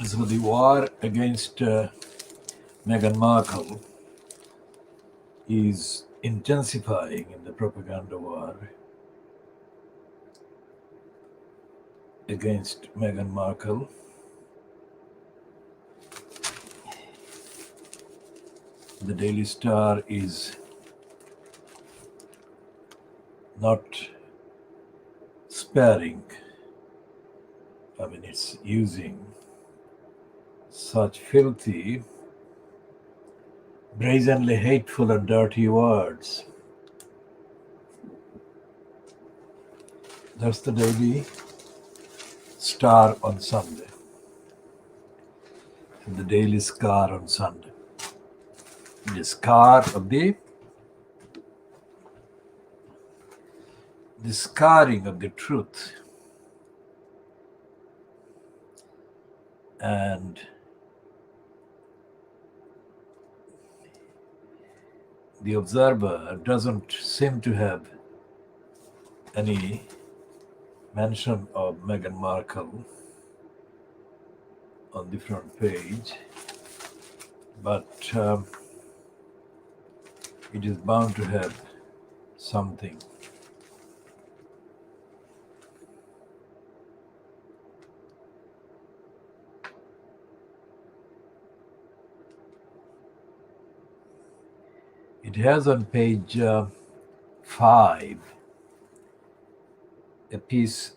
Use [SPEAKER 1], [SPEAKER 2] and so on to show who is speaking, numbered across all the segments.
[SPEAKER 1] So the war against Meghan Markle is intensifying in the propaganda war against Meghan Markle. The Daily Star is not sparing. I mean, it's using such filthy, brazenly hateful and dirty words. That's the Daily Star on Sunday. And the Daily Scar on Sunday. The scar of the scarring of the truth. And the Observer doesn't seem to have any mention of Meghan Markle on the front page, but it is bound to have something. It has on page 5 a piece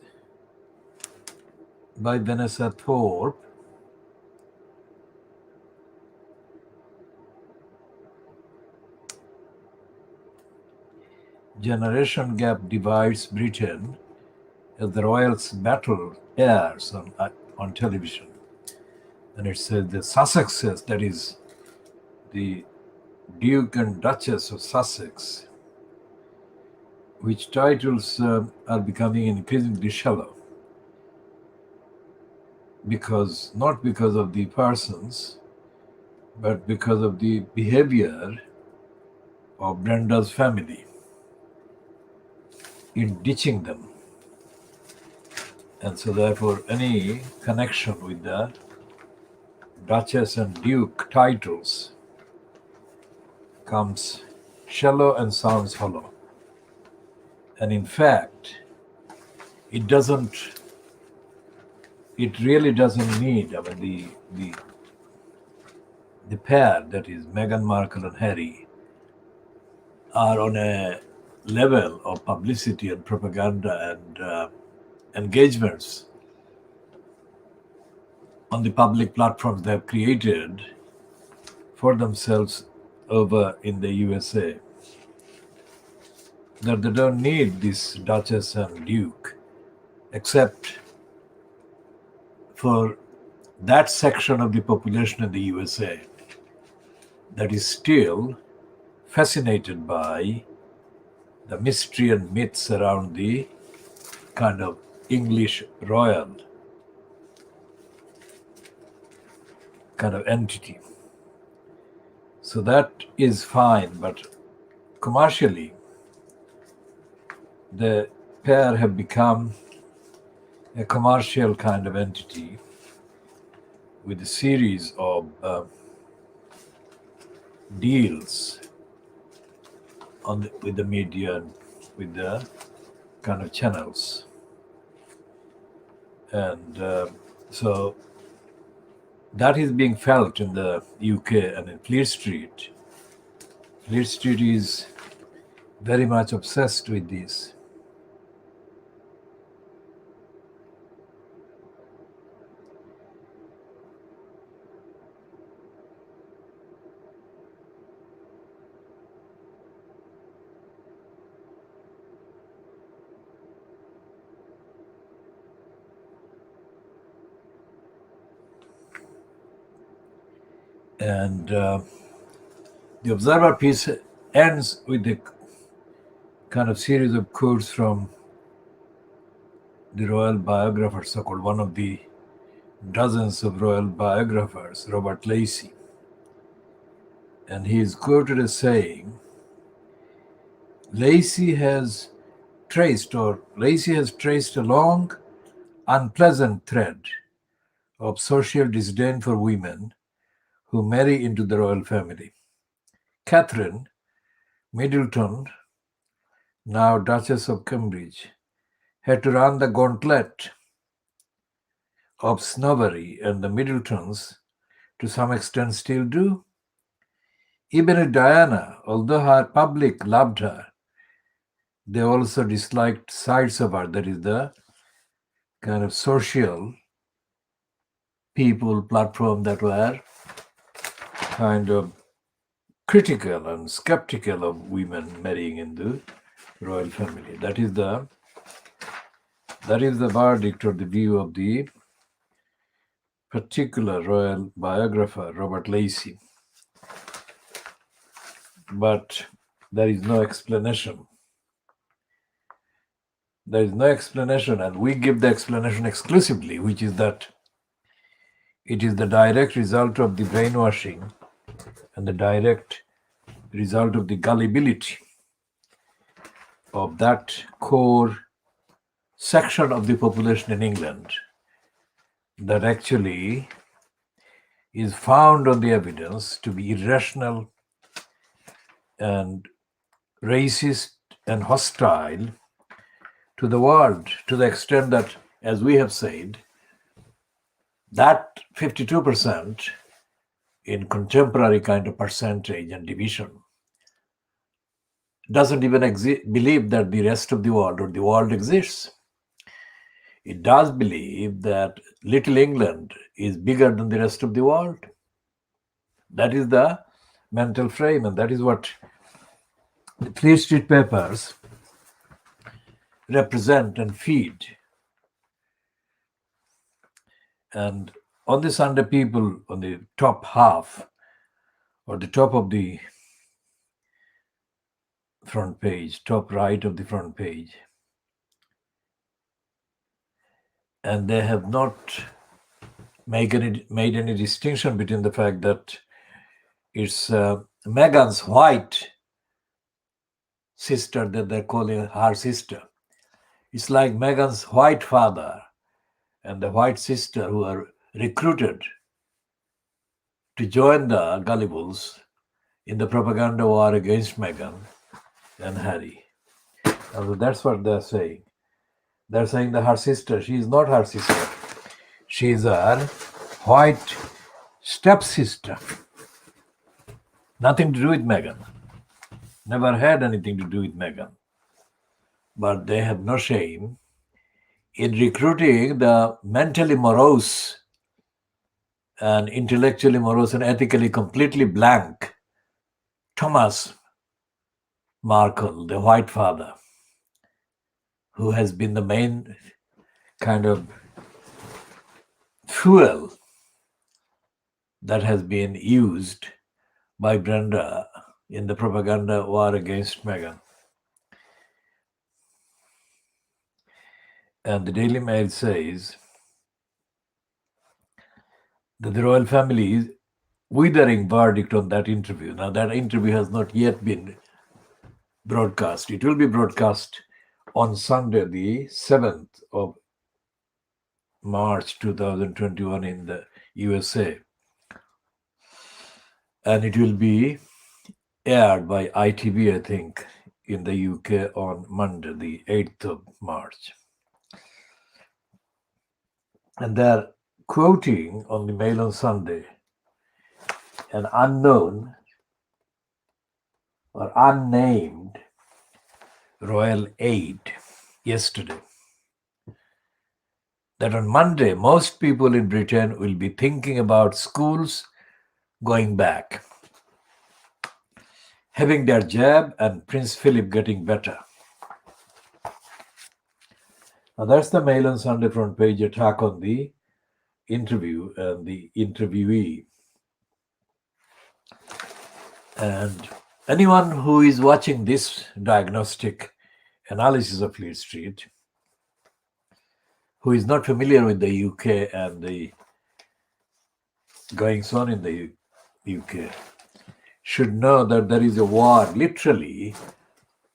[SPEAKER 1] by Vanessa Thorpe, Generation Gap Divides Britain, as the Royals' battle airs on television. And it says the Sussexes, that is the Duke and Duchess of Sussex, which titles are becoming increasingly shallow, not because of the persons, but because of the behavior of Brenda's family in ditching them. And so therefore any connection with the Duchess and Duke titles comes shallow and sounds hollow. And in fact, it really doesn't need, I mean, the pair, that is Meghan Markle and Harry, are on a level of publicity and propaganda and engagements on the public platforms they have created for themselves over in the USA, that they don't need this Duchess and Duke, except for that section of the population in the USA that is still fascinated by the mystery and myths around the kind of English royal kind of entity. So that is fine, but commercially, the pair have become a commercial kind of entity with a series of deals with the media and with the kind of channels. And so that is being felt in the UK and in Fleet Street. Fleet Street is very much obsessed with this. And the Observer piece ends with a kind of series of quotes from the royal biographer, so-called one of the dozens of royal biographers, Robert Lacey. And he is quoted as saying, Lacey has traced a long, unpleasant thread of social disdain for women who marry into the royal family. Catherine Middleton, now Duchess of Cambridge, had to run the gauntlet of snobbery, and the Middletons, to some extent, still do. Even with Diana, although her public loved her, they also disliked sides of her, that is, the kind of social people platform that were kind of critical and skeptical of women marrying in the royal family. That is the verdict or the view of the particular royal biographer, Robert Lacey. But there is no explanation. There is no explanation, and we give the explanation exclusively, which is that it is the direct result of the brainwashing and the direct result of the gullibility of that core section of the population in England that actually is found on the evidence to be irrational and racist and hostile to the world, to the extent that, as we have said, that 52% in contemporary kind of percentage and division doesn't even believe that the rest of the world or the world exists. It does believe that little England is bigger than the rest of the world. That is the mental frame, and that is what the Fleet Street papers represent and feed. And on the Sunday People, on the top half or the top of the front page, top right of the front page, and they have not made any distinction between the fact that it's Meghan's white sister that they're calling her sister. It's like Meghan's white father and the white sister who are recruited to join the Gullibles in the propaganda war against Meghan and Harry. And that's what they're saying. They're saying that her sister, she is not her sister. She is her white stepsister. Nothing to do with Meghan. Never had anything to do with Meghan. But they have no shame in recruiting the mentally morose and intellectually morose and ethically completely blank Thomas Markle, the white father, who has been the main kind of fuel that has been used by Brenda in the propaganda war against Meghan. And the Daily Mail says that the royal family is withering verdict on that interview. Now, that interview has not yet been broadcast. It will be broadcast on Sunday, the 7th of March 2021 in the USA. And it will be aired by ITV, I think, in the UK on Monday, the 8th of March. And they're quoting on the Mail on Sunday an unknown or unnamed royal aide yesterday, that on Monday, most people in Britain will be thinking about schools going back, having their jab, and Prince Philip getting better. Now that's the Mail on Sunday front page attack on the interview and the interviewee. And anyone who is watching this diagnostic analysis of Fleet Street, who is not familiar with the UK and the goings on in the UK, should know that there is a war, literally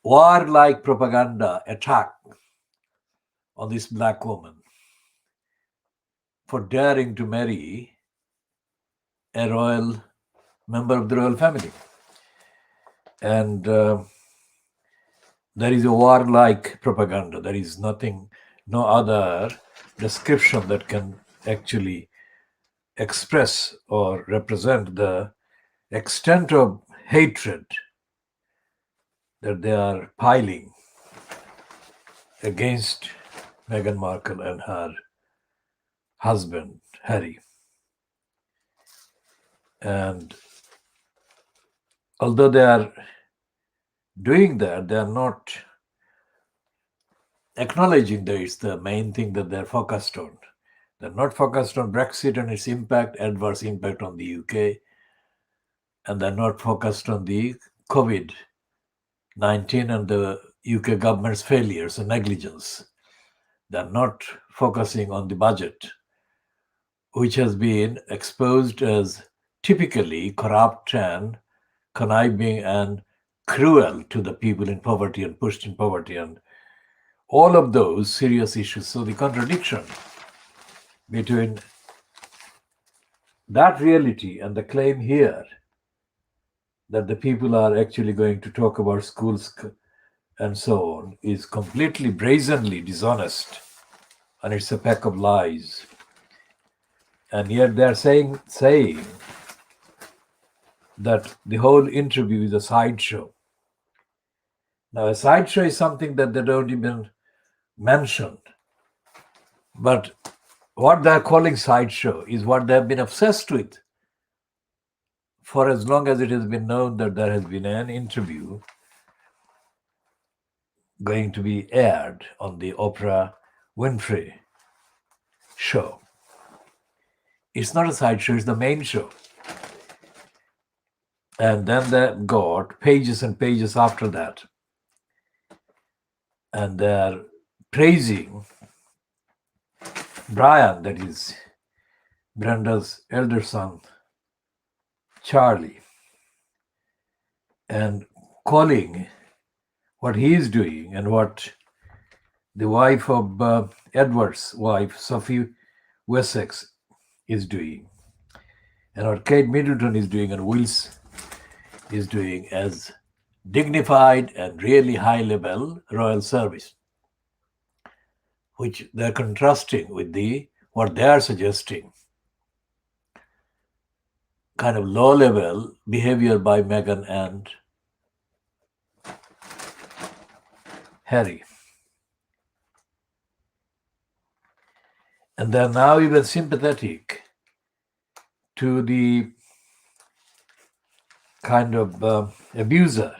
[SPEAKER 1] war-like propaganda attack on this black woman. for daring to marry a royal member of the royal family. And there is a warlike propaganda. There is nothing, no other description that can actually express or represent the extent of hatred that they are piling against Meghan Markle and her husband, Harry. And although they are doing that, they are not acknowledging that it's the main thing that they're focused on. They're not focused on Brexit and its impact, adverse impact on the UK, and they're not focused on the COVID-19 and the UK government's failures and negligence. They're not focusing on the budget, which has been exposed as typically corrupt and conniving and cruel to the people in poverty and pushed in poverty, and all of those serious issues. So the contradiction between that reality and the claim here that the people are actually going to talk about schools and so on is completely brazenly dishonest, and it's a pack of lies. And yet they're saying that the whole interview is a sideshow. Now, a sideshow is something that they don't even mention. But what they're calling sideshow is what they've been obsessed with for as long as it has been known that there has been an interview going to be aired on the Oprah Winfrey show. It's not a sideshow, it's the main show. And then they got pages and pages after that. And they're praising Brian, that is Brenda's elder son, Charlie, and calling what he is doing and what the wife of Edward's wife, Sophie Wessex, is doing, and what Kate Middleton is doing and Wills is doing as dignified and really high-level royal service, which they're contrasting with what they are suggesting, kind of low-level behavior by Meghan and Harry. And they're now even sympathetic to the kind of abuser,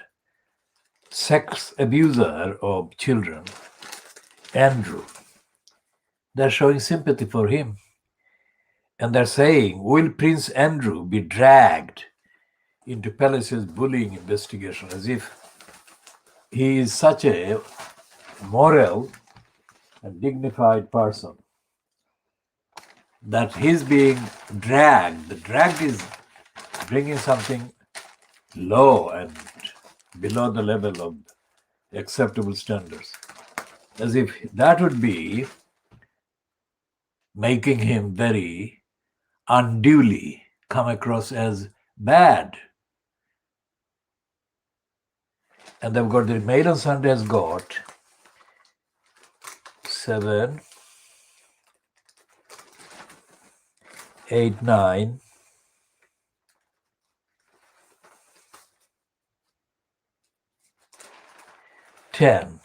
[SPEAKER 1] sex abuser of children, Andrew. They're showing sympathy for him. And they're saying, will Prince Andrew be dragged into Palace's bullying investigation, as if he is such a moral and dignified person that he's being dragged. The drag is bringing something low and below the level of acceptable standards, as if that would be making him very unduly come across as bad. And they've got the Mail on Sunday has got 7, 8, 9, 10,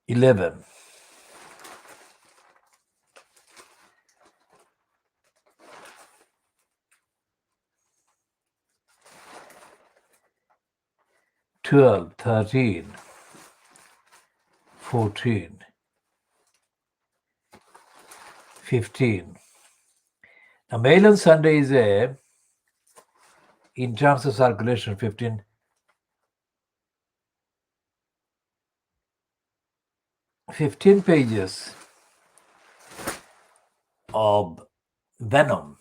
[SPEAKER 1] 11, 12, 13, 14, 15. Now, Mail on Sunday is in terms of circulation, 15 pages of venom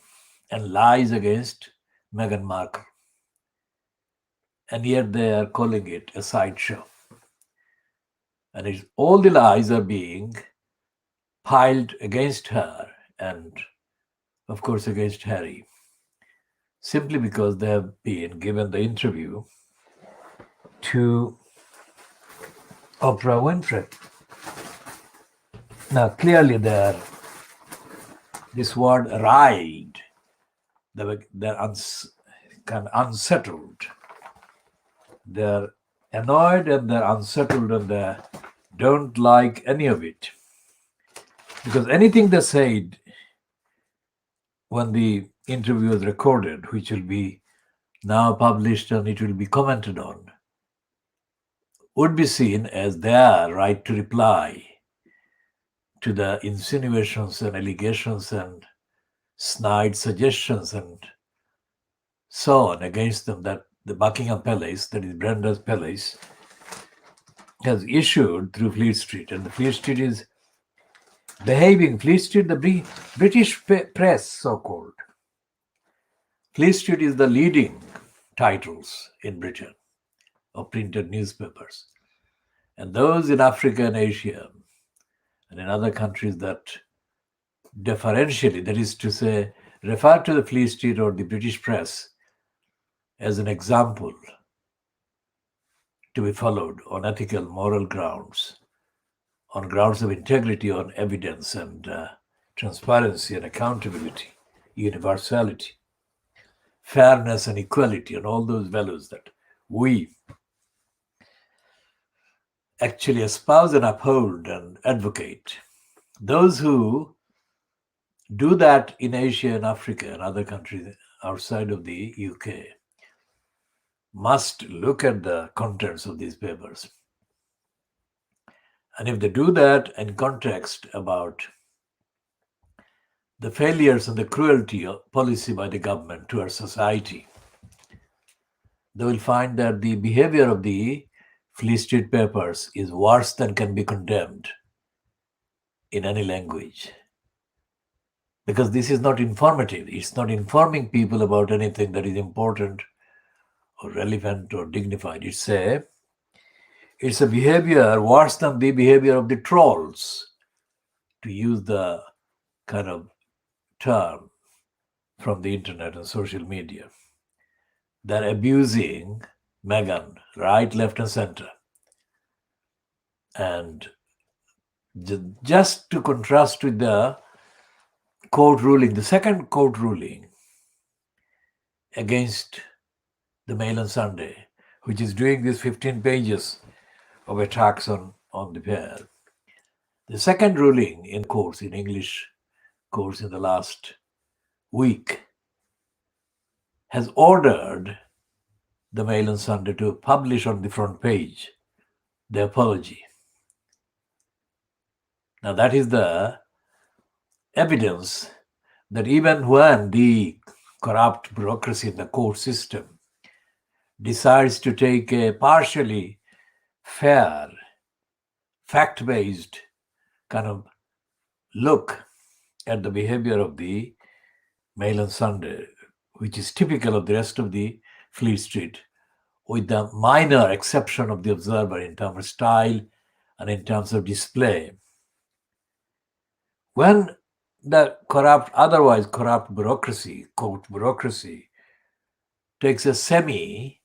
[SPEAKER 1] and lies against Meghan Markle. And yet they are calling it a sideshow. And all the lies are being piled against her and, of course, against Harry, simply because they have been given the interview to Oprah Winfrey. Now, clearly, this word "ride," they're kind of unsettled. They're annoyed and they're unsettled and they don't like any of it. Because anything they said when the interview was recorded, which will be now published and it will be commented on, would be seen as their right to reply to the insinuations and allegations and snide suggestions and so on against them that the Buckingham Palace, that is Brenda's palace, has issued through Fleet Street. And the Fleet Street is behaving, Fleet Street, the British press, so-called. Fleet Street is the leading titles in Britain of printed newspapers. And those in Africa and Asia and in other countries that deferentially, that is to say, refer to the Fleet Street or the British press as an example to be followed on ethical, moral grounds, on grounds of integrity, on evidence and transparency and accountability, universality, fairness and equality, and all those values that we actually espouse and uphold and advocate. Those who do that in Asia and Africa and other countries outside of the UK must look at the contents of these papers. And if they do that in context about the failures and the cruelty of policy by the government to our society, they will find that the behavior of the Fleet Street papers is worse than can be condemned in any language. Because this is not informative. It's not informing people about anything that is important or relevant or dignified. It's a behavior worse than the behavior of the trolls, to use the kind of term from the internet and social media. They're abusing Meghan right, left, and center. And just to contrast with the court ruling, the second court ruling against the Mail on Sunday, which is doing these 15 pages of attacks on the pair. The second ruling in courts, in English courts in the last week, has ordered the Mail on Sunday to publish on the front page the apology. Now that is the evidence that even when the corrupt bureaucracy in the court system decides to take a partially fair, fact-based kind of look at the behavior of the Mail on Sunday, which is typical of the rest of the Fleet Street, with the minor exception of the Observer in terms of style and in terms of display. When the otherwise corrupt bureaucracy, court bureaucracy, takes a semi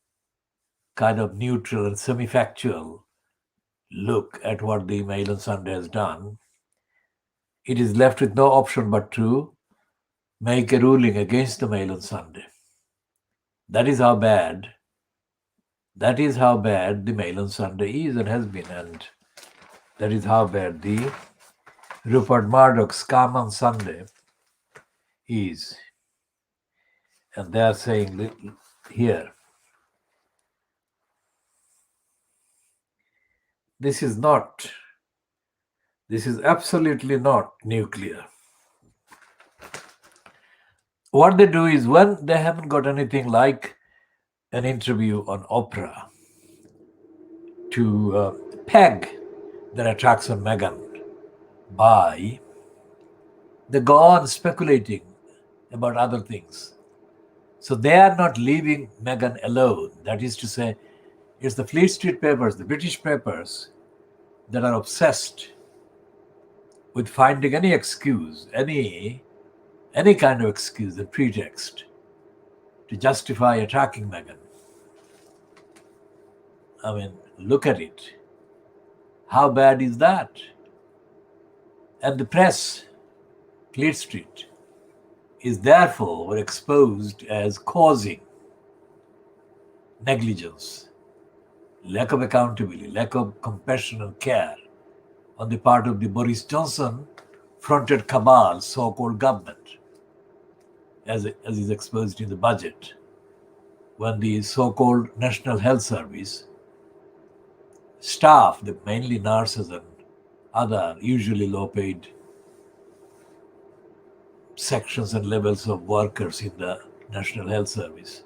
[SPEAKER 1] kind of neutral and semi-factual look at what the Mail on Sunday has done, it is left with no option but to make a ruling against the Mail on Sunday. That is how bad the Mail on Sunday is and has been, and that is how bad the Rupert Murdoch scam on Sunday is. And they are saying here, this is absolutely not nuclear. What they do is, when they haven't got anything like an interview on Oprah to peg their attacks on Meghan by, they go on speculating about other things. So they are not leaving Meghan alone. That is to say, it's the Fleet Street papers, the British papers, that are obsessed with finding any excuse, any kind of excuse and pretext to justify attacking Meghan. I mean, look at it. How bad is that? And the press, Fleet Street, is therefore exposed as causing negligence, lack of accountability, lack of compassion and care on the part of the Boris Johnson fronted cabal, so-called government, as is exposed in the budget, when the so-called National Health Service staff, the mainly nurses and other usually low-paid sections and levels of workers in the National Health Service,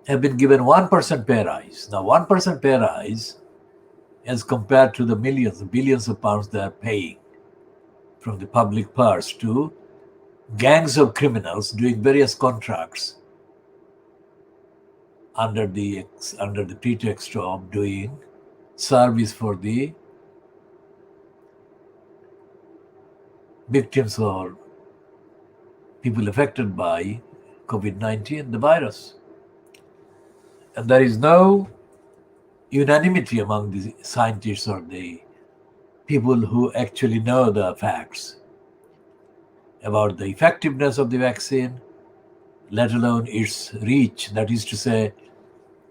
[SPEAKER 1] have been given 1% pay rise. Now, 1% pay rise, as compared to the millions, billions of pounds they are paying from the public purse to gangs of criminals doing various contracts under the pretext of doing service for the victims or people affected by COVID-19, the virus. And there is no unanimity among the scientists or the people who actually know the facts about the effectiveness of the vaccine, let alone its reach, that is to say,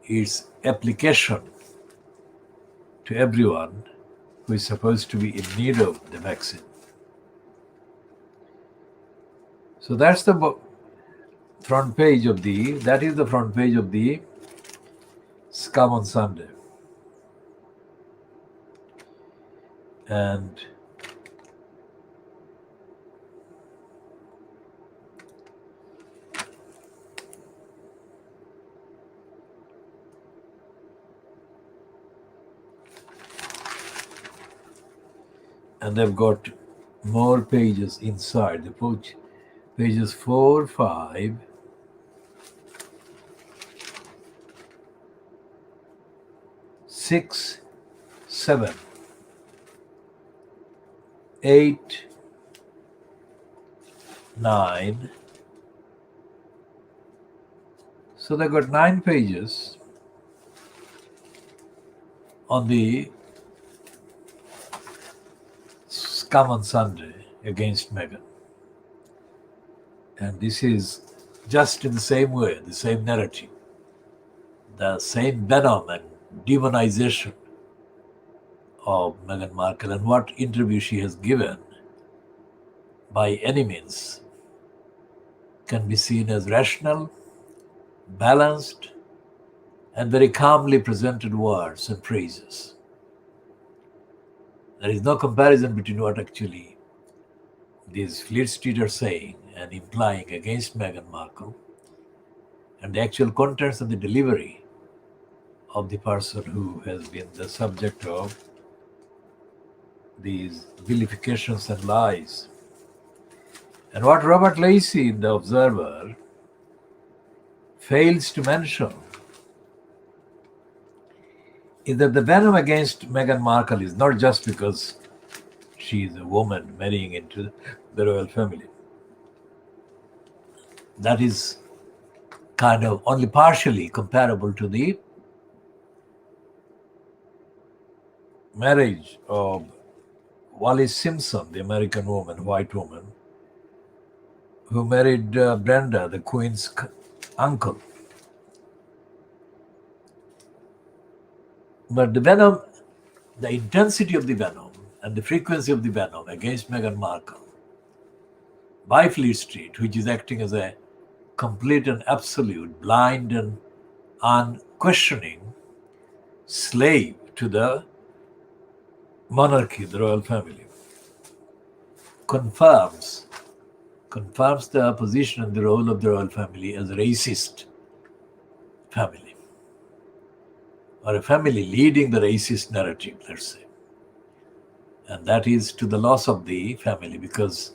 [SPEAKER 1] its application to everyone who is supposed to be in need of the vaccine. So that's the front page of the front page of the Scum on Sunday. And they've got more pages inside. The pages 4, 5, 6, 7, 8, 9. So they've got 9 pages on the Scum on Sunday against Meghan. And this is just in the same way, the same narrative, the same venom and demonization of Meghan Markle, and what interview she has given by any means can be seen as rational, balanced, and very calmly presented words and phrases. There is no comparison between what actually these Fleet Street are saying and implying against Meghan Markle and the actual contents of the delivery of the person who has been the subject of these vilifications and lies. And what Robert Lacey in The Observer fails to mention is that the venom against Meghan Markle is not just because she is a woman marrying into the royal family. That is kind of only partially comparable to the marriage of Wallis Simpson, the American woman, white woman, who married Brenda, the Queen's uncle. But the venom, the intensity of the venom and the frequency of the venom against Meghan Markle by Fleet Street, which is acting as a complete and absolute, blind and unquestioning slave to the monarchy, the royal family, confirms the position and the role of the royal family as a racist family, or a family leading the racist narrative, let's say. And that is to the loss of the family, because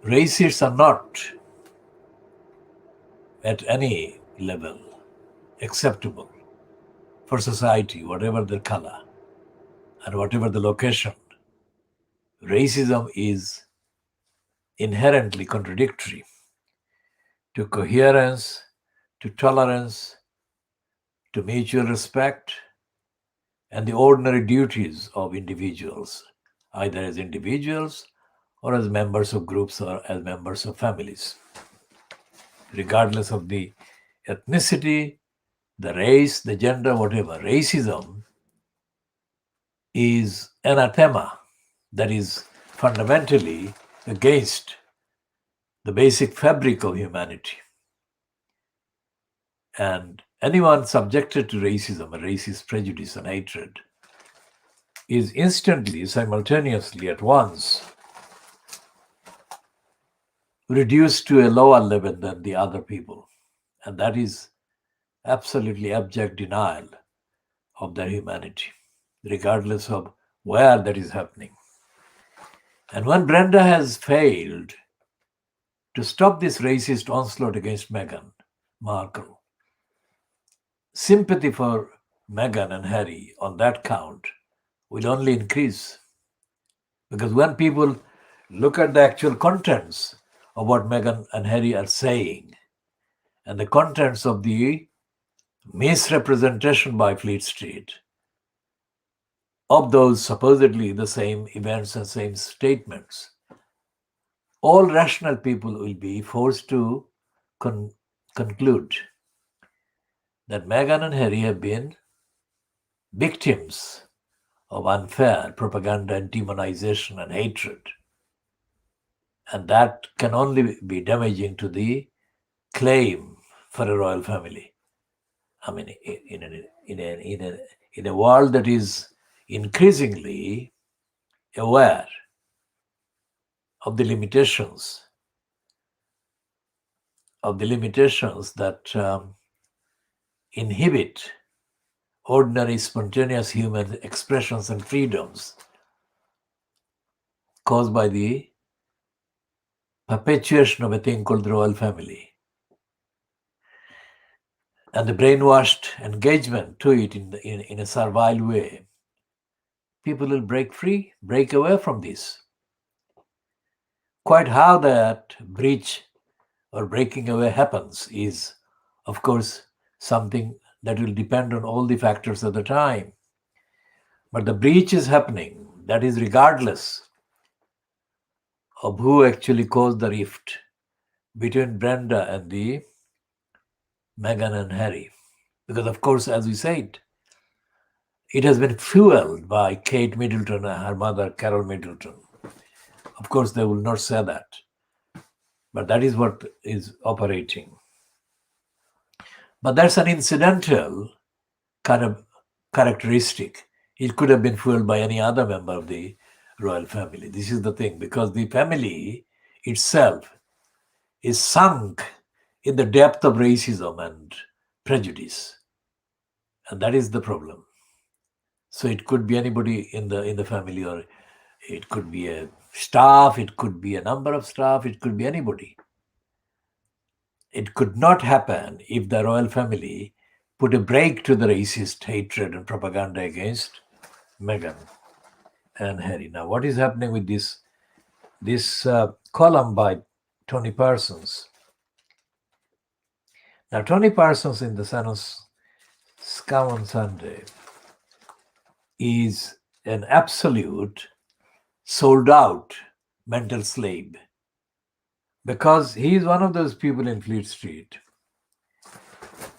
[SPEAKER 1] racists are not at any level acceptable for society, whatever their color. and whatever the location, racism is inherently contradictory to coherence, to tolerance, to mutual respect, and the ordinary duties of individuals, either as individuals or as members of groups or as members of families, regardless of the ethnicity, the race, the gender, whatever. Racism is anathema, that is fundamentally against the basic fabric of humanity. And anyone subjected to racism, or racist prejudice and hatred, is instantly, simultaneously, at once reduced to a lower level than the other people. And that is absolutely abject denial of their humanity, regardless of where that is happening. And when Brenda has failed to stop this racist onslaught against Meghan Markle, sympathy for Meghan and Harry on that count will only increase. Because when people look at the actual contents of what Meghan and Harry are saying and the contents of the misrepresentation by Fleet Street of those supposedly the same events and same statements, all rational people will be forced to conclude that Meghan and Harry have been victims of unfair propaganda and demonization and hatred. And that can only be damaging to the claim for a royal family. I mean, in a world that is increasingly aware of the limitations that inhibit ordinary spontaneous human expressions and freedoms caused by the perpetuation of a thing called the royal family and the brainwashed engagement to it in a servile way, people will break away from this. Quite how that breach or breaking away happens is, of course, something that will depend on all the factors at the time. But the breach is happening, that is regardless of who actually caused the rift between Brenda and the Meghan and Harry. Because, of course, as we said, it has been fueled by Kate Middleton and her mother, Carol Middleton. Of course, they will not say that. But that is what is operating. But that's an incidental kind of characteristic. It could have been fueled by any other member of the royal family. This is the thing, because the family itself is sunk in the depth of racism and prejudice. And that is the problem. So it could be anybody in the family, or it could be a staff, it could be a number of staff, it could be anybody. It could not happen if the royal family put a break to the racist hatred and propaganda against Meghan and Harry. Now, what is happening with this column by Tony Parsons? Now, Tony Parsons in the Sun Scum on Sunday is an absolute sold-out mental slave, because he is one of those people in Fleet Street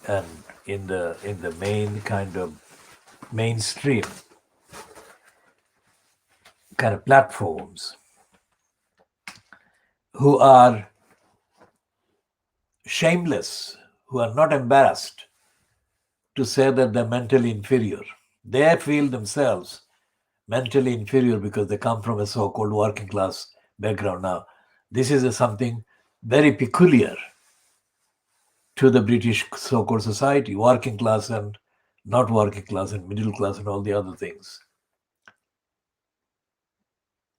[SPEAKER 1] and in the main kind of mainstream kind of platforms who are shameless, who are not embarrassed to say that they're mentally inferior. They feel themselves mentally inferior because they come from a so-called working class background. Now, this is something very peculiar to the British so-called society, working class and not working class and middle class and all the other things.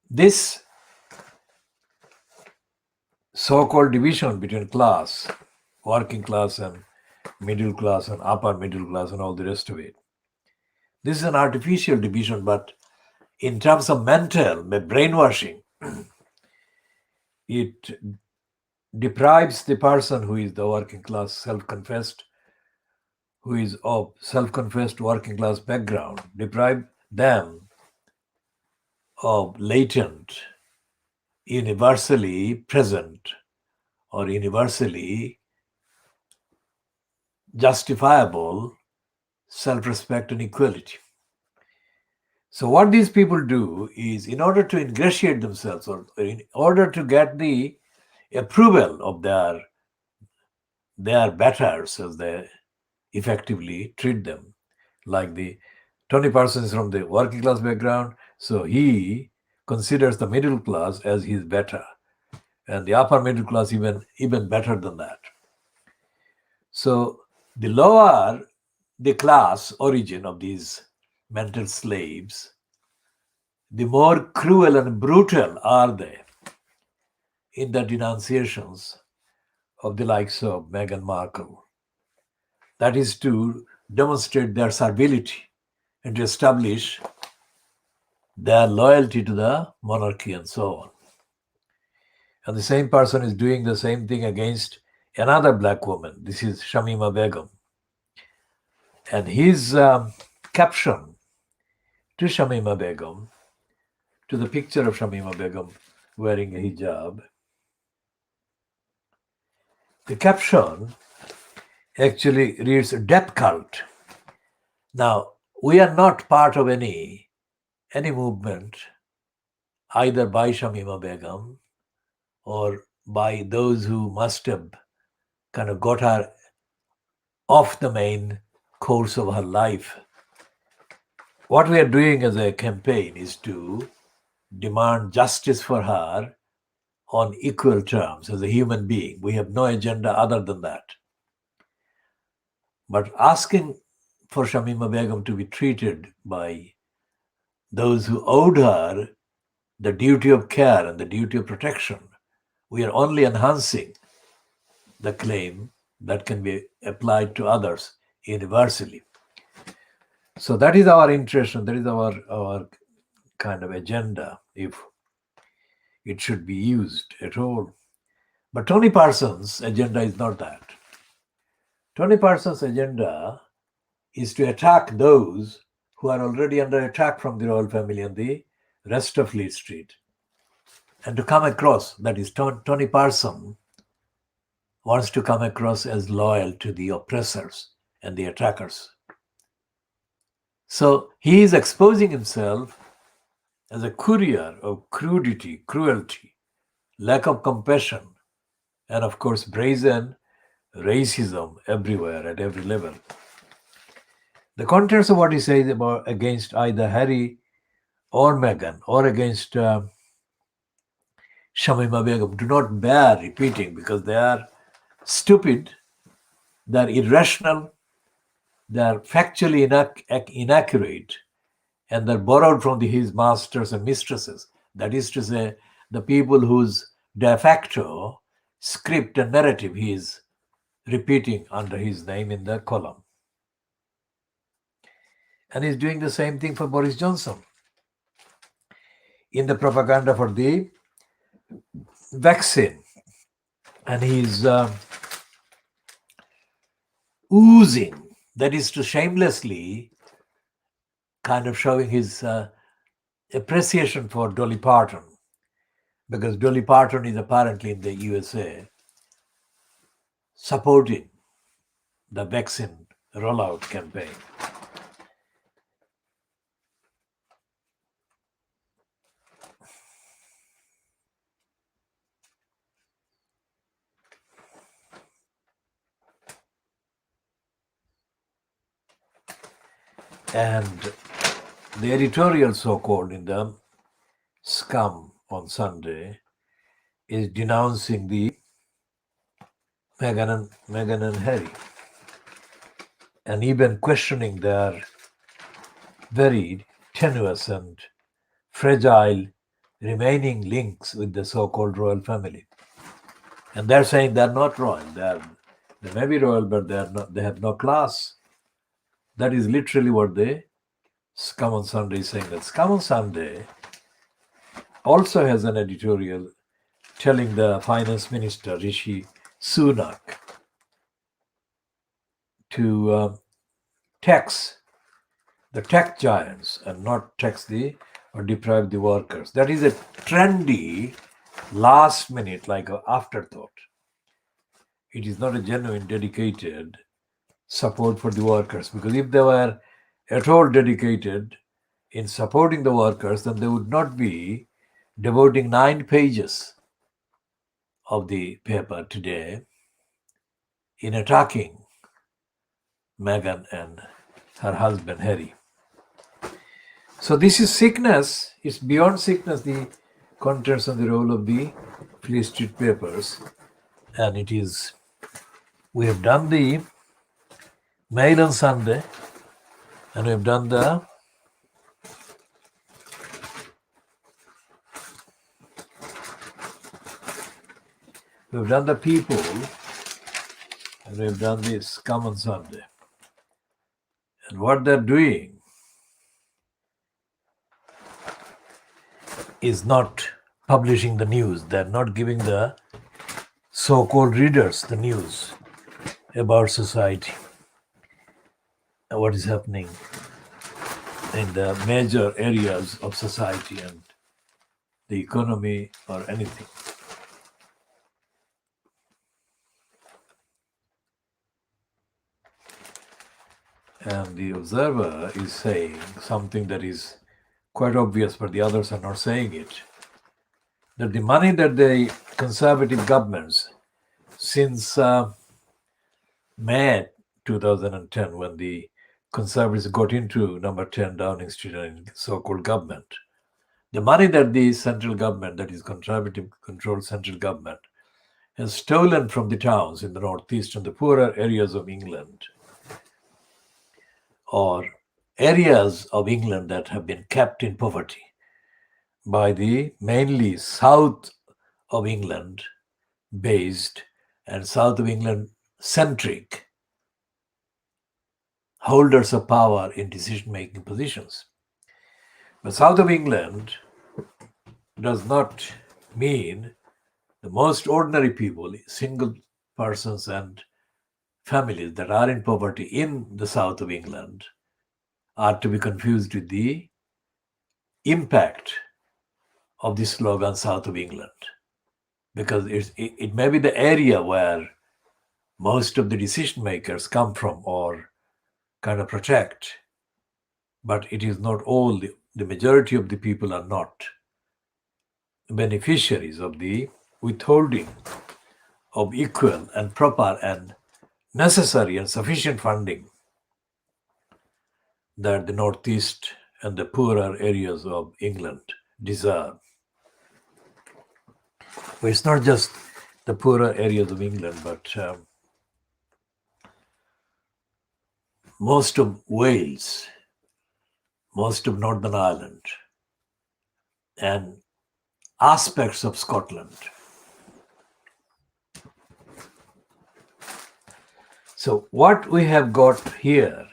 [SPEAKER 1] This so-called division between class, working class and middle class and upper middle class and all the rest of it, this is an artificial division, but in terms of mental brainwashing, it deprives the person who is the working class, self-confessed, who is of self-confessed working class background, deprive them of latent, universally present, or universally justifiable self-respect and equality. So what these people do is, in order to ingratiate themselves, or in order to get the approval of their betters, as they effectively treat them, like the Tony Parsons is from the working class background, so he considers the middle class as his better, and the upper middle class even better than that. So the lower the class origin of these mental slaves, the more cruel and brutal are they in the denunciations of the likes of Meghan Markle. That is to demonstrate their servility and to establish their loyalty to the monarchy and so on. And the same person is doing the same thing against another black woman. This is Shamima Begum. And his caption to Shamima Begum, to the picture of Shamima Begum wearing a hijab, the caption actually reads "death cult." Now, we are not part of any movement, either by Shamima Begum or by those who must have kind of got her off the main course of her life. What we are doing as a campaign is to demand justice for her on equal terms as a human being. We have no agenda other than that. But asking for Shamima Begum to be treated by those who owed her the duty of care and the duty of protection, we are only enhancing the claim that can be applied to others universally. So that is our interest, and that is our kind of agenda, if it should be used at all. But Tony Parsons' agenda is not that. Tony Parsons' agenda is to attack those who are already under attack from the royal family and the rest of Fleet Street. And to come across, that is, Tony Parsons wants to come across as loyal to the oppressors and the attackers. So he is exposing himself as a courier of crudity, cruelty, lack of compassion, and of course brazen racism everywhere at every level. The contents of what he says about against either Harry or Meghan or against Shamima Begum do not bear repeating, because they are stupid, they are irrational, they are factually inaccurate, and they're borrowed from his masters and mistresses. That is to say, the people whose de facto script and narrative he is repeating under his name in the column. And he's doing the same thing for Boris Johnson in the propaganda for the vaccine. And he's oozing, that is to shamelessly kind of showing his appreciation for Dolly Parton, because Dolly Parton is apparently in the USA supporting the vaccine rollout campaign. And the editorial, so-called, in the Scum on Sunday is denouncing the Meghan and Harry, and even questioning their very tenuous and fragile remaining links with the so-called royal family. And they're saying they're not royal. They may be royal, but they have no class. That is literally what they Scum on Sunday is saying that Scum on Sunday also has an editorial telling the finance minister, Rishi Sunak, to tax the tech giants and not tax the or deprive the workers. That is a trendy, last minute, like an afterthought. It is not a genuine, dedicated support for the workers, because if they were at all dedicated in supporting the workers, then they would not be devoting 9 pages of the paper today in attacking Meghan and her husband Harry. So this is sickness. It's beyond sickness, the contents and the role of the Fleet Street papers. And it is, we have done the Mail on Sunday, and we have done the People, and we have done this Scum on Sunday. And what they're doing is not publishing the news. They're not giving the so-called readers the news about society and what is happening in the major areas of society and the economy or anything. And the Observer is saying something that is quite obvious, but the others are not saying it. That the money that the conservative governments, since May 2010, when the conservatives got into number 10 Downing Street and so-called government, the money that the central government, that is conservative-controlled central government, has stolen from the towns in the northeast and the poorer areas of England, or areas of England that have been kept in poverty by the mainly south of England based and south of England centric holders of power in decision-making positions. But south of England does not mean the most ordinary people, single persons and families that are in poverty in the south of England are to be confused with the impact of the slogan South of England, because it may be the area where most of the decision makers come from or kind of protect, but it is not all. The majority of the people are not beneficiaries of the withholding of equal and proper and necessary and sufficient funding that the northeast and the poorer areas of England deserve. But it's not just the poorer areas of England, but most of Wales, most of Northern Ireland, and aspects of Scotland. So what we have got here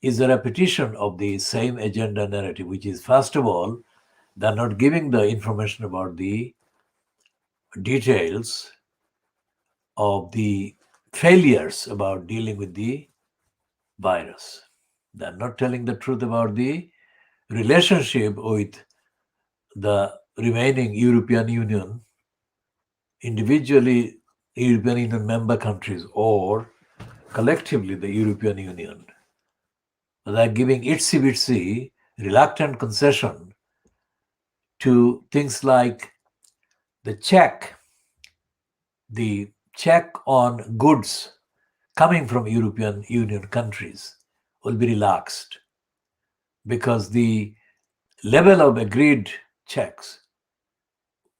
[SPEAKER 1] is a repetition of the same agenda narrative, which is, first of all, they're not giving the information about the details of the failures about dealing with the virus. They're not telling the truth about the relationship with the remaining European Union, individually European Union member countries or collectively the European Union. They're giving itsy-bitsy reluctant concession to things like the check on goods coming from European Union countries will be relaxed, because the level of agreed checks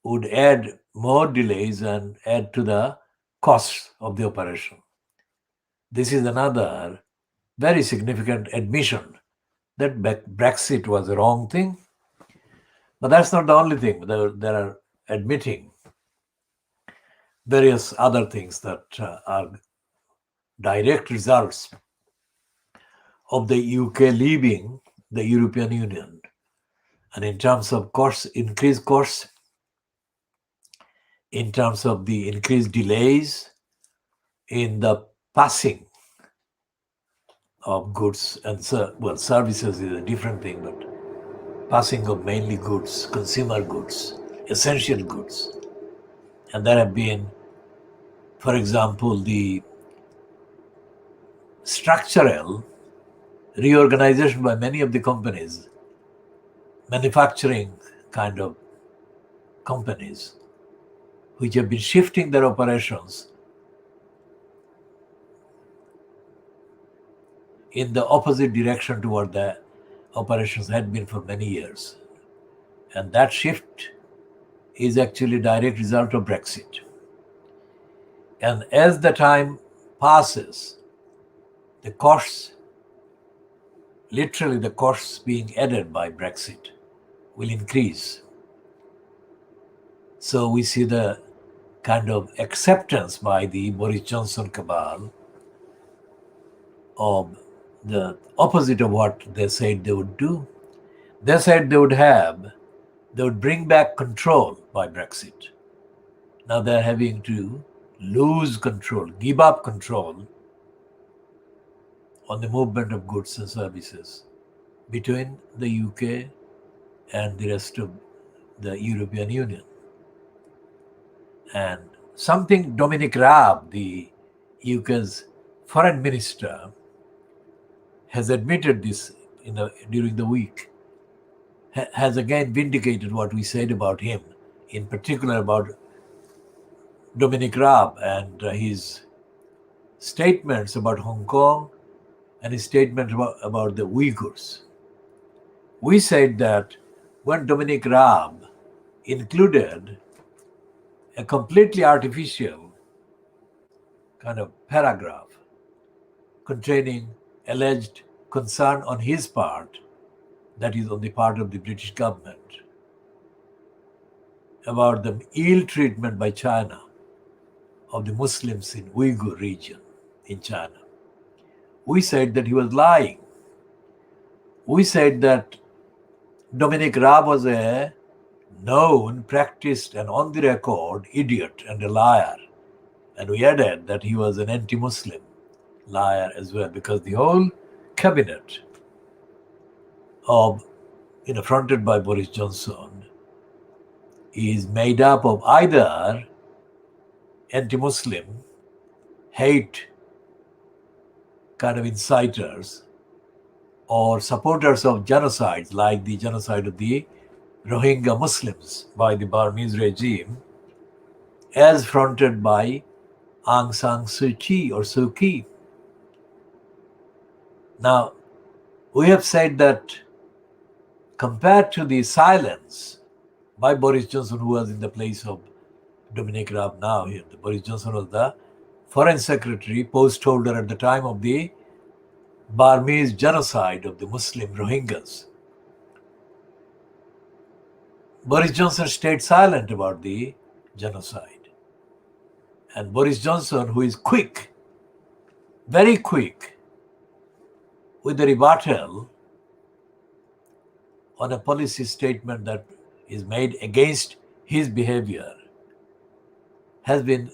[SPEAKER 1] would add more delays and add to the costs of the operation. This is another very significant admission that Brexit was a wrong thing. But that's not the only thing. There are admitting various other things that are direct results of the UK leaving the European Union. And in terms of increased costs, in terms of the increased delays in the passing of goods and services is a different thing, but passing of mainly goods, consumer goods, essential goods. And there have been, for example, the structural reorganization by many of the companies, manufacturing kind of companies, which have been shifting their operations in the opposite direction to what the operations had been for many years. And that shift is actually a direct result of Brexit. And as the time passes, the costs, literally the costs being added by Brexit, will increase. So we see the kind of acceptance by the Boris Johnson cabal of the opposite of what they said they would do. They said they would bring back control by Brexit. Now they're having to lose control, give up control on the movement of goods and services between the UK and the rest of the European Union. And something Dominic Raab, the UK's foreign minister, has admitted this during the week, has again vindicated what we said about him, in particular about Dominic Raab and his statements about Hong Kong and his statement about the Uyghurs. We said that when Dominic Raab included a completely artificial kind of paragraph containing alleged concern on his part, that is on the part of the British government, about the ill treatment by China of the Muslims in Uyghur region in China. We said that he was lying. We said that Dominic Raab was a known, practiced, and on the record idiot and a liar. And we added that he was an anti-Muslim liar as well, because the whole cabinet fronted by Boris Johnson is made up of either anti-Muslim, hate kind of inciters, or supporters of genocides like the genocide of the Rohingya Muslims by the Burmese regime, as fronted by Aung San Suu Kyi. Now, we have said that compared to the silence by Boris Johnson, who was in the place of Dominic Raab now here, Boris Johnson was the foreign secretary, post holder at the time of the Burmese genocide of the Muslim Rohingyas. Boris Johnson stayed silent about the genocide. And Boris Johnson, who is quick, very quick, with the rebuttal on a policy statement that is made against his behavior, has been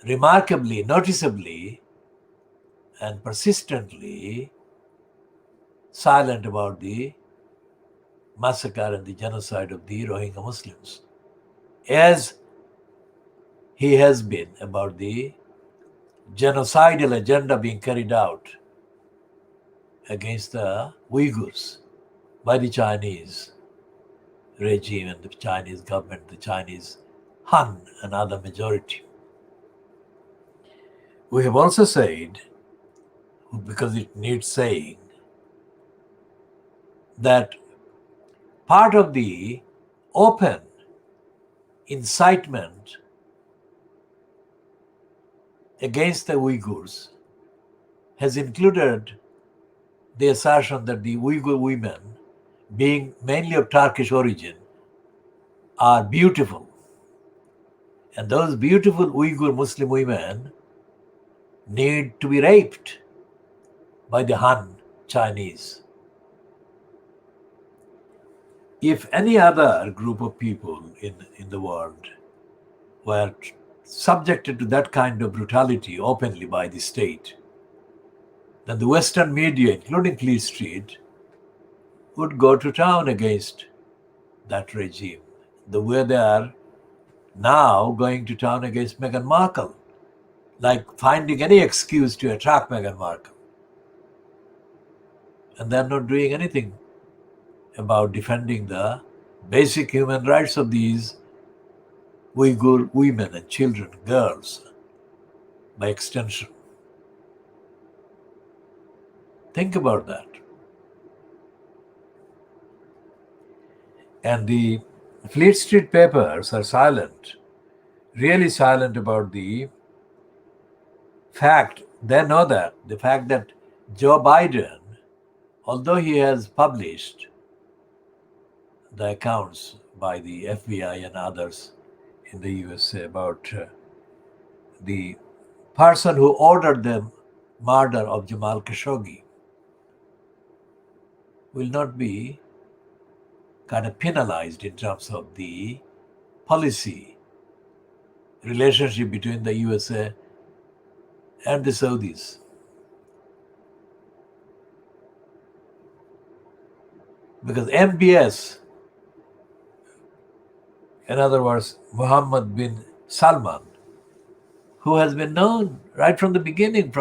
[SPEAKER 1] remarkably, noticeably, and persistently silent about the massacre and the genocide of the Rohingya Muslims, as he has been about the genocidal agenda being carried out against the Uyghurs by the Chinese regime and the Chinese government, the Chinese Han and other majority. We have also said, because it needs saying, that part of the open incitement against the Uyghurs has included the assertion that the Uyghur women, being mainly of Turkish origin, are beautiful. And those beautiful Uyghur Muslim women need to be raped by the Han Chinese. If any other group of people in the world were subjected to that kind of brutality openly by the state, then the Western media, including Fleet Street, would go to town against that regime, the way they are now going to town against Meghan Markle, like finding any excuse to attack Meghan Markle. And they're not doing anything about defending the basic human rights of these Uyghur women and children, girls, by extension. Think about that. And the Fleet Street papers are silent, really silent about the fact, they know that, the fact that Joe Biden, although he has published the accounts by the FBI and others in the USA about the person who ordered the murder of Jamal Khashoggi, will not be kind of penalized in terms of the policy relationship between the USA and the Saudis. Because MBS, in other words, Muhammad bin Salman, who has been known right from the beginning,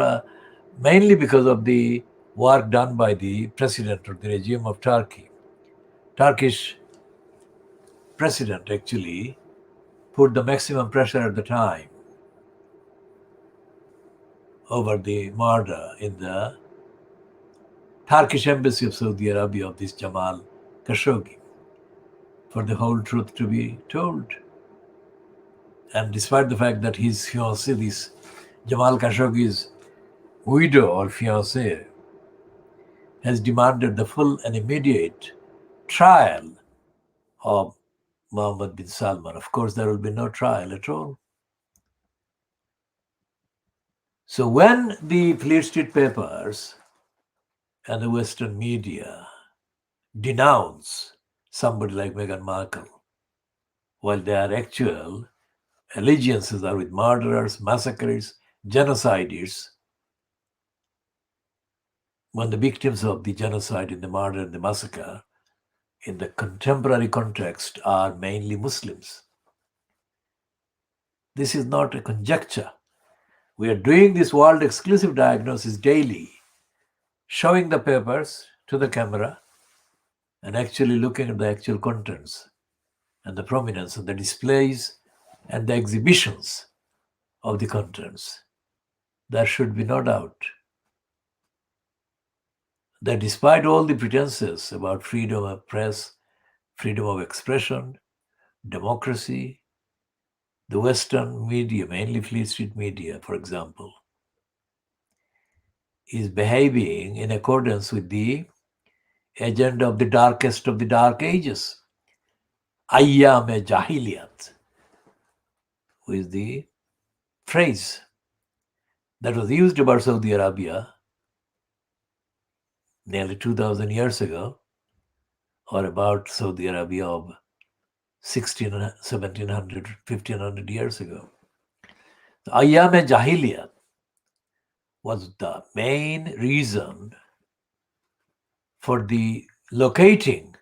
[SPEAKER 1] mainly because of the work done by the president or the regime of Turkey. Turkish president actually put the maximum pressure at the time over the murder in the Turkish embassy of Saudi Arabia of this Jamal Khashoggi, for the whole truth to be told. And despite the fact that his fiancée, this Jamal Khashoggi's widow or fiancée, has demanded the full and immediate trial of Mohammed bin Salman. Of course, there will be no trial at all. So when the Fleet Street papers and the Western media denounce somebody like Meghan Markle, while their actual allegiances are with murderers, massacres, genocides, when the victims of the genocide and the murder and the massacre in the contemporary context are mainly Muslims. This is not a conjecture. We are doing this world exclusive diagnosis daily, showing the papers to the camera and actually looking at the actual contents and the prominence of the displays and the exhibitions of the contents. There should be no doubt that despite all the pretenses about freedom of press, freedom of expression, democracy, the Western media, mainly Fleet Street media, for example, is behaving in accordance with the agenda of the darkest of the dark ages, Ayyam-e Jahiliyat, with the phrase that was used about Saudi Arabia nearly 2,000 years ago, or about Saudi Arabia of 1700, 1500 years ago. The Ayyam-e Jahiliyat was the main reason for the locating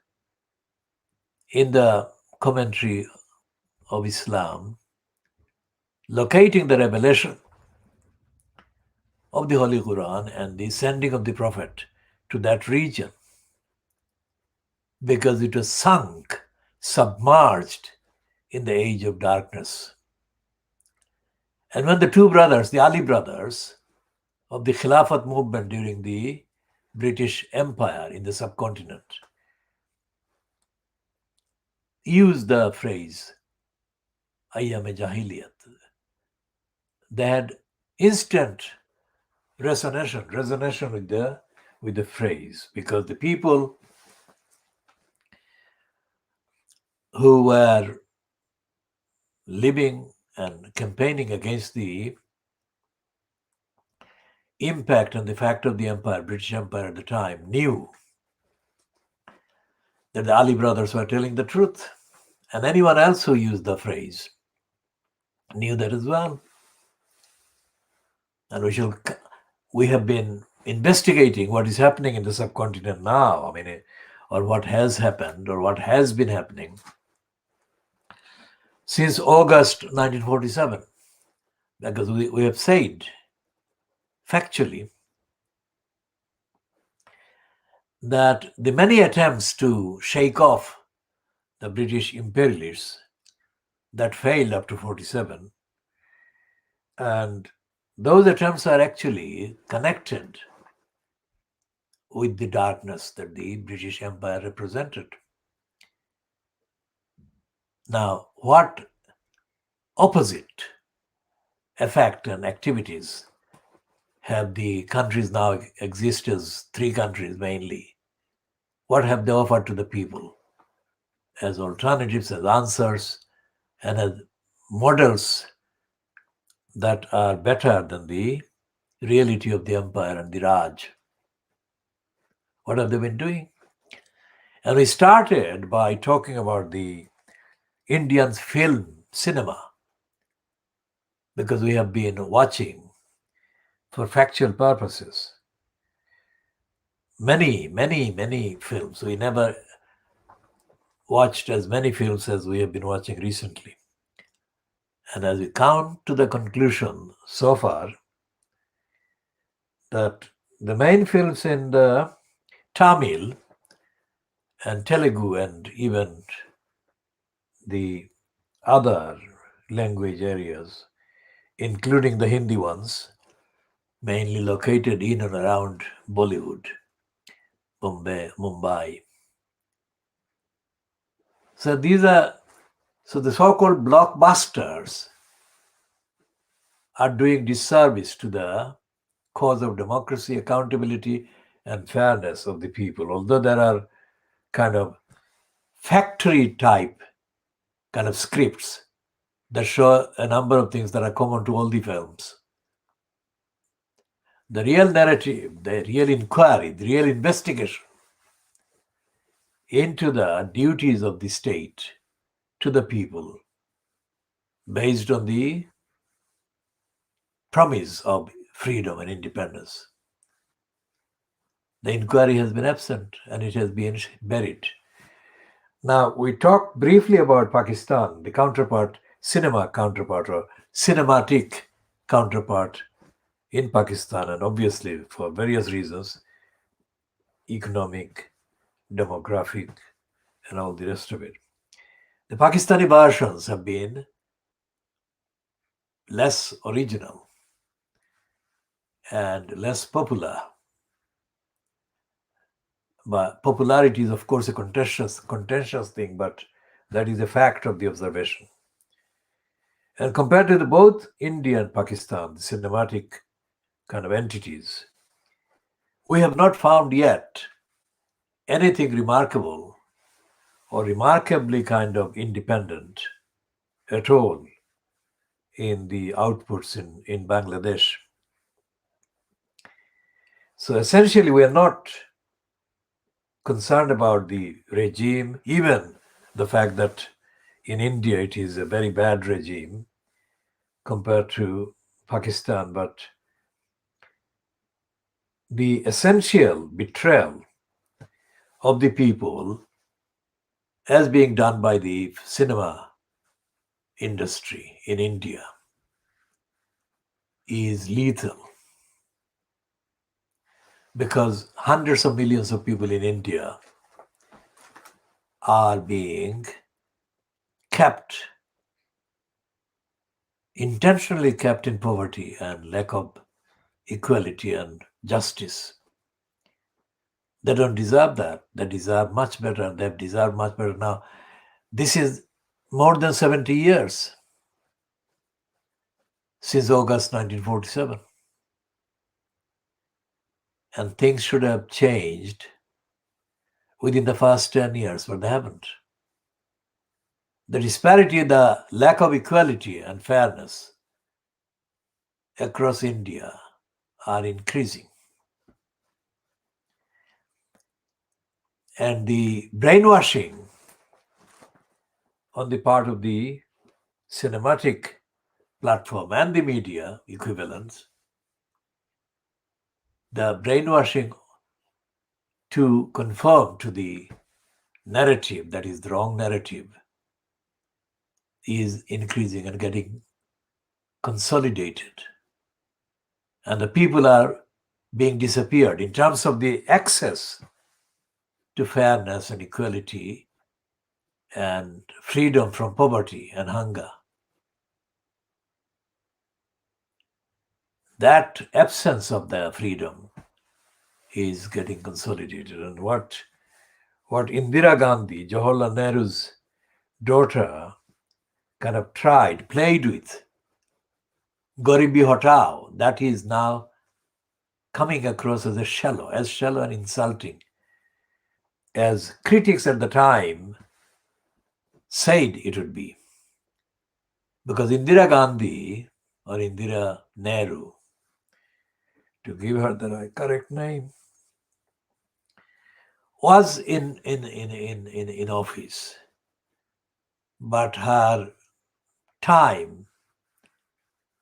[SPEAKER 1] in the commentary of Islam, locating the revelation of the Holy Quran and the sending of the Prophet to that region, because it was sunk, submerged in the age of darkness. And when the two brothers, the Ali brothers of the Khilafat movement during the British Empire in the subcontinent, used the phrase Ayyam-e Jahiliyat, they had instant resonance with the phrase, because the people who were living and campaigning against the impact and the fact of the empire, British Empire at the time, knew that the Ali brothers were telling the truth. And anyone else who used the phrase knew that as well. And we have been investigating what is happening in the subcontinent now, or what has happened or what has been happening since August 1947. Because we have said factually that the many attempts to shake off the British imperialists that failed up to 47, and those attempts are actually connected with the darkness that the British Empire represented. Now, what opposite effect and activities have the countries now exist as three countries mainly? What have they offered to the people as alternatives, as answers, and as models that are better than the reality of the empire and the Raj? What have they been doing? And we started by talking about the Indian film cinema, because we have been watching for factual purposes many films. We never watched as many films as we have been watching recently. And as we come to the conclusion so far that the main films in the Tamil and Telugu and even the other language areas, including the Hindi ones, mainly located in and around Bollywood, Mumbai. So the so-called blockbusters are doing disservice to the cause of democracy, accountability, and fairness of the people. Although there are kind of factory type kind of scripts that show a number of things that are common to all the films. The real narrative, the real inquiry, the real investigation into the duties of the state to the people based on the promise of freedom and independence. The inquiry has been absent and it has been buried. Now, we talked briefly about Pakistan, the counterpart, cinema counterpart or cinematic counterpart in Pakistan, and obviously for various reasons, economic, demographic, and all the rest of it. The Pakistani versions have been less original and less popular. But popularity is, of course, a contentious thing, but that is a fact of the observation. And compared to both India and Pakistan, the cinematic kind of entities, we have not found yet anything remarkable or remarkably kind of independent at all in the outputs in Bangladesh. So essentially, we are not concerned about the regime, even the fact that in India it is a very bad regime compared to Pakistan, but the essential betrayal of the people as being done by the cinema industry in India is lethal, because hundreds of millions of people in India are being intentionally kept in poverty and lack of equality and justice. They don't deserve that. They deserve much better. They've deserved much better now. This is more than 70 years since August 1947. And things should have changed within the first 10 years, but they haven't. The disparity, the lack of equality and fairness across India are increasing. And the brainwashing on the part of the cinematic platform and the media equivalents, the brainwashing to conform to the narrative that is the wrong narrative is increasing and getting consolidated. And the people are being disappeared in terms of the access to fairness and equality and freedom from poverty and hunger. That absence of the freedom is getting consolidated. And what Indira Gandhi, Jawaharlal Nehru's daughter, kind of played with, Garibi Hatao, that is now coming across as shallow and insulting, as critics at the time said it would be. Because Indira Gandhi, or Indira Nehru, to give her the correct name, was in office, but her time,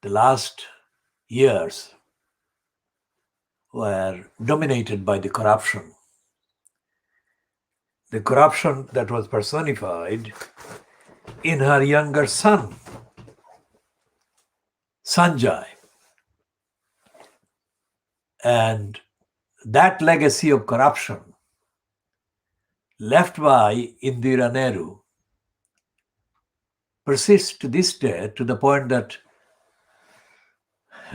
[SPEAKER 1] the last years, were dominated by the corruption. The corruption that was personified in her younger son, Sanjay. And that legacy of corruption left by Indira Nehru persists to this day, to the point that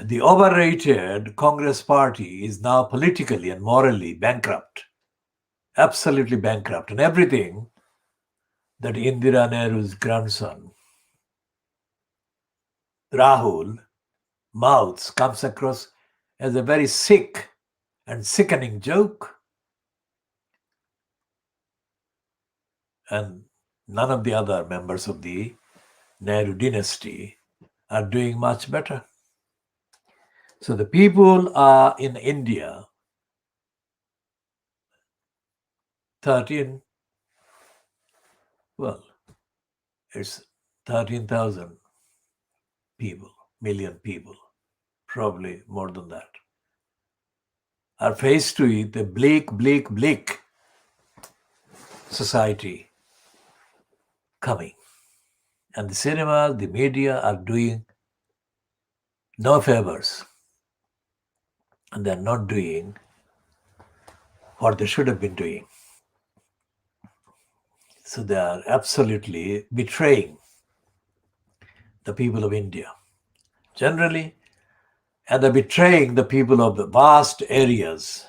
[SPEAKER 1] the overrated Congress party is now politically and morally bankrupt, absolutely bankrupt. And everything that Indira Nehru's grandson, Rahul, mouths comes across as a very sick and sickening joke. And none of the other members of the Nehru dynasty are doing much better. So the people are in India, it's 13,000 people, million people, probably more than that, are faced with a bleak society coming. And the cinema, the media are doing no favors. And they're not doing what they should have been doing. So they are absolutely betraying the people of India generally, and they're betraying the people of the vast areas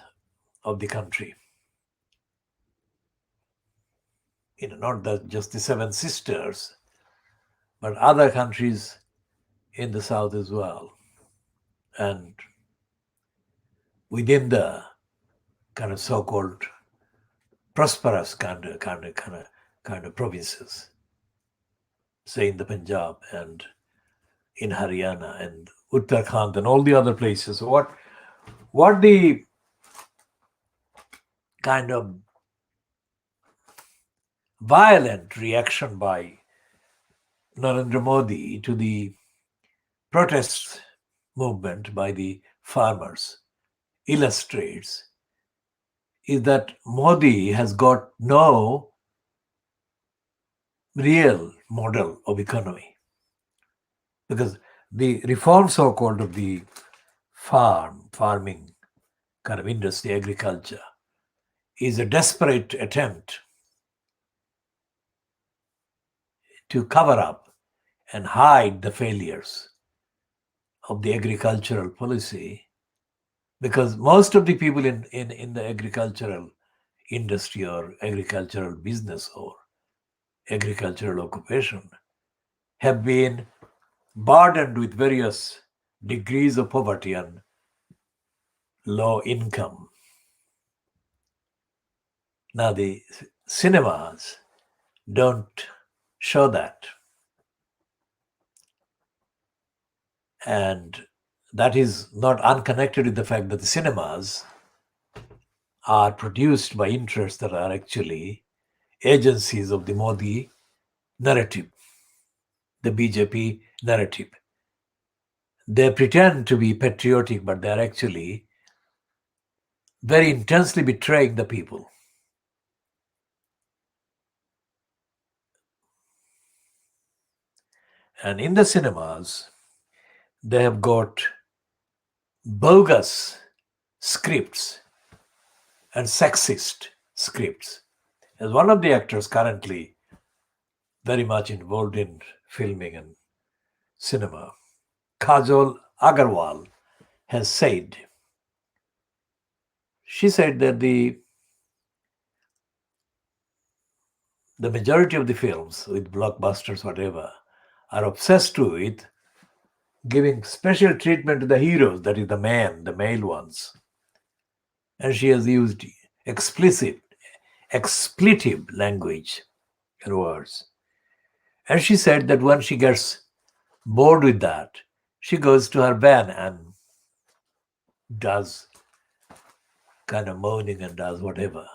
[SPEAKER 1] of the country. Not just the Seven Sisters, but other countries in the south as well. And within the kind of so-called prosperous kind of provinces, say in the Punjab and in Haryana and Uttarakhand and all the other places. What the kind of violent reaction by Narendra Modi to the protest movement by the farmers illustrates is that Modi has got no real model of economy, because the reform so-called of the farming kind of industry, agriculture, is a desperate attempt to cover up and hide the failures of the agricultural policy, because most of the people in the agricultural industry or agricultural business or agricultural occupation have been burdened with various degrees of poverty and low income. Now the cinemas don't show that. And that is not unconnected with the fact that the cinemas are produced by interests that are actually agencies of the Modi narrative, the BJP narrative. They pretend to be patriotic, but they are actually very intensely betraying the people. And in the cinemas, they have got bogus scripts and sexist scripts. As one of the actors currently very much involved in filming and cinema, Kajol Agarwal, has said, she said that the majority of the films with blockbusters, whatever, are obsessed with giving special treatment to the heroes, that is the male ones. And she has used expletive language and words. And she said that when she gets bored with that, she goes to her van and does kind of moaning and does whatever.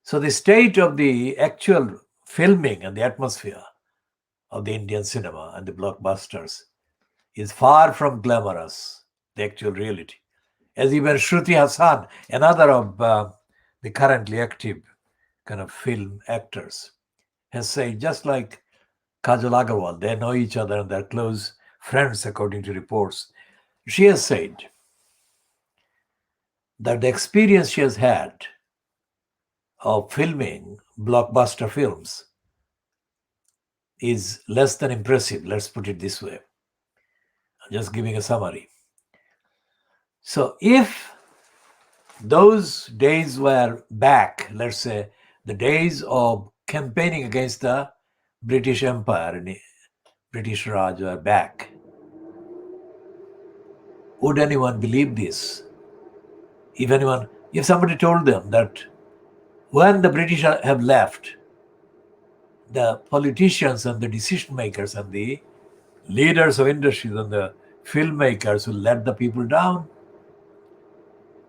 [SPEAKER 1] So the state of the actual filming and the atmosphere of the Indian cinema and the blockbusters is far from glamorous, the actual reality. As even Shruti Hassan, another of the currently active kind of film actors, has said, just like Kajal Agarwal, they know each other and they're close friends according to reports. She has said that the experience she has had of filming blockbuster films is less than impressive, let's put it this way. I'm just giving a summary. So if those days were back, let's say the days of campaigning against the British Empire and British Raj were back, would anyone believe this? If somebody told them that when the British have left, the politicians and the decision makers and the leaders of industries and the filmmakers will let the people down,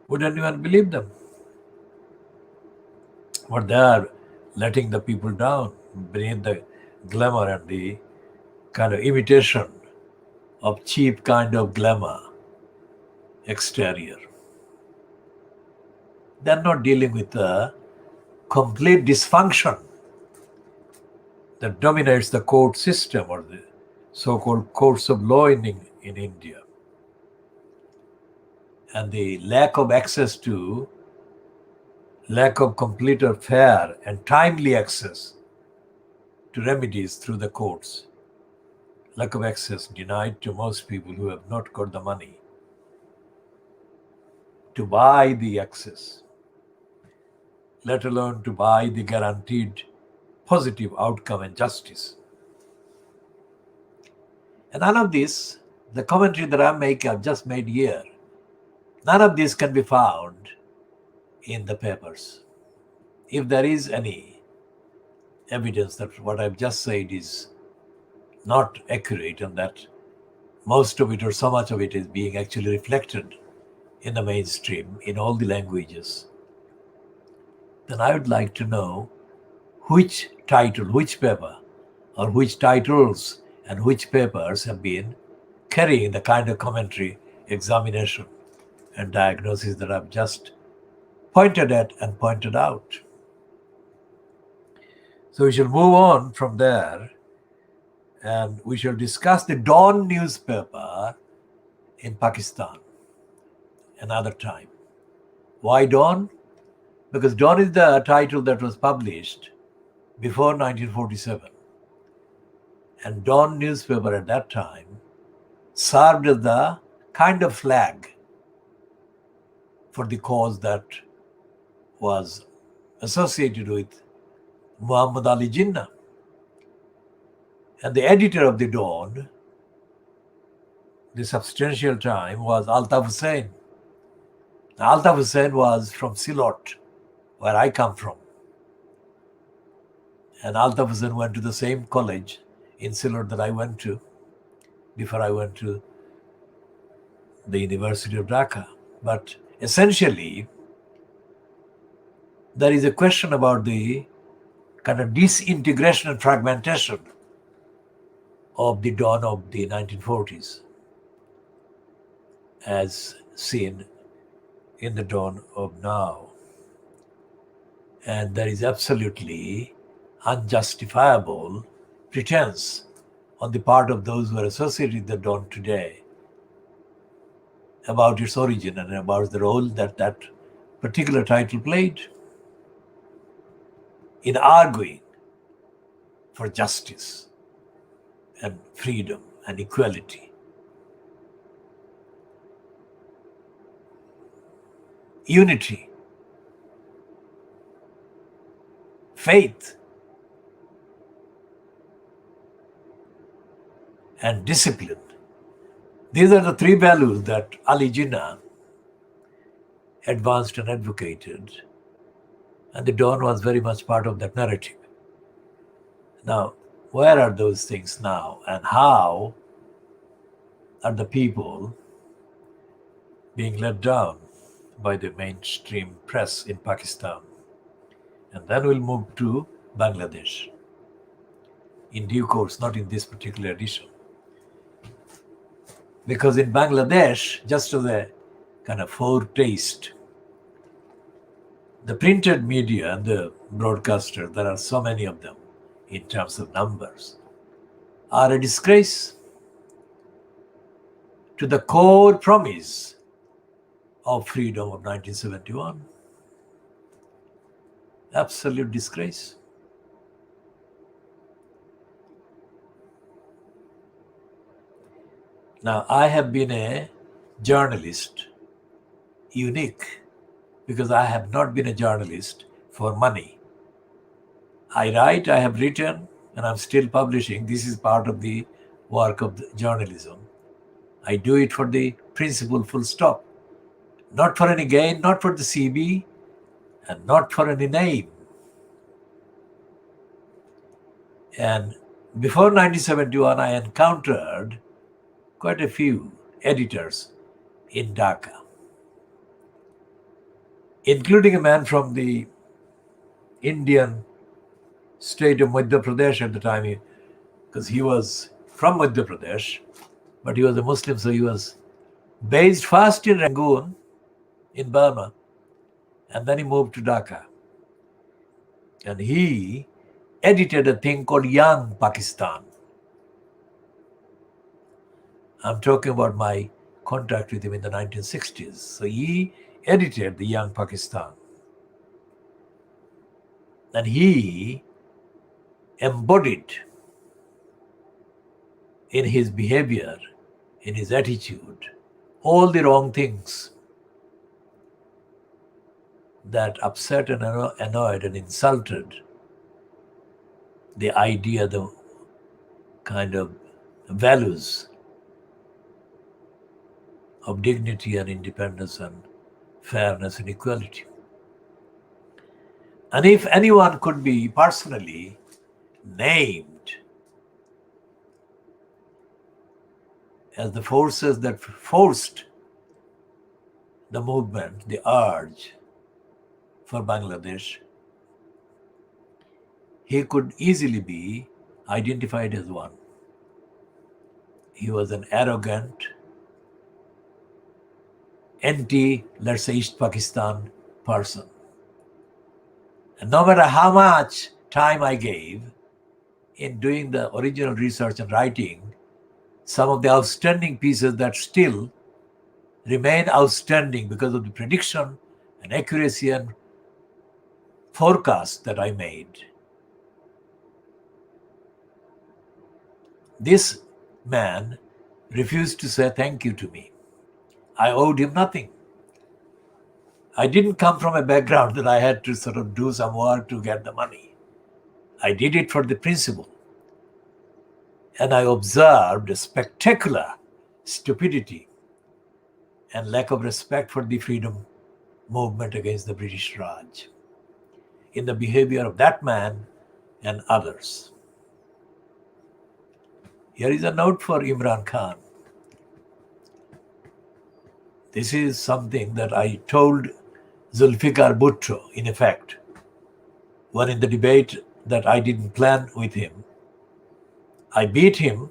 [SPEAKER 1] would anyone believe them? But they are letting the people down beneath the glamour and the kind of imitation of cheap kind of glamour exterior. They're not dealing with the complete dysfunction that dominates the court system or the so-called courts of law in India, and the lack of complete or fair and timely access to remedies through the courts. Lack of access denied to most people who have not got the money to buy the access, let alone to buy the guaranteed positive outcome and justice. And none of this, the commentary that I've just made here, none of this can be found in the papers. If there is any evidence that what I've just said is not accurate and that most of it or so much of it is being actually reflected in the mainstream in all the languages, then I would like to know which title, which paper, or which titles and which papers have been carrying the kind of commentary, examination, and diagnosis that I've just pointed at and pointed out. So we shall move on from there and we shall discuss the Dawn newspaper in Pakistan another time. Why Dawn? Because Dawn is the title that was published before 1947. And Dawn newspaper at that time served as the kind of flag for the cause that was associated with Muhammad Ali Jinnah. And the editor of the Dawn, the substantial time, was Altaf Hussain. Altaf Hussain was from Silot, where I come from. And Altaf Hussain went to the same college in Silot that I went to before I went to the University of Dhaka. But essentially, there is a question about the kind of disintegration and fragmentation of the dawn of the 1940s as seen in the dawn of now. And there is absolutely unjustifiable pretense on the part of those who are associated with the dawn today about its origin and about the role that that particular title played in arguing for justice and freedom and equality. Unity, faith, and discipline. These are the three values that Ali Jinnah advanced and advocated, and the dawn was very much part of that narrative. Now, where are those things now, and how are the people being let down by the mainstream press in Pakistan? And then we'll move to Bangladesh in due course, not in this particular edition. Because in Bangladesh, just as a kind of foretaste, the printed media and the broadcasters, there are so many of them in terms of numbers, are a disgrace to the core promise of freedom of 1971. Absolute disgrace. Now, I have been a journalist, unique, because I have not been a journalist for money. I write, I have written, and I'm still publishing. This is part of the work of the journalism. I do it for the principle, full stop. Not for any gain, not for the CB, and not for any name. And before 1971, I encountered quite a few editors in Dhaka, including a man from the Indian state of Madhya Pradesh at the time, because he was from Madhya Pradesh, but he was a Muslim, so he was based first in Rangoon, in Burma, and then he moved to Dhaka. And he edited a thing called Young Pakistan. I'm talking about my contact with him in the 1960s. So he edited the Young Pakistan. And he embodied in his behavior, in his attitude, all the wrong things that upset and annoyed and insulted the idea, the kind of values of dignity and independence and fairness and equality. And if anyone could be personally named as the forces that forced the movement, the urge for Bangladesh, he could easily be identified as one. He was an arrogant, let's say, East Pakistan person. And no matter how much time I gave in doing the original research and writing, some of the outstanding pieces that still remain outstanding because of the prediction and accuracy and forecast that I made. This man refused to say thank you to me. I owed him nothing. I didn't come from a background that I had to sort of do some work to get the money. I did it for the principle. And I observed a spectacular stupidity and lack of respect for the freedom movement against the British Raj in the behavior of that man and others. Here is a note for Imran Khan. This is something that I told Zulfikar Bhutto, in effect, when in the debate that I didn't plan with him. I beat him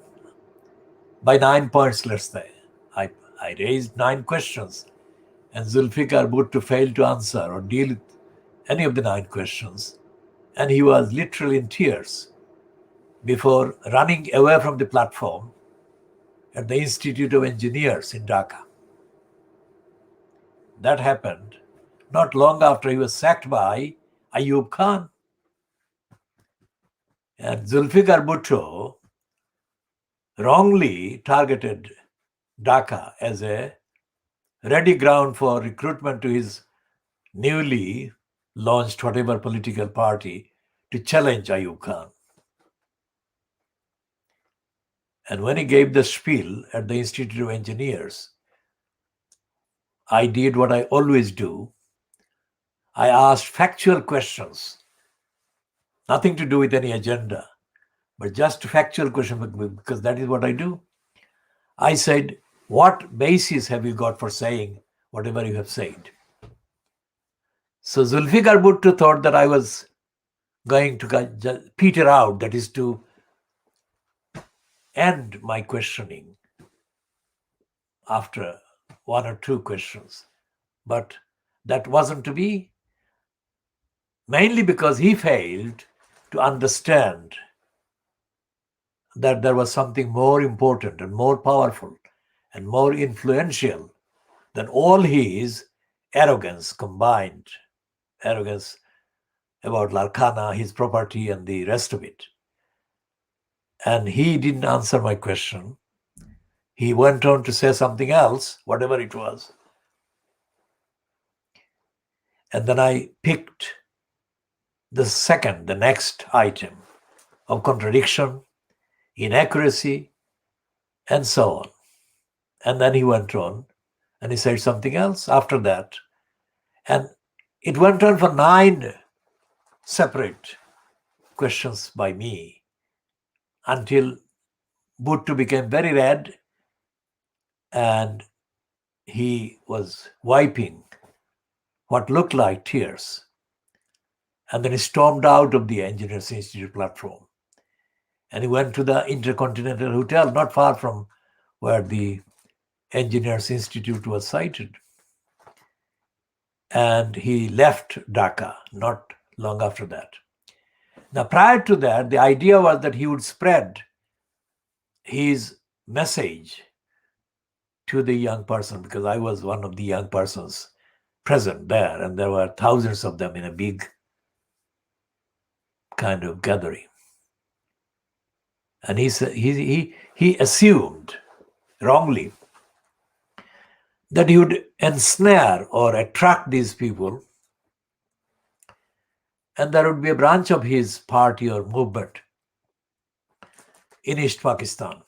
[SPEAKER 1] by 9 points, let's say. I raised 9 questions, and Zulfikar Bhutto failed to answer or deal with any of the 9 questions. And he was literally in tears before running away from the platform at the Institute of Engineers in Dhaka. That happened not long after he was sacked by Ayub Khan. And Zulfikar Bhutto wrongly targeted Dhaka as a ready ground for recruitment to his newly launched whatever political party to challenge Ayub Khan. And when he gave the spiel at the Institute of Engineers, I did what I always do. I asked factual questions, nothing to do with any agenda, but just factual questions, because that is what I do. I said, what basis have you got for saying whatever you have said? So Zulfikar Bhutto thought that I was going to peter out, that is to end my questioning after 1 or 2 questions. But that wasn't to be, mainly because he failed to understand that there was something more important and more powerful and more influential than all his arrogance combined, arrogance about Larkana, his property, and the rest of it. And he didn't answer my question. He went on to say something else, whatever it was. And then I picked the next item of contradiction, inaccuracy, and so on. And then he went on and he said something else after that. And it went on for 9 separate questions by me until Bhutto became very red and he was wiping what looked like tears. And then he stormed out of the Engineers Institute platform. And he went to the Intercontinental Hotel, not far from where the Engineers Institute was sited. And he left Dhaka not long after that. Now, prior to that, the idea was that he would spread his message to the young person, because I was one of the young persons present there, and there were thousands of them in a big kind of gathering. And he assumed wrongly that he would ensnare or attract these people, and there would be a branch of his party or movement in East Pakistan.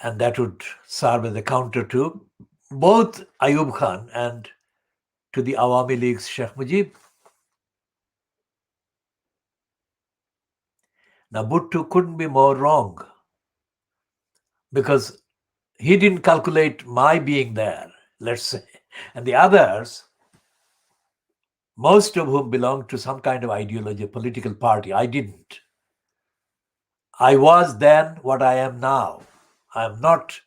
[SPEAKER 1] And that would serve as a counter to both Ayub Khan and to the Awami League's Sheikh Mujib. Now, Bhutto couldn't be more wrong, because he didn't calculate my being there, let's say. And the others, most of whom belonged to some kind of ideology, political party, I didn't. I was then what I am now. I am not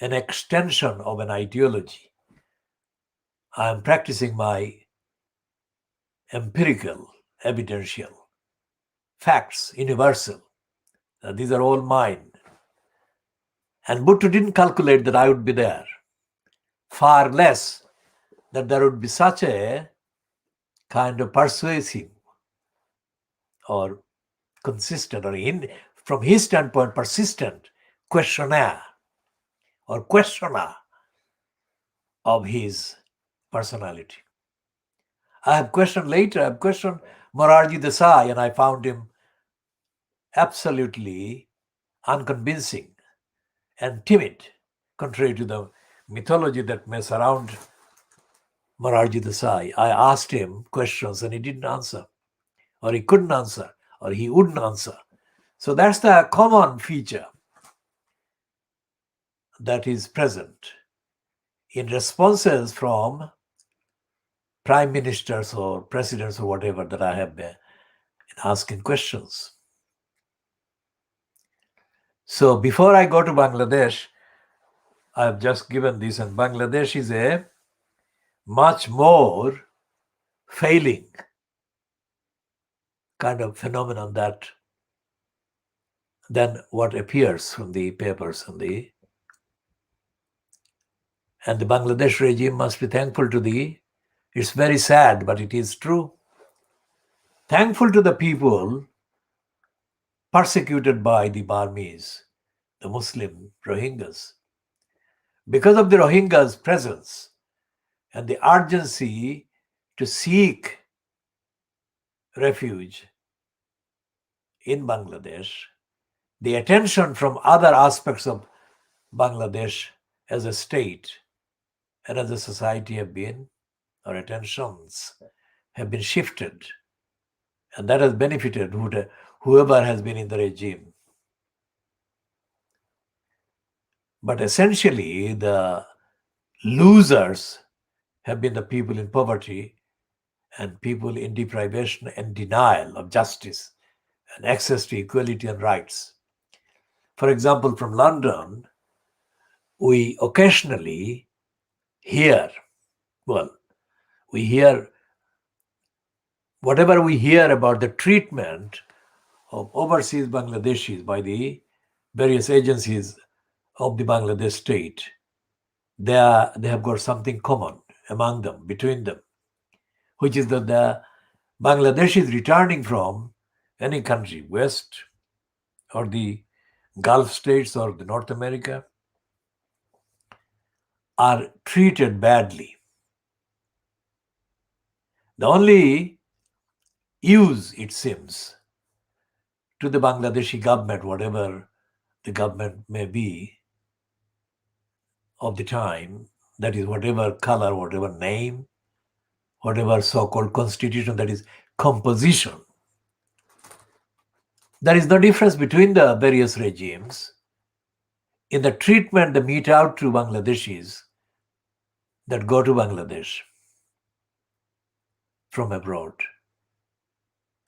[SPEAKER 1] an extension of an ideology. I am practicing my empirical, evidential facts, universal. These are all mine. And Bhutto didn't calculate that I would be there. Far less that there would be such a kind of persuasive or consistent, or from his standpoint, persistent questionnaire or questioner of his personality. I have questioned Morarji Desai, and I found him absolutely unconvincing and timid, contrary to the mythology that may surround Morarji Desai. I asked him questions and he didn't answer, or he couldn't answer, or he wouldn't answer. So that's the common feature that is present in responses from prime ministers or presidents or whatever that I have been asking questions. So before I go to Bangladesh, I have just given this, and Bangladesh is a much more failing kind of phenomenon than what appears from the papers and the Bangladesh regime must be thankful to it's very sad, but it is true, thankful to the people persecuted by the Burmese, the Muslim Rohingyas. Because of the Rohingyas' presence and the urgency to seek refuge in Bangladesh, the attention from other aspects of Bangladesh as a state and as a society our attentions have been shifted. And that has benefited whoever has been in the regime. But essentially, the losers have been the people in poverty and people in deprivation and denial of justice and access to equality and rights. For example, from London, we occasionally hear, whatever we hear about the treatment of overseas Bangladeshis by the various agencies of the Bangladesh state, they have got something common among them, between them, which is that the Bangladeshis returning from any country, West or the Gulf states or the North America, are treated badly. The only use, it seems, to the Bangladeshi government, whatever the government may be of the time, that is whatever color, whatever name, whatever so-called constitution, that is composition. There is no difference between the various regimes in the treatment they mete out to Bangladeshis that go to Bangladesh from abroad.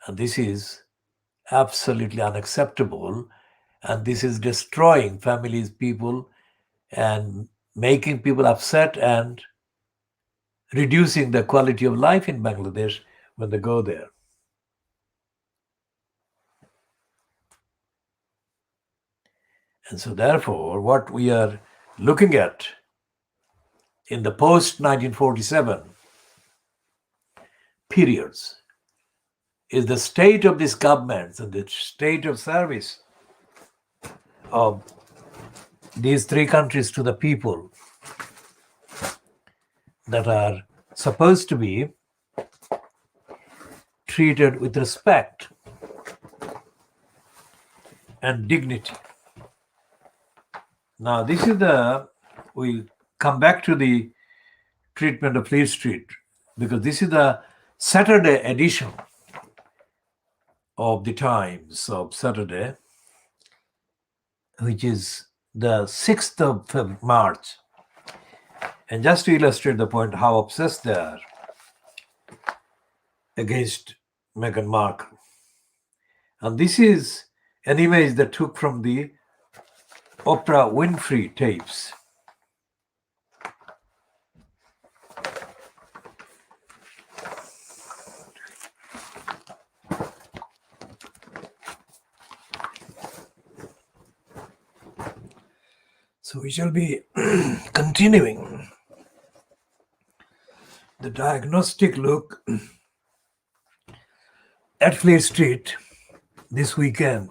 [SPEAKER 1] And this is absolutely unacceptable, and this is destroying families, people, and making people upset and reducing the quality of life in Bangladesh when they go there. And so therefore, what we are looking at in the post-1947 periods is the state of these governments and the state of service of these three countries to the people that are supposed to be treated with respect and dignity. Now, we'll come back to the treatment of Fleet Street, because this is the Saturday edition of the Times of Saturday, which is the 6th of March. And just to illustrate the point how obsessed they are against Meghan Markle. And this is an image that took from the Oprah Winfrey tapes. So we shall be continuing the diagnostic look at Fleet Street this weekend,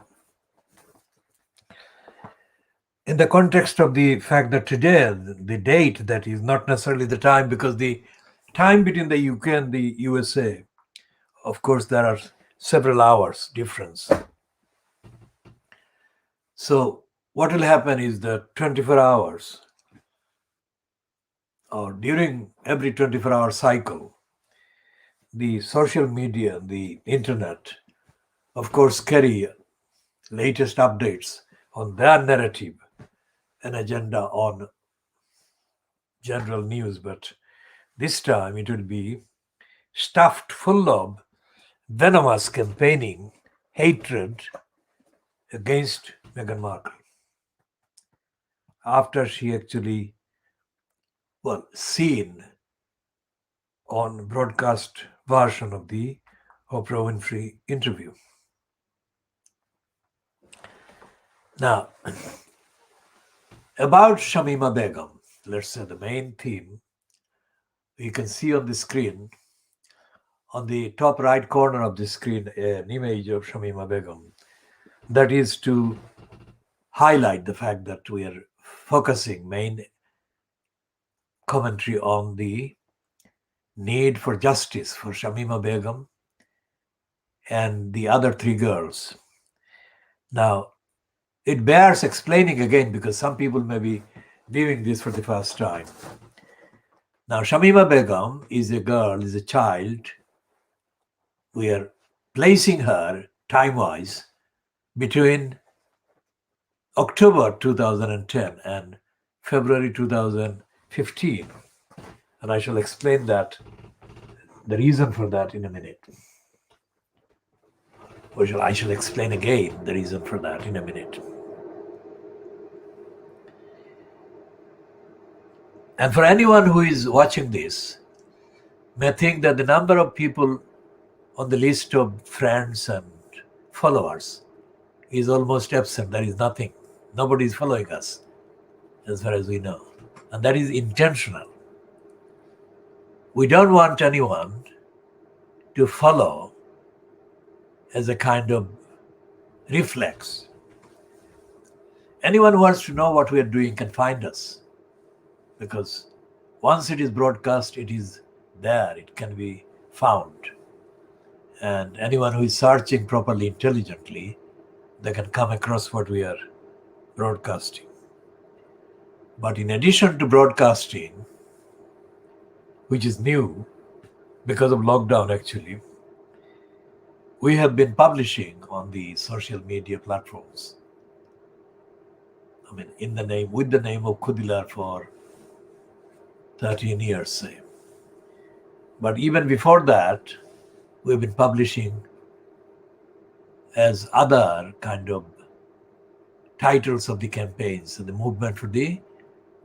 [SPEAKER 1] in the context of the fact that today, the date, that is not necessarily the time, because the time between the UK and the USA, of course, there are several hours difference. So what will happen is that 24 hours, or during every 24-hour cycle, the social media, the internet, of course, carry latest updates on their narrative and agenda on general news, but this time it will be stuffed full of venomous campaigning hatred against Meghan Markle after she actually, seen on broadcast version of the Oprah Winfrey interview. Now, about Shamima Begum, let's say the main theme, you can see on the screen, on the top right corner of the screen, an image of Shamima Begum. That is to highlight the fact that we are focusing main commentary on the need for justice for Shamima Begum and the other three girls. Now, it bears explaining again because some people may be viewing this for the first time. Now, Shamima Begum is a girl, is a child. We are placing her time-wise between October 2010 and February 2015. And I shall explain that, the reason for that in a minute. I shall explain again the reason for that in a minute. And for anyone who is watching this, may think that the number of people on the list of friends and followers is almost absent. There is nothing. Nobody is following us, as far as we know. And that is intentional. We don't want anyone to follow as a kind of reflex. Anyone who wants to know what we are doing can find us, because once it is broadcast, it is there, it can be found. And anyone who is searching properly, intelligently, they can come across what we are broadcasting. But in addition to broadcasting, which is new because of lockdown actually, we have been publishing on the social media platforms. I mean, with the name of Khoodeelaar for 13 years, say. But even before that, we've been publishing as other kind of titles of the campaigns, the movement for the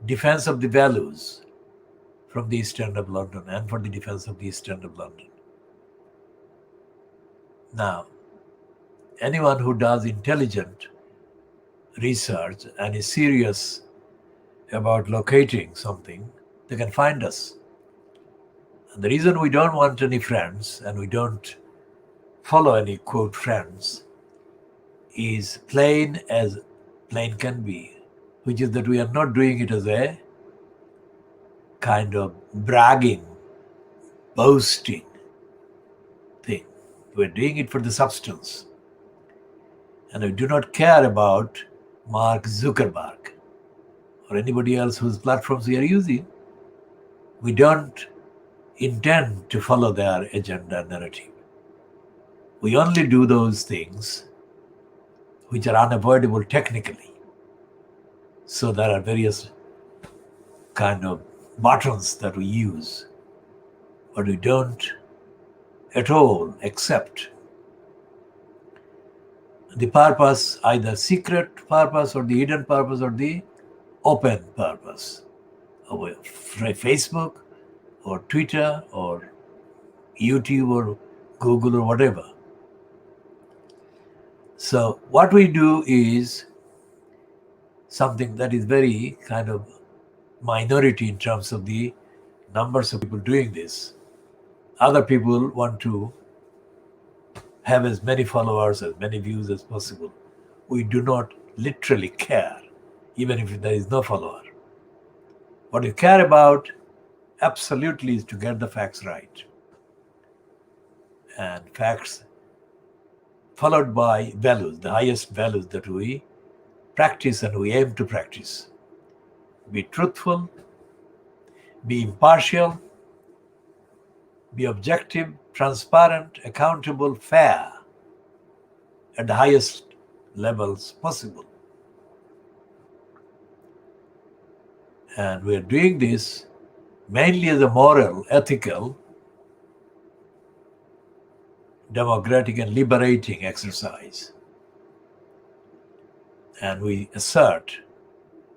[SPEAKER 1] defense of the values from the East End of London and for the defense of the East End of London. Now, anyone who does intelligent research and is serious about locating something, they can find us. And the reason we don't want any friends and we don't follow any quote friends is plain as plain can be, which is that we are not doing it as a kind of bragging, boasting thing. We're doing it for the substance. And we do not care about Mark Zuckerberg or anybody else whose platforms we are using. We don't intend to follow their agenda narrative. We only do those things which are unavoidable technically. So there are various kind of buttons that we use, but we don't at all accept the purpose, either secret purpose or the hidden purpose or the open purpose of Facebook or Twitter or YouTube or Google or whatever. So what we do is something that is very kind of minority in terms of the numbers of people doing this. Other people want to have as many followers, as many views as possible. We do not literally care, even if there is no follower. What we care about absolutely is to get the facts right. And facts followed by values, the highest values that we practice and we aim to practice. Be truthful, be impartial, be objective, transparent, accountable, fair, at the highest levels possible. And we are doing this mainly as a moral, ethical, democratic and liberating exercise. And we assert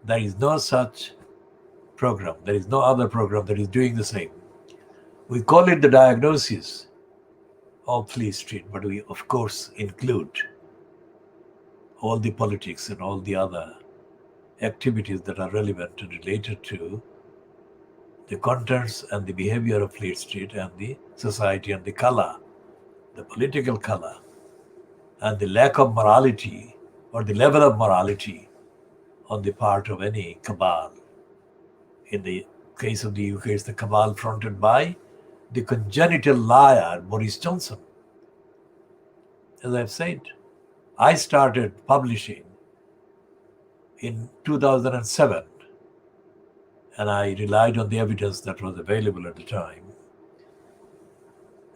[SPEAKER 1] there is no such program, there is no other program that is doing the same. We call it the diagnosis of Fleet Street, but we of course include all the politics and all the other activities that are relevant and related to the contents and the behavior of Fleet Street and the society and the color, the political color, and the lack of morality or the level of morality on the part of any cabal. In the case of the UK, it's the cabal fronted by the congenital liar Boris Johnson. As I've said, I started publishing in 2007, and I relied on the evidence that was available at the time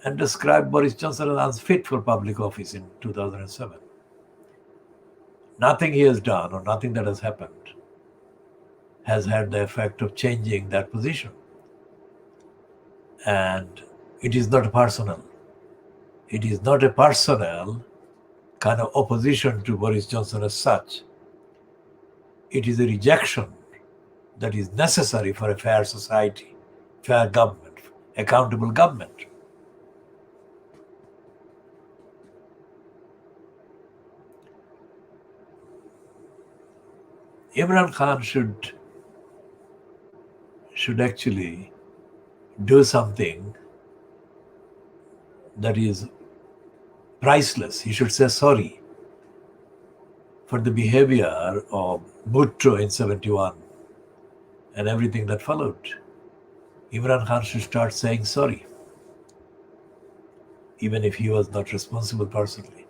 [SPEAKER 1] and described Boris Johnson as unfit for public office in 2007. Nothing he has done or nothing that has happened has had the effect of changing that position. And it is not personal. It is not a personal kind of opposition to Boris Johnson as such. It is a rejection that is necessary for a fair society, fair government, accountable government. Imran Khan should actually do something that is priceless. He should say sorry for the behavior of Bhutto in 71 and everything that followed. Imran Khan should start saying sorry, even if he was not responsible personally,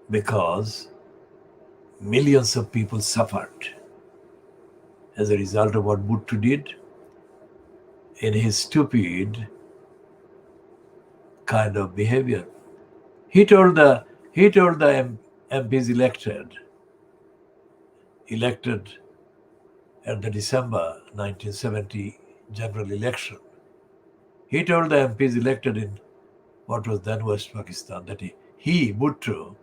[SPEAKER 1] because millions of people suffered as a result of what Bhutto did in his stupid kind of behavior. He told the MPs elected at the December 1970 general election. He told the MPs elected in what was then West Pakistan that he Bhutto,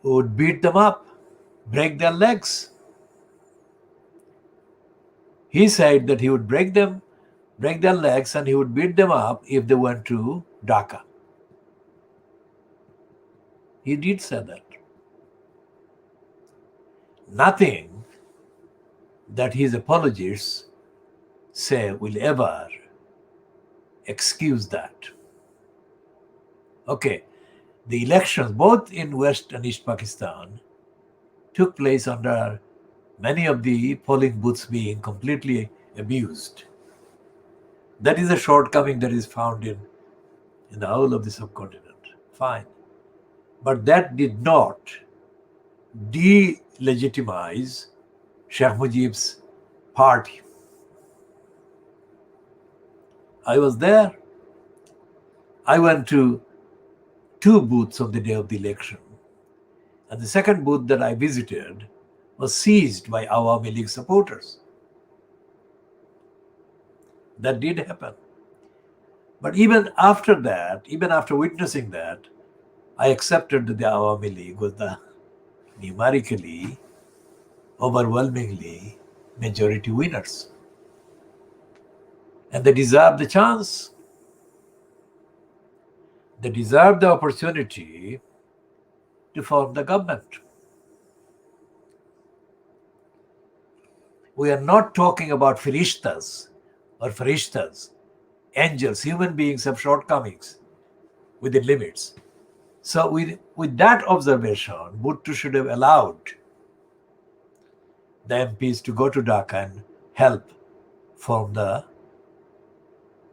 [SPEAKER 1] would beat them up, break their legs. He said that he would break their legs and he would beat them up if they went to Dhaka. He did say that. Nothing that his apologists say will ever excuse that. Okay, the elections both in West and East Pakistan took place under many of the polling booths being completely abused. That is a shortcoming that is found in the whole of the subcontinent. Fine. But that did not delegitimize Sheikh Mujib's party. I was there. I went to 2 booths on the day of the election. And the second booth that I visited was seized by Awami League supporters. That did happen. But even after that, even after witnessing that, I accepted that the Awami League was the numerically, overwhelmingly majority winners. And they deserve the chance. They deserve the opportunity to form the government. We are not talking about Firishtas or Farishtas. Angels, human beings have shortcomings within limits. So with that observation, Bhutto should have allowed the MPs to go to Dhaka and help form the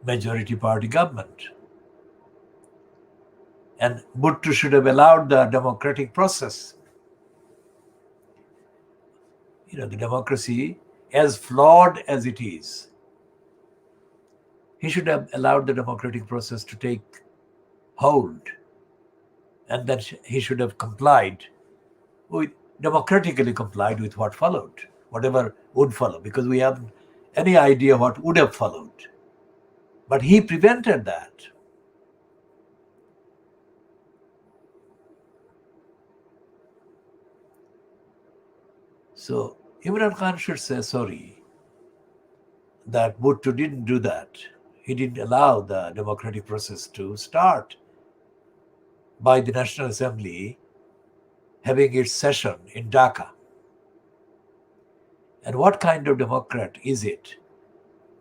[SPEAKER 1] majority party government. And Bhutto should have allowed the democratic process. The democracy, as flawed as it is, he should have allowed the democratic process to take hold. And then he should have democratically complied with what followed. whatever would follow, because we haven't any idea what would have followed. But he prevented that. So Imran Khan should say sorry that Bhutto didn't do that. He didn't allow the democratic process to start by the National Assembly having its session in Dhaka. And what kind of democrat is it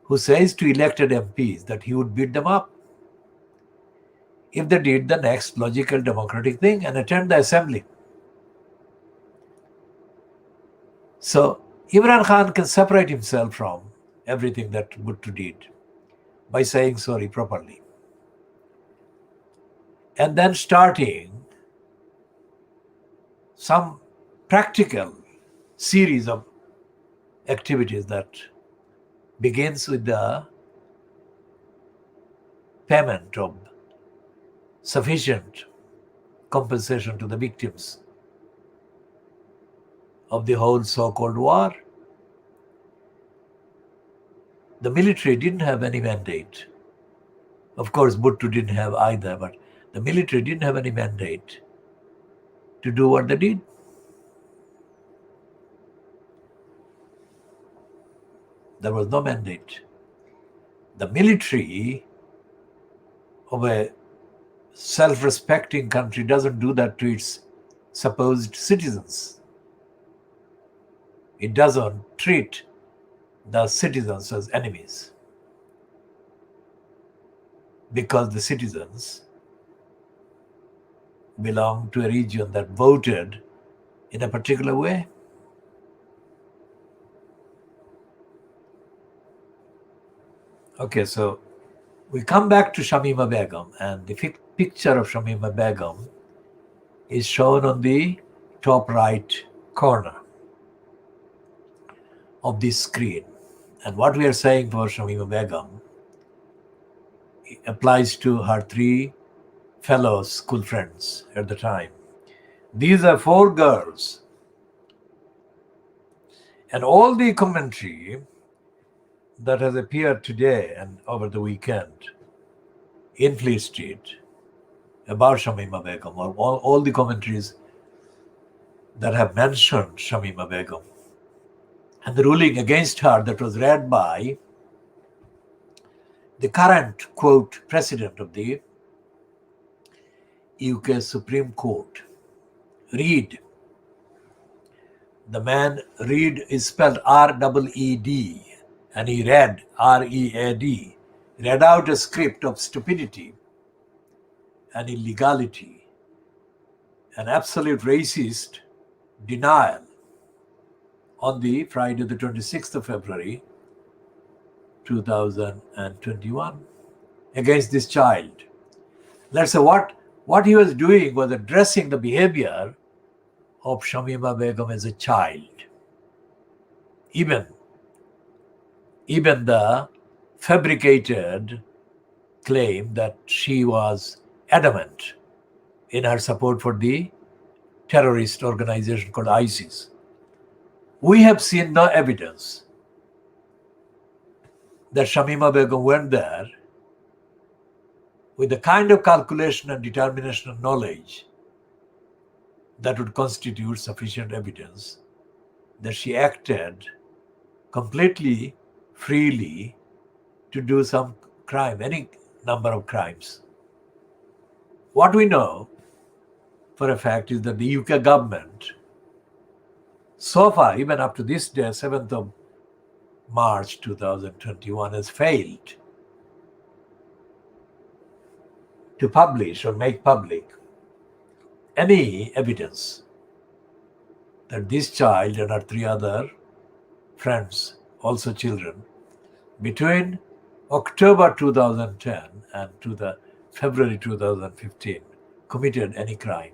[SPEAKER 1] who says to elected MPs that he would beat them up if they did the next logical democratic thing and attend the assembly? So Imran Khan can separate himself from everything that Bhutto did by saying sorry properly. And then starting some practical series of activities that begins with the payment of sufficient compensation to the victims of the whole so-called war. The military didn't have any mandate. Of course, Bhutto didn't have either, but the military didn't have any mandate to do what they did. There was no mandate. The military of a self-respecting country doesn't do that to its supposed citizens. It doesn't treat the citizens as enemies because the citizens belong to a region that voted in a particular way. Okay, so we come back to Shamima Begum, and the picture of Shamima Begum is shown on the top right corner of this screen. And what we are saying for Shamima Begum applies to her three fellow school friends at the time. These are four girls. And all the commentary that has appeared today and over the weekend in Fleet Street about Shamima Begum, or all the commentaries that have mentioned Shamima Begum, and the ruling against her that was read by the current, quote, president of the UK Supreme Court, Reed. The man Reed is spelled R-E-E-D, and he read R-E-A-D, read out a script of stupidity and illegality and absolute racist denial on the Friday, the 26th of February, 2021, against this child. Let's say what he was doing was addressing the behavior of Shamima Begum as a child. Even the fabricated claim that she was adamant in her support for the terrorist organization called ISIS. We have seen no evidence that Shamima Begum went there with the kind of calculation and determination and knowledge that would constitute sufficient evidence that she acted completely freely to do some crime, any number of crimes. What we know for a fact is that the UK government, so far, even up to this day, 7th of March 2021, has failed to publish or make public any evidence that this child and her three other friends, also children, between October 2010 and to the February 2015, committed any crime.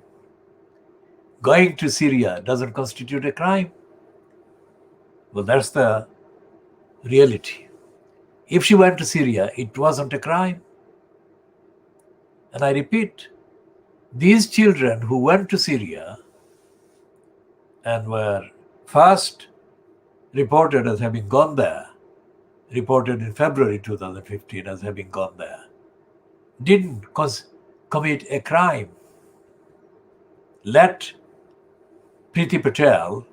[SPEAKER 1] Going to Syria doesn't constitute a crime. Well, that's the reality. If she went to Syria, it wasn't a crime. And I repeat, these children who went to Syria and were first reported as having gone there, reported in February 2015 as having gone there, didn't commit a crime. Let Priti Patel,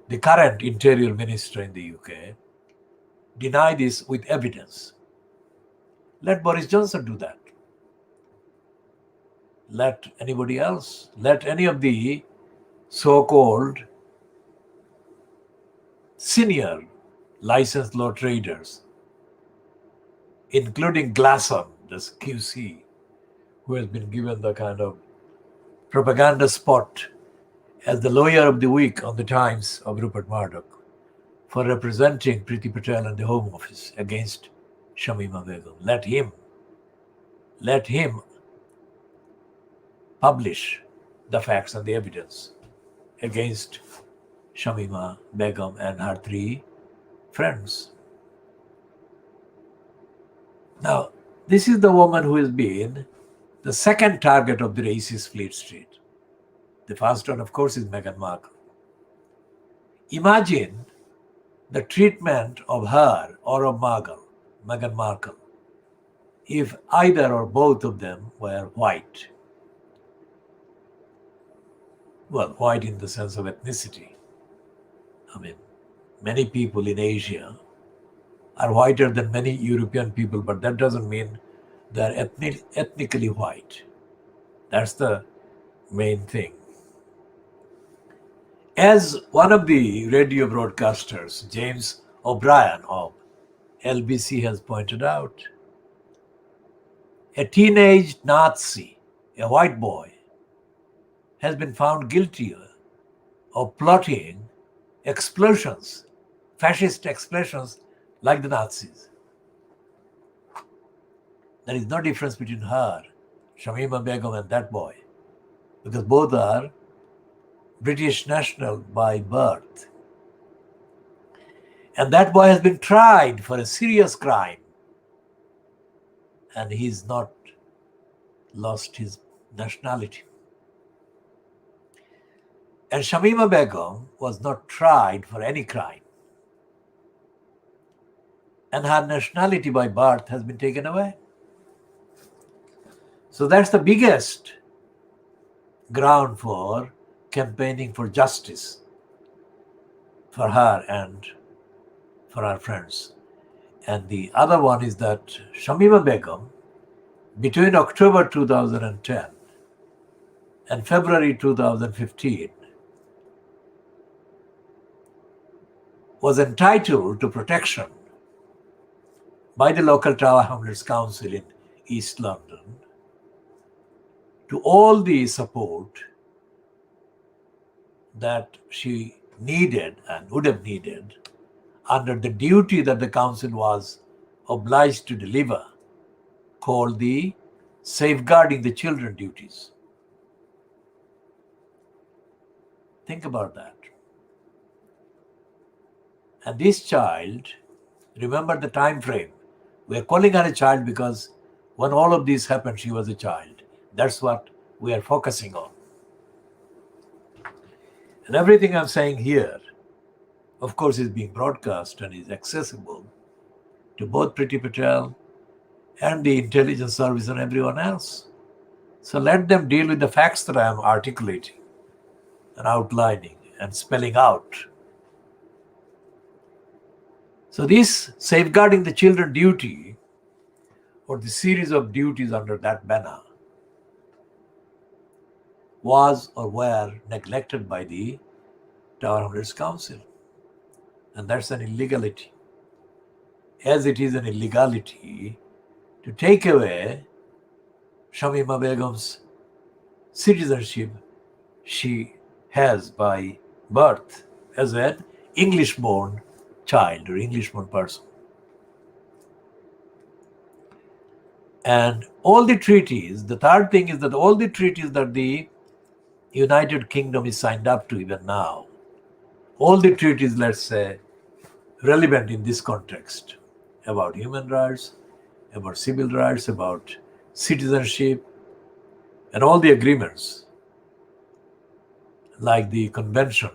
[SPEAKER 1] the current Interior Minister in the UK, deny this with evidence. Let Boris Johnson do that. Let anybody else, let any of the so-called senior licensed law traders, including Glasson, this QC, who has been given the kind of propaganda spot as the lawyer of the week on the Times of Rupert Murdoch for representing Priti Patel and the Home Office against Shamima Begum. Let him publish the facts and the evidence against Shamima Begum and her 3 friends. Now, this is the woman who has been the second target of the racist Fleet Street. The first one, of course, is Meghan Markle. Imagine the treatment of her or of Meghan Markle, if either or both of them were white. Well, white in the sense of ethnicity. I mean, many people in Asia are whiter than many European people, but that doesn't mean they're ethnically white. That's the main thing. As one of the radio broadcasters, James O'Brien of LBC, has pointed out, a teenage Nazi, a white boy, has been found guilty of plotting explosions, fascist explosions like the Nazis. There is no difference between her, Shamima Begum, and that boy, because both are British national by birth. And that boy has been tried for a serious crime, and he's not lost his nationality. And Shamima Begum was not tried for any crime, and her nationality by birth has been taken away. So that's the biggest ground for campaigning for justice for her and for our friends. And the other one is that Shamima Begum, between October 2010 and February 2015, was entitled to protection by the local Tower Hamlets Council in East London to all the support that she needed and would have needed under the duty that the council was obliged to deliver, called the safeguarding the children duties. Think about that. And this child, remember the time frame. We are calling her a child because when all of this happened, she was a child. That's what we are focusing on. And everything I'm saying here, of course, is being broadcast and is accessible to both Priti Patel and the intelligence service and everyone else. So let them deal with the facts that I am articulating and outlining and spelling out. So this safeguarding the children duty, or the series of duties under that banner, was or were neglected by the Tower Hamlets Council. And that's an illegality. As it is an illegality to take away Shamima Begum's citizenship she has by birth as an English-born child or English-born person. And all the treaties, the third thing is that all the treaties that the United Kingdom is signed up to even now, all the treaties, let's say, relevant in this context about human rights, about civil rights, about citizenship, and all the agreements like the Convention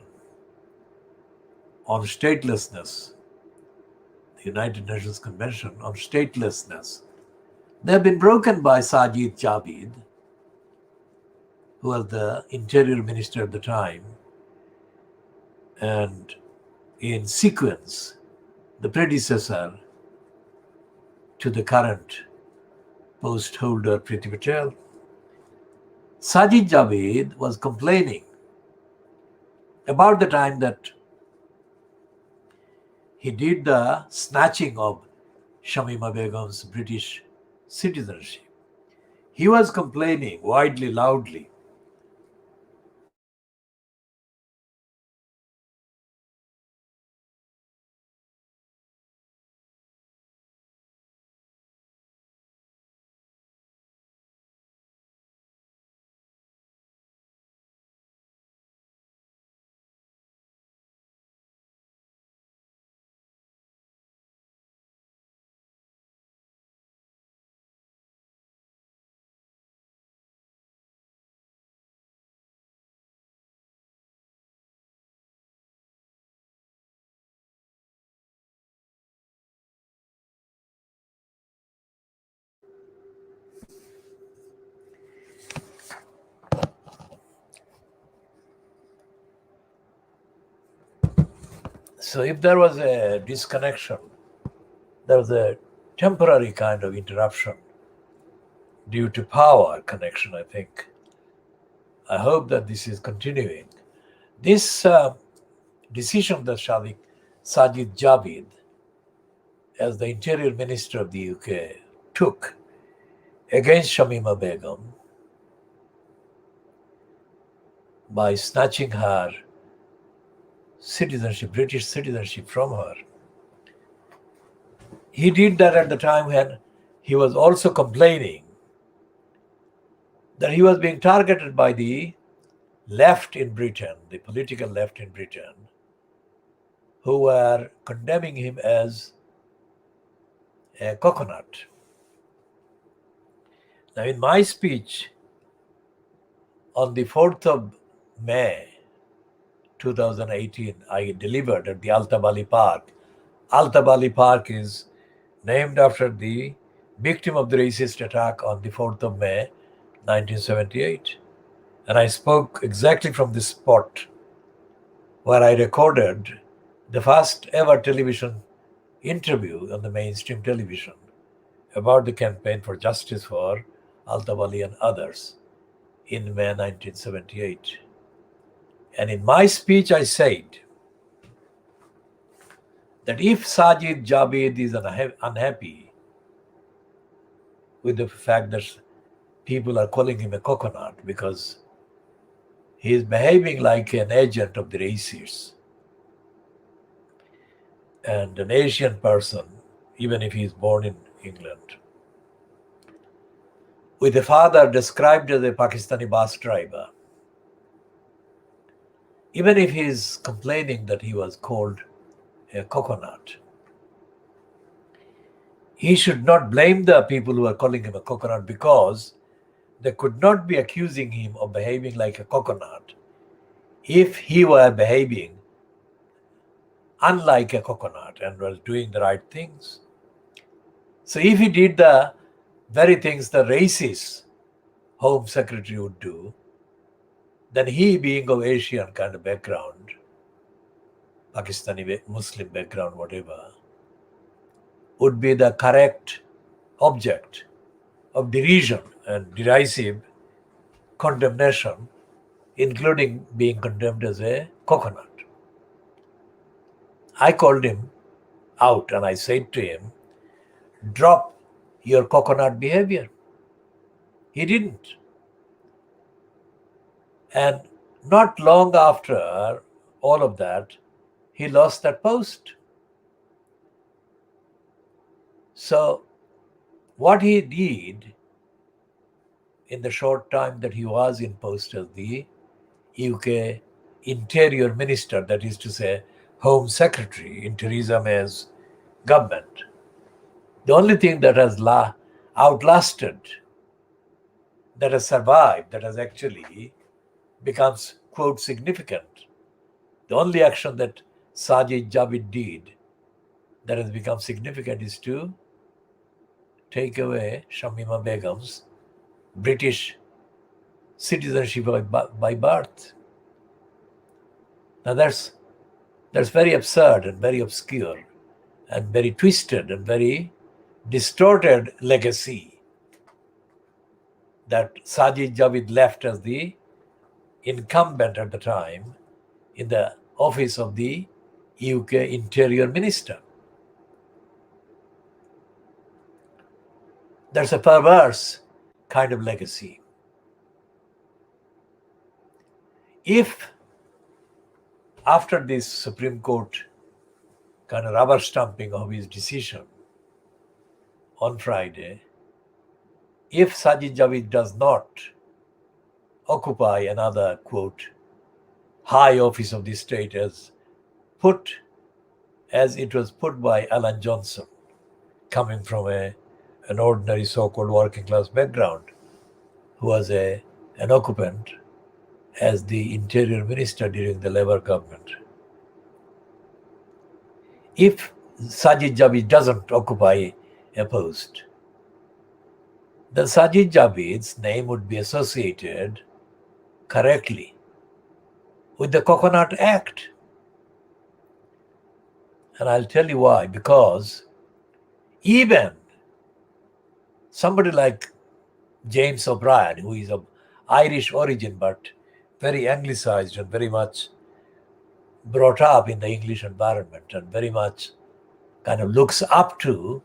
[SPEAKER 1] on statelessness, the United Nations Convention on Statelessness, they have been broken by Sajid Javid, who was the interior minister at the time, and in sequence, the predecessor to the current post holder Priti Patel. Sajid Javid was complaining about the time that he did the snatching of Shamima Begum's British citizenship. He was complaining widely, loudly. So if there was a disconnection, there was a temporary kind of interruption due to power connection, I think. I hope that this is continuing. This decision that Sajid Javid, as the Interior Minister of the UK, took against Shamima Begum by snatching her citizenship, British citizenship from her. He did that at the time when he was also complaining that he was being targeted by the left in Britain, the political left in Britain, who were condemning him as a coconut. Now, in my speech on the 4th of May 2018, I delivered at the Altabali Park. Altabali Park is named after the victim of the racist attack on the 4th of May 1978. And I spoke exactly from this spot where I recorded the first ever television interview on the mainstream television about the campaign for justice for Altabali and others in May 1978. And in my speech, I said that if Sajid Javid is unhappy with the fact that people are calling him a coconut because he is behaving like an agent of the racists and an Asian person, even if he is born in England, with a father described as a Pakistani bus driver, even if he is complaining that he was called a coconut, he should not blame the people who are calling him a coconut because they could not be accusing him of behaving like a coconut if he were behaving unlike a coconut and was doing the right things. So if he did the very things the racist Home Secretary would do, then he, being of Asian kind of background, Pakistani Muslim background, whatever, would be the correct object of derision and derisive condemnation, including being condemned as a coconut. I called him out and I said to him, drop your coconut behavior. He didn't. And not long after all of that, he lost that post. So what he did in the short time that he was in post as the UK Interior Minister, that is to say, Home Secretary in Theresa May's government, the only thing that has outlasted, that has survived, that has actually becomes, quote, significant, the only action that Sajid Javid did that has become significant is to take away Shamima Begum's British citizenship by birth. Now that's very absurd and very obscure and very twisted and very distorted legacy that Sajid Javid left as the incumbent at the time in the office of the UK Interior Minister. That's a perverse kind of legacy. If after this Supreme Court kind of rubber stamping of his decision on Friday, if Sajid Javid does not occupy another, quote, high office of the state as it was put by Alan Johnson, coming from an ordinary so-called working class background, who was an occupant as the interior minister during the Labour government. If Sajid Javid doesn't occupy a post, then Sajid Javid's name would be associated correctly with the Coconut Act. And I'll tell you why. Because even somebody like James O'Brien, who is of Irish origin but very anglicized and very much brought up in the English environment and very much kind of looks up to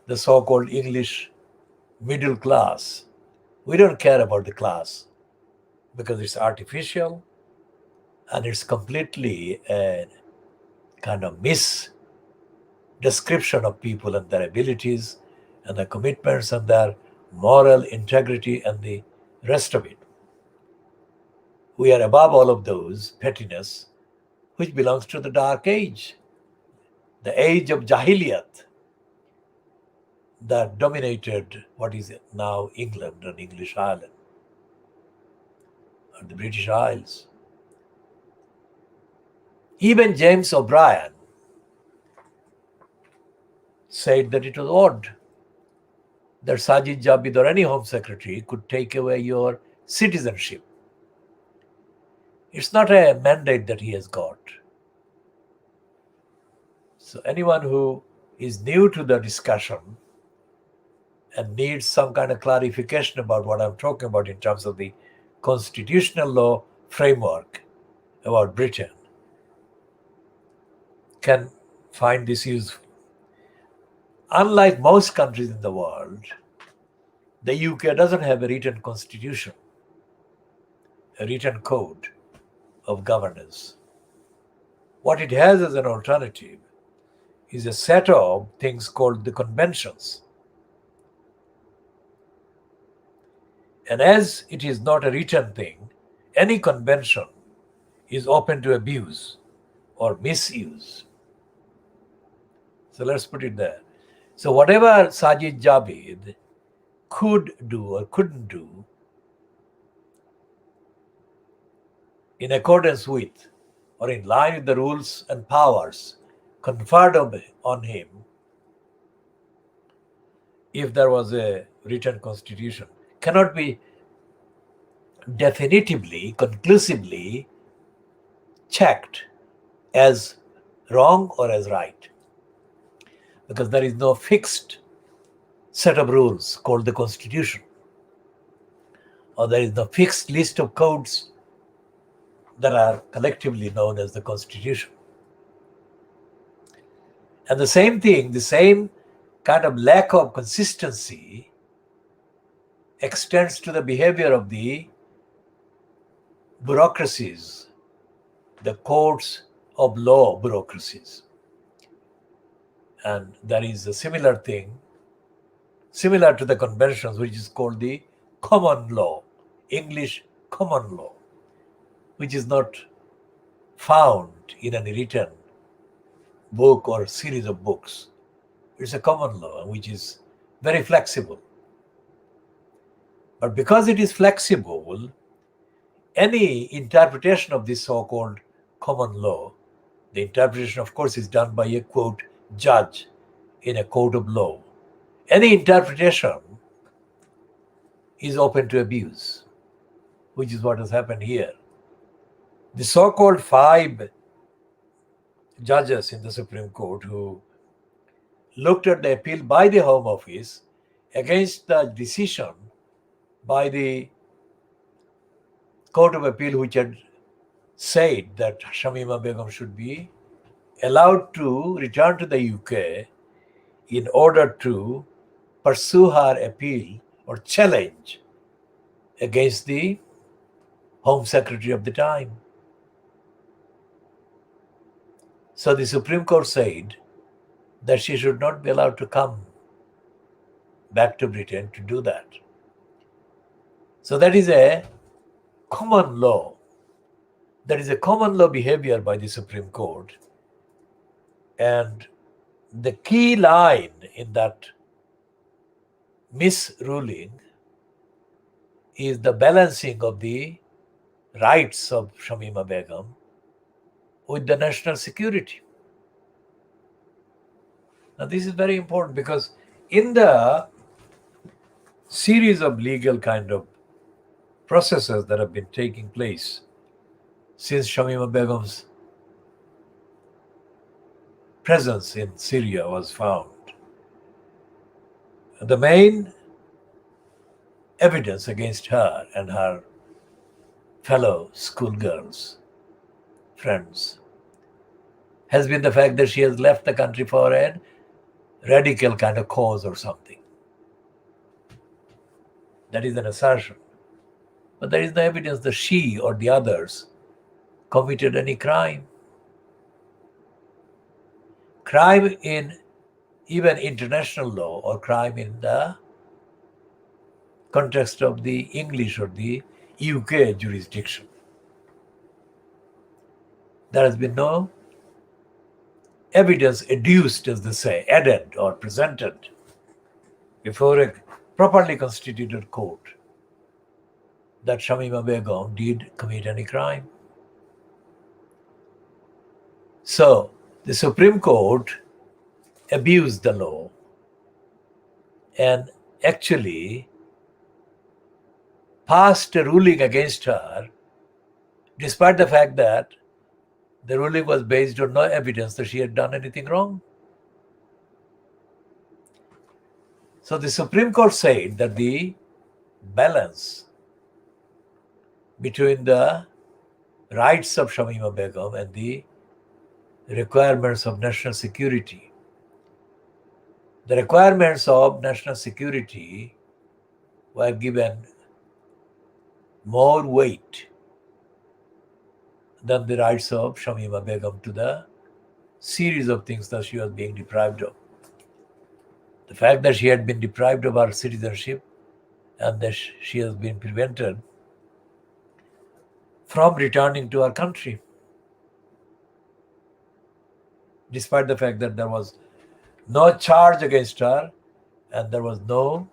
[SPEAKER 1] the so-called English middle class. We don't care about the class because it's artificial and it's completely a kind of misdescription of people and their abilities and their commitments and their moral integrity and the rest of it. We are above all of those pettiness which belongs to the dark age, the age of Jahiliyat that dominated what is now England and English Ireland and the British Isles. Even James O'Brien said that it was odd that Sajid Javid or any Home Secretary could take away your citizenship. It's not a mandate that he has got. So anyone who is new to the discussion and needs some kind of clarification about what I'm talking about in terms of the constitutional law framework about Britain can find this useful. Unlike most countries in the world, the UK doesn't have a written constitution, a written code of governance. What it has as an alternative is a set of things called the conventions. And as it is not a written thing, any convention is open to abuse or misuse. So let's put it there. So whatever Sajid Javid could do or couldn't do in accordance with or in line with the rules and powers conferred on him if there was a written constitution cannot be definitively, conclusively checked as wrong or as right, because there is no fixed set of rules called the Constitution, or there is no fixed list of codes that are collectively known as the Constitution. And the same thing, the same kind of lack of consistency extends to the behavior of the bureaucracies, the courts of law bureaucracies. And there is a similar thing, similar to the conventions, which is called the common law, English common law, which is not found in any written book or series of books. It's a common law which is very flexible. But because it is flexible, any interpretation of this so-called common law The interpretation, of course, is done by a, quote, judge in a court of law. Any interpretation is open to abuse, which is what has happened here. The so-called 5 judges in the Supreme Court who looked at the appeal by the Home Office against the decision by the Court of Appeal, which had said that Shamima Begum should be allowed to return to the UK in order to pursue her appeal or challenge against the Home Secretary of the time. So the Supreme Court said that she should not be allowed to come back to Britain to do that. So that is a common law. That is a common law behavior by the Supreme Court. And the key line in that misruling is the balancing of the rights of Shamima Begum with the national security. Now this is very important because in the series of legal kind of processes that have been taking place since Shamima Begum's presence in Syria was found, the main evidence against her and her fellow schoolgirls, friends, has been the fact that she has left the country for a radical kind of cause or something. That is an assertion. But there is no evidence that she or the others committed any crime. Crime in even international law or crime in the context of the English or the UK jurisdiction. There has been no evidence adduced, as they say, added or presented before a properly constituted court that Shamima Begum did commit any crime. So the Supreme Court abused the law and actually passed a ruling against her, despite the fact that the ruling was based on no evidence that she had done anything wrong. So the Supreme Court said that the balance between the rights of Shamima Begum and the requirements of national security. The requirements of national security were given more weight than the rights of Shamima Begum to the series of things that she was being deprived of. The fact that she had been deprived of her citizenship and that she has been prevented from returning to her country, despite the fact that there was no charge against her and there was no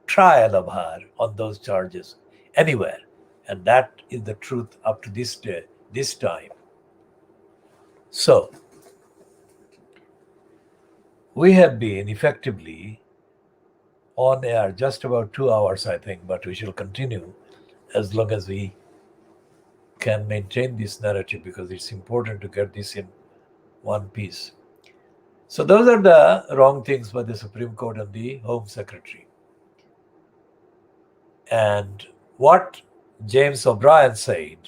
[SPEAKER 1] trial of her on those charges anywhere. And that is the truth up to this day, this time. So, we have been effectively on air just about 2 hours, I think, but we shall continue as long as we can maintain this narrative because it's important to get this in one piece. So those are the wrong things by the Supreme Court and the Home Secretary. And what James O'Brien said,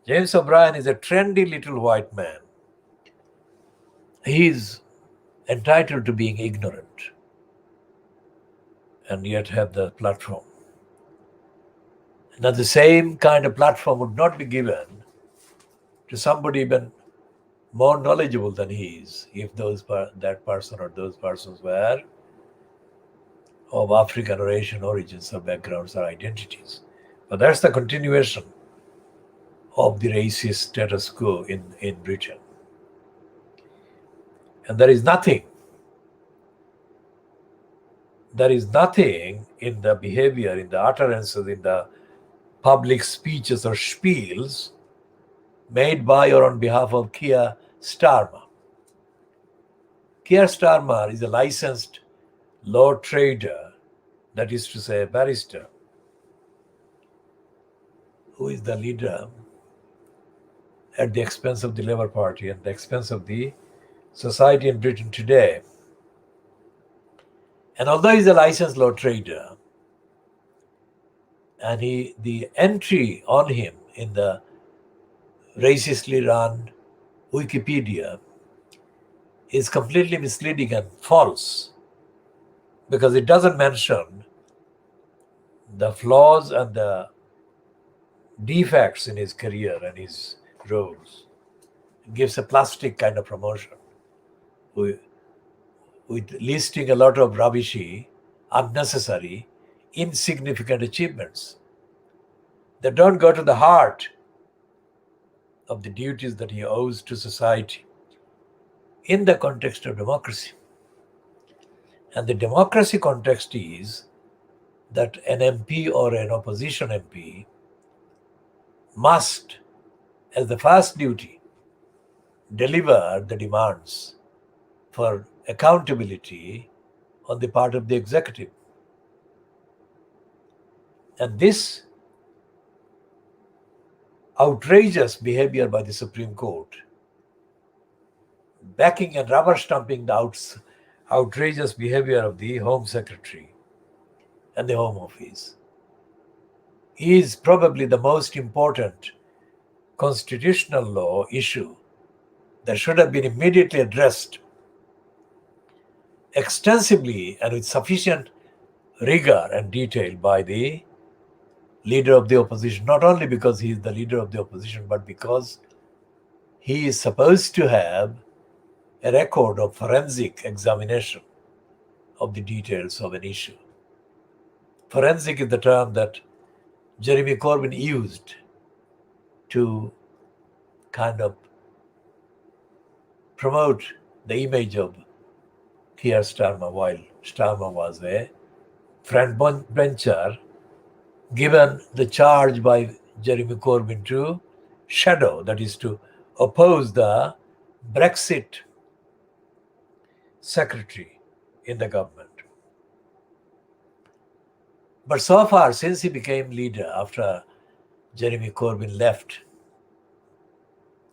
[SPEAKER 1] James O'Brien is a trendy little white man. He is entitled to being ignorant and yet have the platform. Now the same kind of platform would not be given to somebody even more knowledgeable than he is if that person or those persons were of African or Asian origins or backgrounds or identities. But that's the continuation of the racist status quo in Britain. And there is nothing in the behavior, in the utterances, in the public speeches or spiels made by or on behalf of Keir Starmer. Keir Starmer is a licensed law trader, that is to say, a barrister, who is the leader at the expense of the Labour Party and the expense of the society in Britain today. And although he's a licensed law trader, and the entry on him in the racistly run Wikipedia is completely misleading and false, because it doesn't mention the flaws and the defects in his career and his roles. It gives a plastic kind of promotion with listing a lot of rubbishy, unnecessary, insignificant achievements that don't go to the heart of the duties that he owes to society in the context of democracy. And the democracy context is that an MP or an opposition MP must, as the first duty, deliver the demands for accountability on the part of the executive. And this outrageous behavior by the Supreme Court, backing and rubber stamping the outrageous behavior of the Home Secretary and the Home Office, is probably the most important constitutional law issue that should have been immediately addressed extensively and with sufficient rigor and detail by the leader of the opposition, not only because he is the leader of the opposition, but because he is supposed to have a record of forensic examination of the details of an issue. Forensic is the term that Jeremy Corbyn used to kind of promote the image of Keir Starmer while Starmer was a front bencher given the charge by Jeremy Corbyn to shadow, that is to oppose the Brexit secretary in the government. But so far, since he became leader after Jeremy Corbyn left,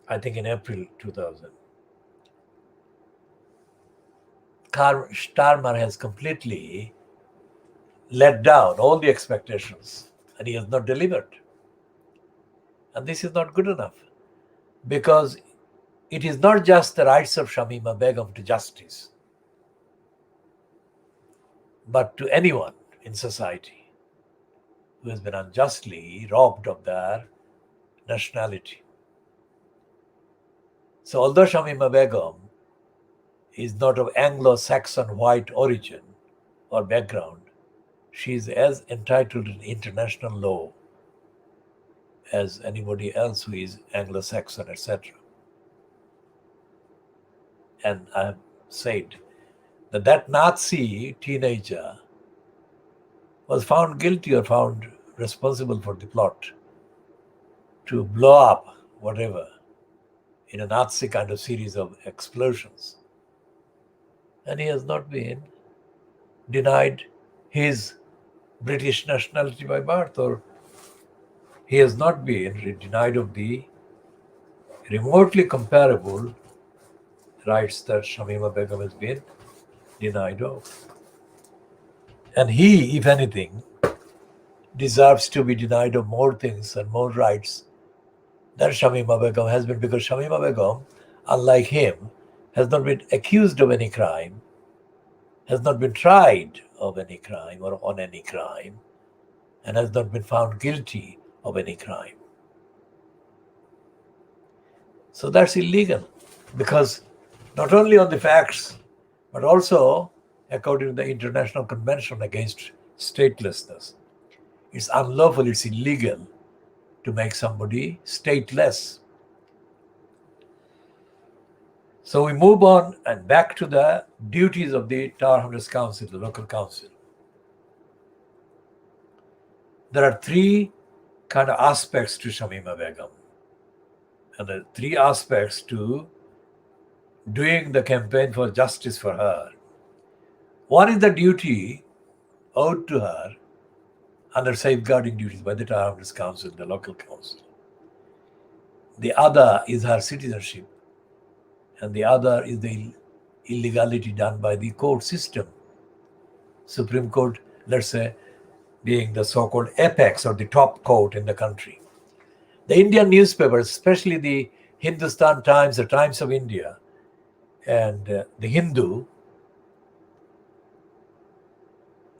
[SPEAKER 1] I think in April 2000, Starmer has completely let down all the expectations and he has not delivered. And this is not good enough, because it is not just the rights of Shamima Begum to justice, but to anyone in society who has been unjustly robbed of their nationality. So although Shamima Begum is not of Anglo-Saxon white origin or background, she is as entitled in international law as anybody else who is Anglo-Saxon, etc. And I have said that Nazi teenager was found guilty or found responsible for the plot to blow up whatever in a Nazi kind of series of explosions. And he has not been denied his British nationality by birth, or he has not been denied of the remotely comparable rights that Shamima Begum has been denied of. And he, if anything, deserves to be denied of more things and more rights than Shamima Begum has been, because Shamima Begum, unlike him, has not been accused of any crime, has not been tried of any crime or on any crime, and has not been found guilty of any crime. So that's illegal, because not only on the facts, but also according to the International Convention Against Statelessness, it's unlawful, it's illegal to make somebody stateless. So we move on and back to the duties of the Tower Hamlets Council, the local council. There are three kind of aspects to Shamima Begum And the three aspects to doing the campaign for justice for her. One is the duty owed to her under safeguarding duties by the Tower Hamlets Council, the local council. The other is her citizenship, and the other is the illegality done by the court system. Supreme Court, let's say, being the so-called apex or the top court in the country. The Indian newspapers, especially the Hindustan Times, the Times of India, and the Hindu,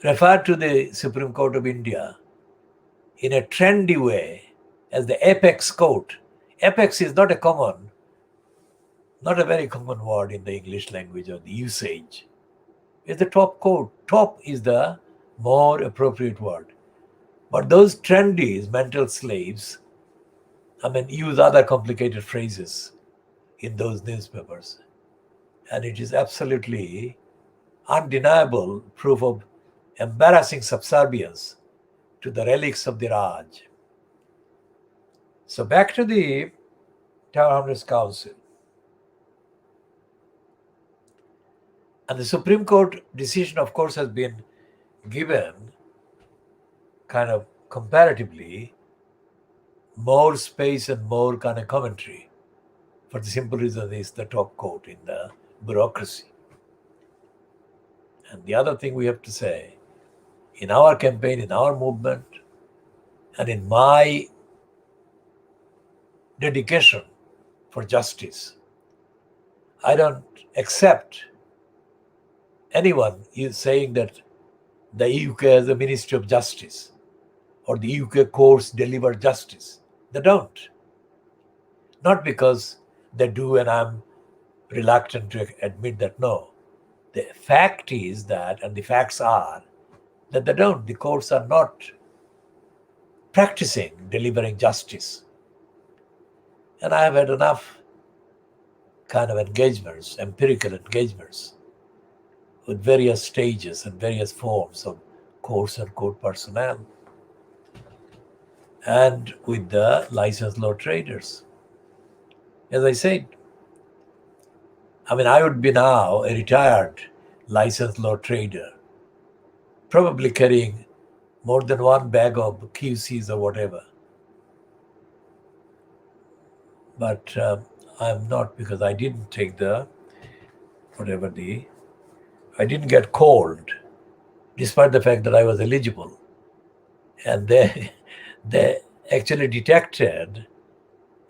[SPEAKER 1] refer to the Supreme Court of India in a trendy way as the apex court. Apex is not a very common word in the English language or the usage. It's the top court. Top is the more appropriate word. But those trendies, mental slaves, use other complicated phrases in those newspapers. And it is absolutely undeniable proof of embarrassing subservience to the relics of the Raj. So back to the Tower Hamlets Council. And the Supreme Court decision, of course, has been given kind of comparatively more space and more kind of commentary, for the simple reason it's the top court in the bureaucracy. And the other thing we have to say, in our campaign, in our movement, and in my dedication for justice, I don't accept anyone saying that the UK has a Ministry of Justice or the UK courts deliver justice. They don't. Not because they do and I'm reluctant to admit that, no. The fact is that, and the facts are, that they don't. The courts are not practicing delivering justice. And I have had enough kind of engagements, empirical engagements, with various stages and various forms of courts and court personnel, and with the licensed law traders. As I said, I would be now a retired licensed law trader, probably carrying more than one bag of QCs or whatever. But I'm not, because I didn't take I didn't get called, despite the fact that I was eligible. And they actually detected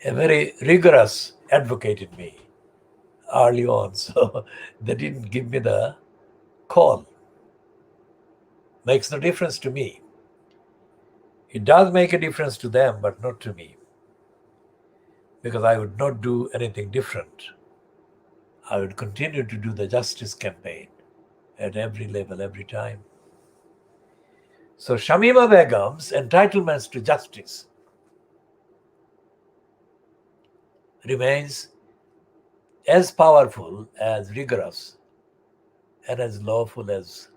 [SPEAKER 1] a very rigorous advocate in me early on. So they didn't give me the call. Makes no difference to me. It does make a difference to them, but not to me. Because I would not do anything different. I would continue to do the justice campaign at every level, every time. So Shamima Begum's entitlements to justice remains as powerful, as rigorous, and as lawful as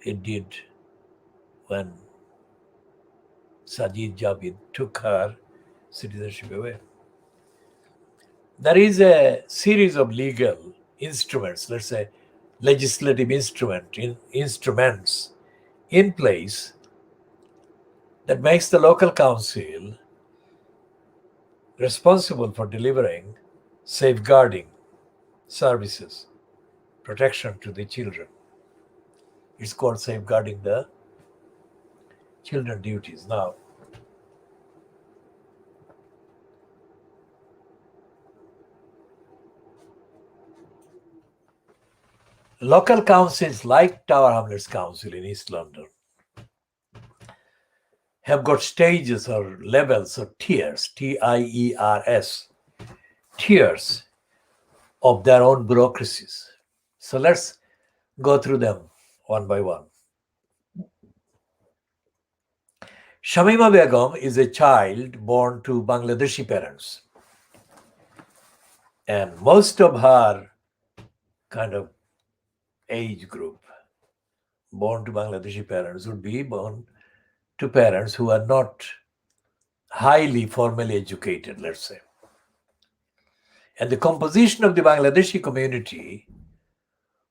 [SPEAKER 1] it did when Sajid Javid took her citizenship away. There is a series of legal instruments, let's say legislative instruments in place that makes the local council responsible for delivering safeguarding services, protection to the children. It's called safeguarding the children duties. Now, local councils like Tower Hamlets Council in East London have got stages or levels or tiers, TIERS, tiers of their own bureaucracies. So let's go through them one by one. Shamima Begum is a child born to Bangladeshi parents. And most of her kind of age group, born to Bangladeshi parents, would be born to parents who are not highly formally educated, let's say. And the composition of the Bangladeshi community,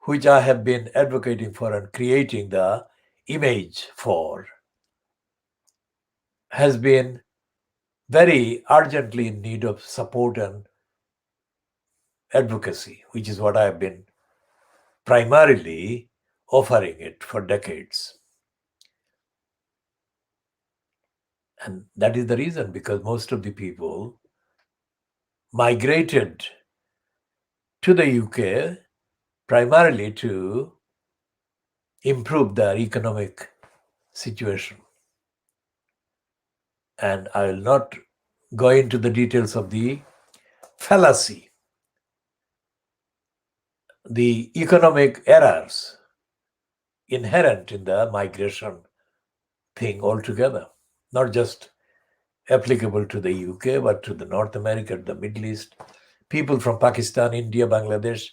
[SPEAKER 1] which I have been advocating for and creating the image for, has been very urgently in need of support and advocacy, which is what I have been primarily offering it for decades. And that is the reason, because most of the people migrated to the UK primarily to improve their economic situation. And I will not go into the details of the fallacy, the economic errors inherent in the migration thing altogether, not just applicable to the UK, but to the North America, the Middle East, people from Pakistan, India, Bangladesh,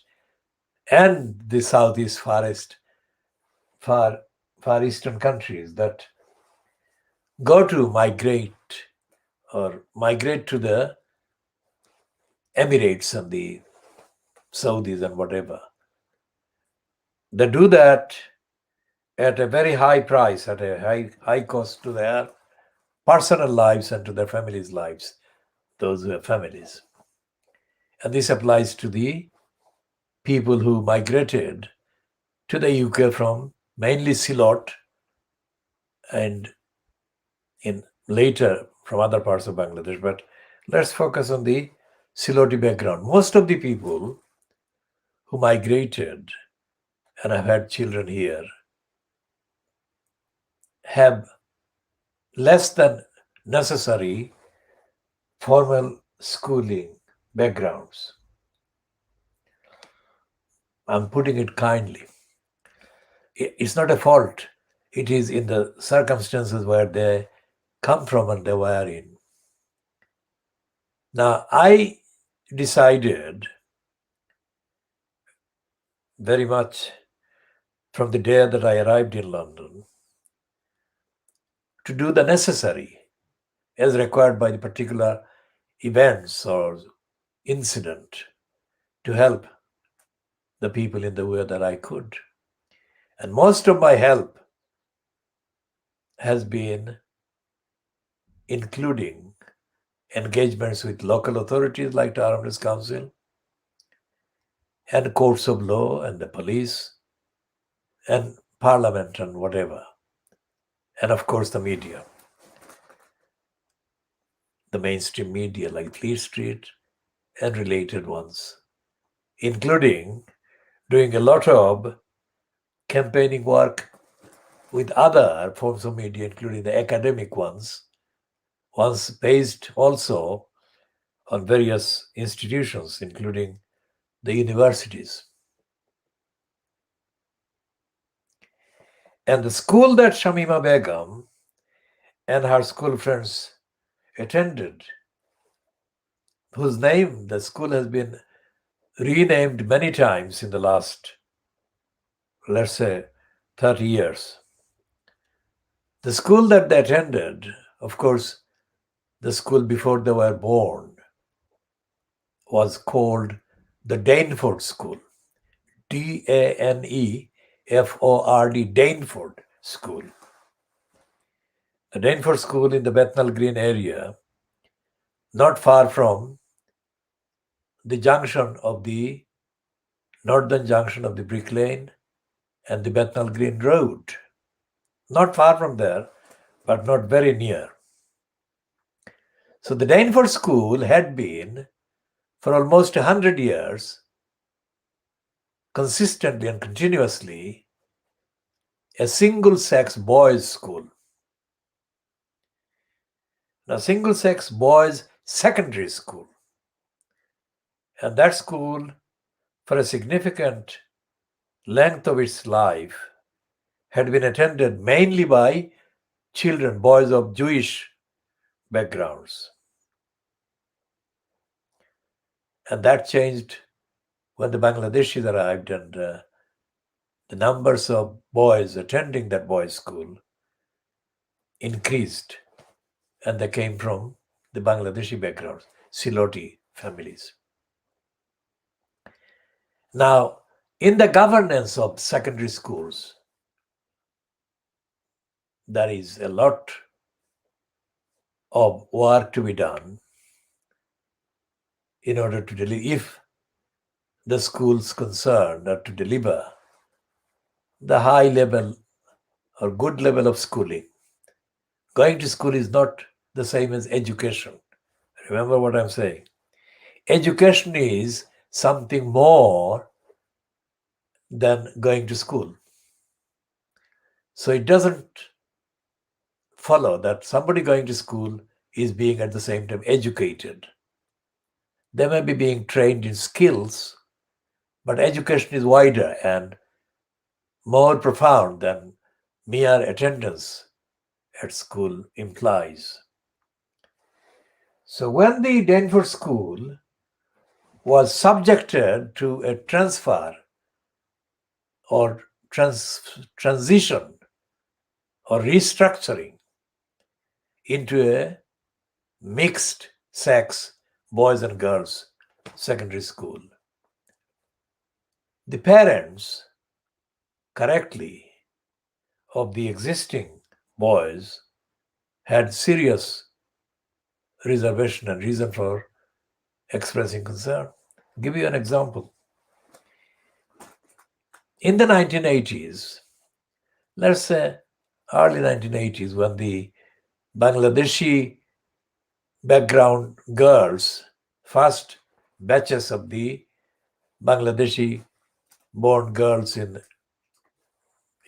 [SPEAKER 1] and the Southeast far eastern countries that go to migrate to the Emirates and the Saudis and whatever. They do that at a very high price, at a high cost to their personal lives and to their families' lives, those who have families. And this applies to the people who migrated to the UK from mainly Ceylon and in later from other parts of Bangladesh. But let's focus on the Siloti background. Most of the people who migrated and have had children here have less than necessary formal schooling backgrounds. I'm putting it kindly. It's not a fault. It is in the circumstances where they come from and they were in. Now, I decided very much from the day that I arrived in London to do the necessary as required by the particular events or incident to help the people in the way that I could. And most of my help has been including engagements with local authorities like the Armed Council and courts of law and the police and parliament and whatever. And of course the media, the mainstream media like Fleet Street and related ones, including doing a lot of campaigning work with other forms of media, including the academic ones based also on various institutions, including the universities. And the school that Shamima Begum and her school friends attended, whose name the school has been renamed many times in the last, let's say, 30 years. The school that they attended, of course, the school before they were born, was called the Dainford School. Daneford, Dainford School. The Dainford School in the Bethnal Green area, not far from the junction of the northern junction of the Brick Lane and the Bethnal Green Road. Not far from there, but not very near. So the Dainford School had been, for almost 100 years, consistently and continuously, a single-sex boys' school. Now, single-sex boys' secondary school. And that school, for a significant length of its life, had been attended mainly by children, boys of Jewish backgrounds. And that changed when the Bangladeshis arrived, and the numbers of boys attending that boys' school increased, and they came from the Bangladeshi backgrounds, Siloti families. Now, in the governance of secondary schools, there is a lot of work to be done in order to deliver, if the schools concerned are to deliver the high level or good level of schooling. Going to school is not the same as education. Remember what I'm saying. Education is something more than going to school. So it doesn't follow that somebody going to school is being at the same time educated. They may be being trained in skills, but education is wider and more profound than mere attendance at school implies. So when the Denver school was subjected to a transfer or transition or restructuring into a mixed sex boys and girls secondary school, the parents correctly of the existing boys had serious reservation and reason for expressing concern. I'll give you an example. In the 1980s, let's say early 1980s, when the Bangladeshi background girls, first batches of the Bangladeshi born girls in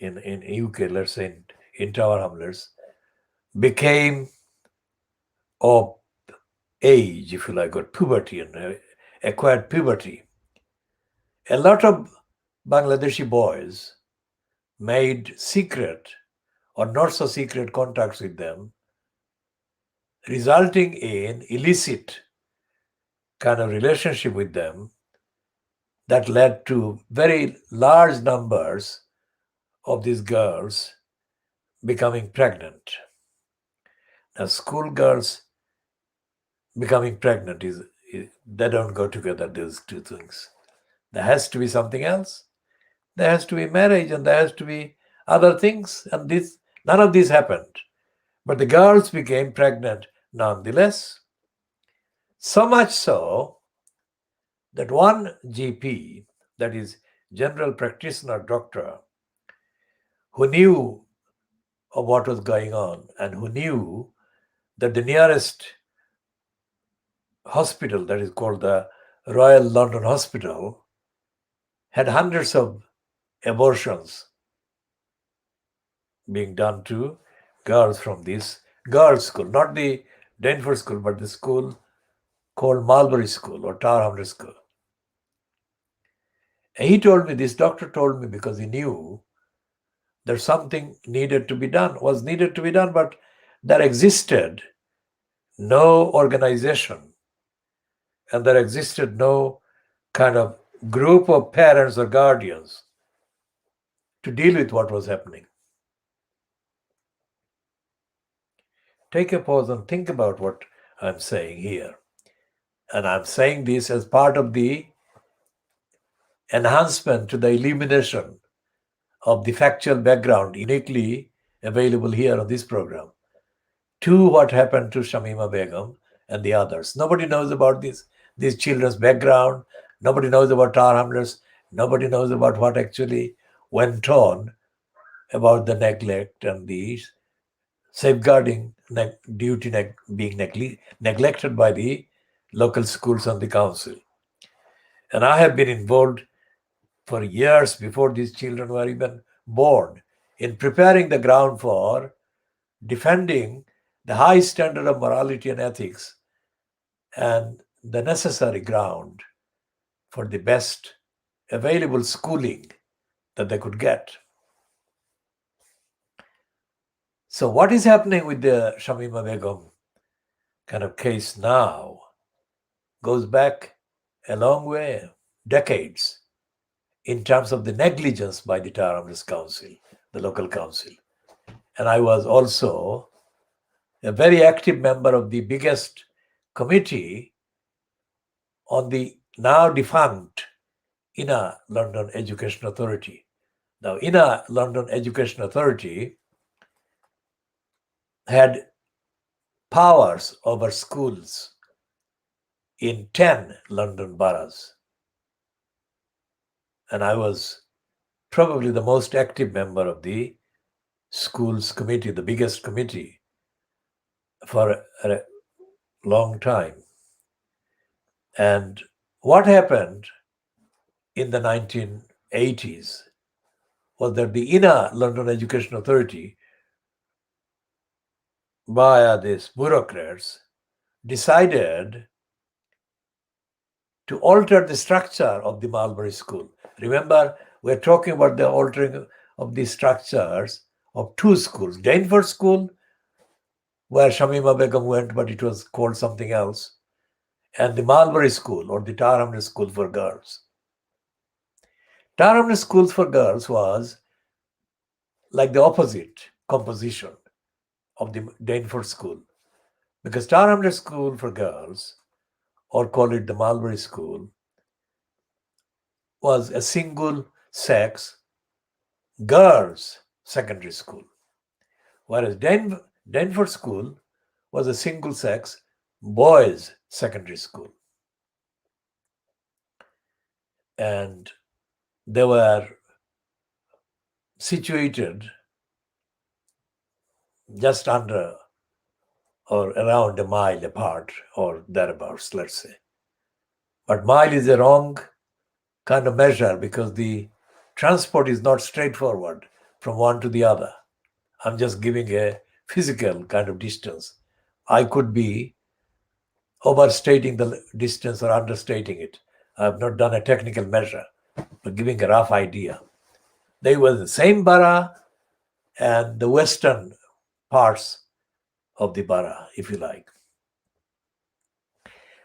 [SPEAKER 1] UK, let's say in Tower Hamlets, became of age, if you like, or puberty, and acquired puberty. A lot of Bangladeshi boys made secret or not so secret contacts with them, resulting in illicit kind of relationship with them that led to very large numbers of these girls becoming pregnant. Now, schoolgirls becoming pregnant they don't go together, those two things. There has to be something else. There has to be marriage, and there has to be other things, and none of this happened. But the girls became pregnant nonetheless. So much so that one GP, that is general practitioner doctor, who knew of what was going on and who knew that the nearest hospital, that is called the Royal London Hospital, had hundreds of abortions being done to girls from this girls' school, not the Denver school, but the school called Marlbury School or Tower Hamlets School. And he told me, this doctor told me, because he knew that something was needed to be done, but there existed no organization and there existed no kind of group of parents or guardians to deal with what was happening. Take a pause and think about what I'm saying here. And I'm saying this as part of the enhancement to the illumination of the factual background uniquely available here on this program to what happened to Shamima Begum and the others. Nobody knows about these children's background. Nobody knows about Tower Hamlets. Nobody knows about what actually went on about the neglect and the safeguarding duty being neglected by the local schools and the council. And I have been involved for years before these children were even born in preparing the ground for defending the high standard of morality and ethics and the necessary ground for the best available schooling that they could get. So what is happening with the Shamima Begum kind of case now goes back a long way, decades, in terms of the negligence by the Tower Hamlets Council, the local council. And I was also a very active member of the biggest committee on the now defunct Inner London Education Authority. Now, Inner London Education Authority had powers over schools in 10 London boroughs. And I was probably the most active member of the schools committee, the biggest committee, for a long time. And what happened in the 1980s was that the Inner London Education Authority, via these bureaucrats, decided to alter the structure of the Marlbury School. Remember, we're talking about the altering of the structures of two schools. Dainford School, where Shamima Begum went, but it was called something else, and the Marlbury School, or the Tower Hamlets School for Girls. Tower Hamlets School for Girls was like the opposite composition of the Dainford School, because Tower Hamlets School for Girls, or call it the Marlbury School, was a single-sex girls' secondary school, whereas Dainford School was a single-sex boys' secondary school. And they were situated just under or around a mile apart, or thereabouts, let's say. But mile is a wrong kind of measure because the transport is not straightforward from one to the other. I'm just giving a physical kind of distance. I could be overstating the distance or understating it. I have not done a technical measure, but giving a rough idea. They were the same borough and the western parts of the borough, if you like.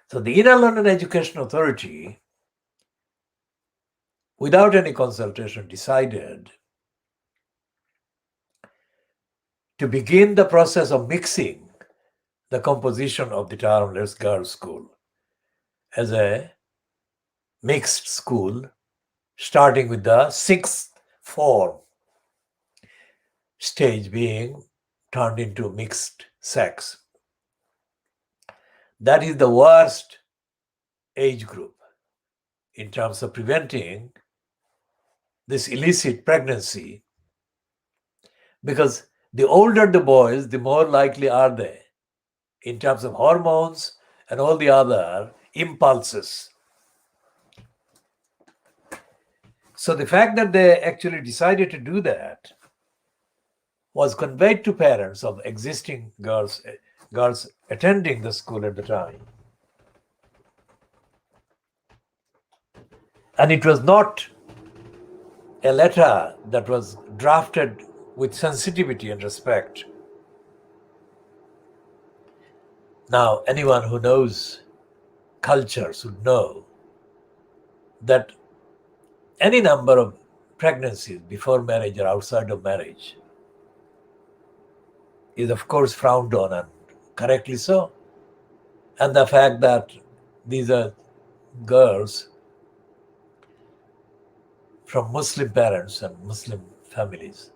[SPEAKER 1] So the Inner London Education Authority, without any consultation, decided to begin the process of mixing the composition of the Tower Hamlets Girls' School as a mixed school, starting with the sixth form stage being turned into mixed sex. That is the worst age group in terms of preventing this illicit pregnancy, because the older the boys, the more likely are they in terms of hormones and all the other impulses. So the fact that they actually decided to do that was conveyed to parents of existing girls attending the school at the time. And it was not a letter that was drafted with sensitivity and respect. Now, anyone who knows cultures would know that any number of pregnancies before marriage or outside of marriage is of course frowned on, and correctly so. And the fact that these are girls from Muslim parents and Muslim families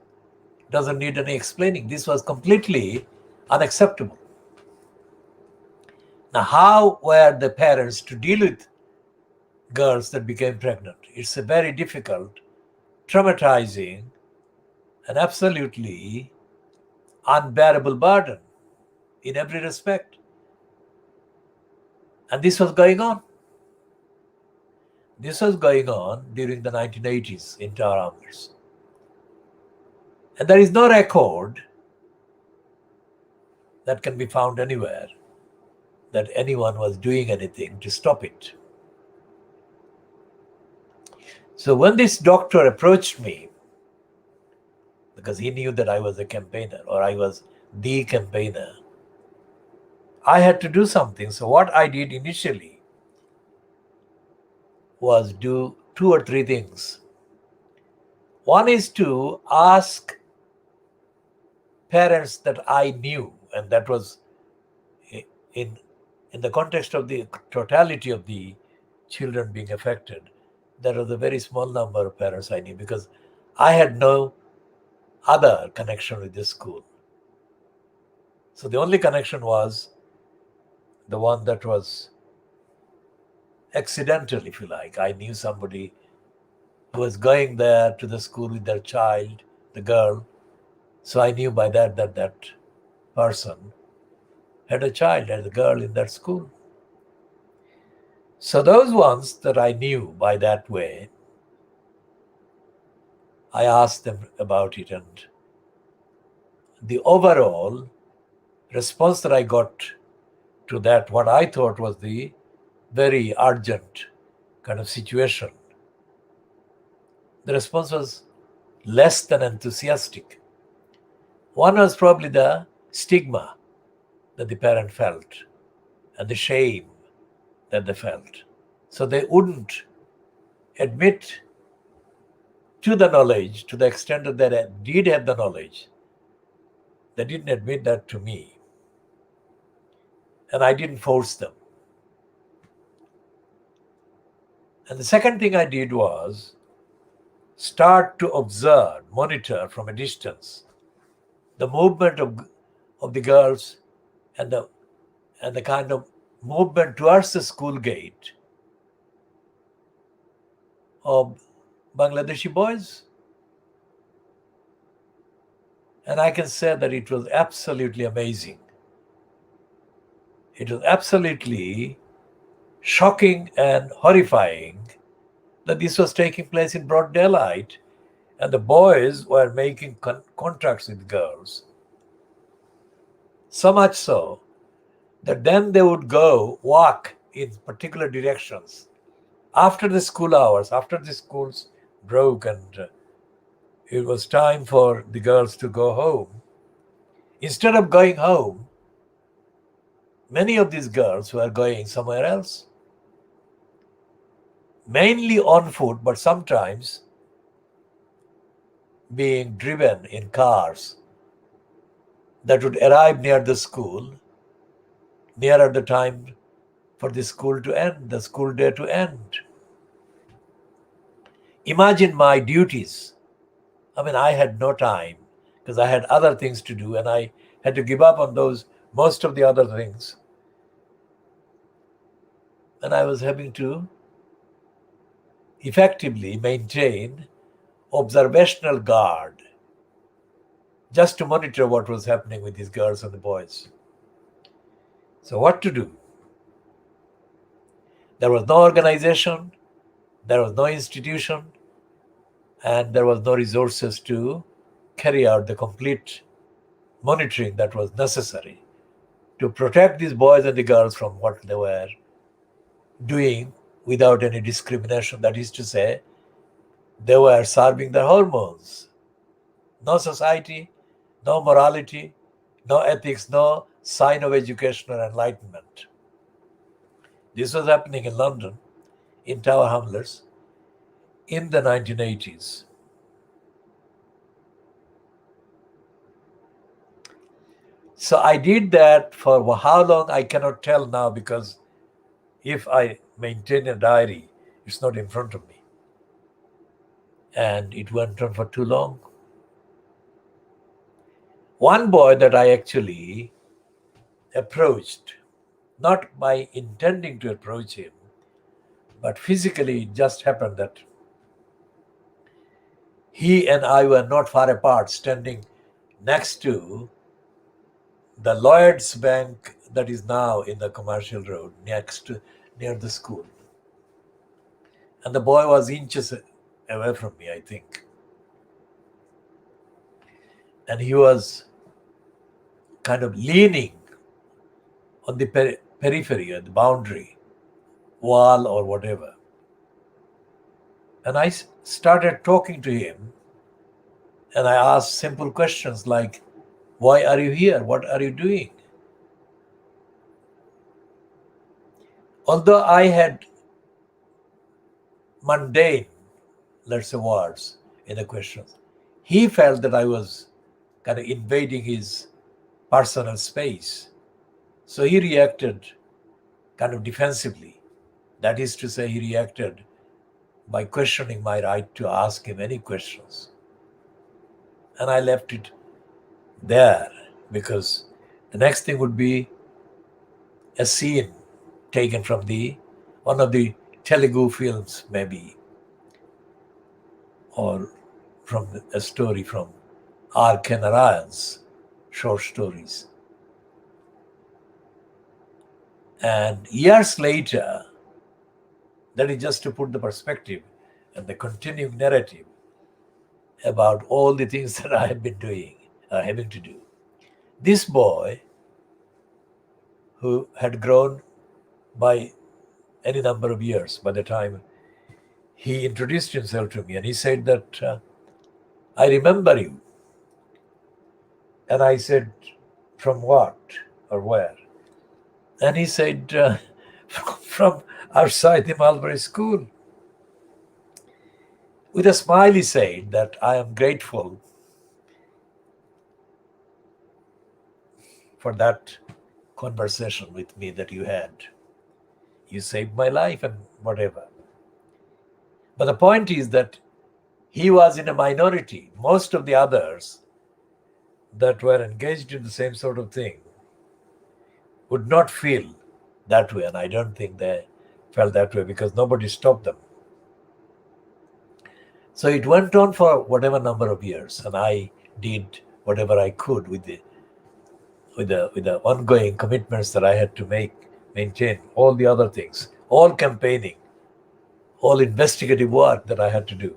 [SPEAKER 1] doesn't need any explaining. This was completely unacceptable. Now, how were the parents to deal with girls that became pregnant? It's a very difficult, traumatizing, and absolutely unbearable burden in every respect. And this was going on. This was going on during the 1980s in Tower Hamlets. And there is no record that can be found anywhere that anyone was doing anything to stop it. So when this doctor approached me, because he knew that I was a campaigner, or I was the campaigner, I had to do something. So what I did initially was do two or three things. One is to ask parents that I knew, and that was in the context of the totality of the children being affected, There was a very small number of parents I knew because I had no other connection with this school. So the only connection was the one that was accidental, if you like. I knew somebody who was going there to the school with their child, the girl. So I knew by that that person had a child, had a girl in that school. So those ones that I knew by that way, I asked them about it, and the overall response that I got to that, what I thought was the very urgent kind of situation, the response was less than enthusiastic. One was probably the stigma that the parent felt and the shame that they felt. So they wouldn't admit to the knowledge to the extent that they did have the knowledge. They didn't admit that to me. And I didn't force them. And the second thing I did was start to observe, monitor from a distance the movement of the girls and the kind of movement towards the school gate of Bangladeshi boys. And I can say that it was absolutely amazing. It was absolutely shocking and horrifying that this was taking place in broad daylight, and the boys were making contracts with girls. So much so that then they would go walk in particular directions after the school hours, after the schools broke and it was time for the girls to go home. Instead of going home, many of these girls were going somewhere else, mainly on foot, but sometimes being driven in cars that would arrive near the school, nearer the time for the school to end, the school day to end. Imagine my duties. I mean, I had no time because I had other things to do and I had to give up on those, most of the other things. And I was having to effectively maintain observational guard just to monitor what was happening with these girls and the boys. So what to do? There was no organization, there was no institution, and there was no resources to carry out the complete monitoring that was necessary to protect these boys and the girls from what they were doing without any discrimination. That is to say, they were serving their hormones. No society, no morality, no ethics, no sign of educational enlightenment. This was happening in London, in Tower Hamlets, in the 1980s. So I did that for how long I cannot tell now, because if I maintain a diary, it's not in front of me. And it went on for too long. One boy that I actually approached, not by intending to approach him, but physically it just happened that he and I were not far apart, standing next to the Lloyd's Bank that is now in the commercial road near the school. And the boy was inches away from me, I think. And he was kind of leaning on the periphery, the boundary wall or whatever. And I started talking to him, and I asked simple questions like, why are you here? What are you doing? Although I had mundane, let's say, words in the questions, he felt that I was kind of invading his personal space. So he reacted kind of defensively. That is to say, he reacted by questioning my right to ask him any questions. And I left it there because the next thing would be a scene taken from one of the Telugu films, maybe, or from a story from R.K. short stories. And years later, that is just to put the perspective and the continuing narrative about all the things that I have been doing, having to do. This boy, who had grown by any number of years by the time he introduced himself to me, and he said that, I remember you. And I said, from what or where? And he said, from outside the Mulberry School. With a smile, he said that I am grateful for that conversation with me that you had. You saved my life and whatever. But the point is that he was in a minority. Most of the others that were engaged in the same sort of thing would not feel that way. And I don't think they felt that way because nobody stopped them. So it went on for whatever number of years, and I did whatever I could with the ongoing commitments that I had to maintain, all the other things, all campaigning, all investigative work that I had to do.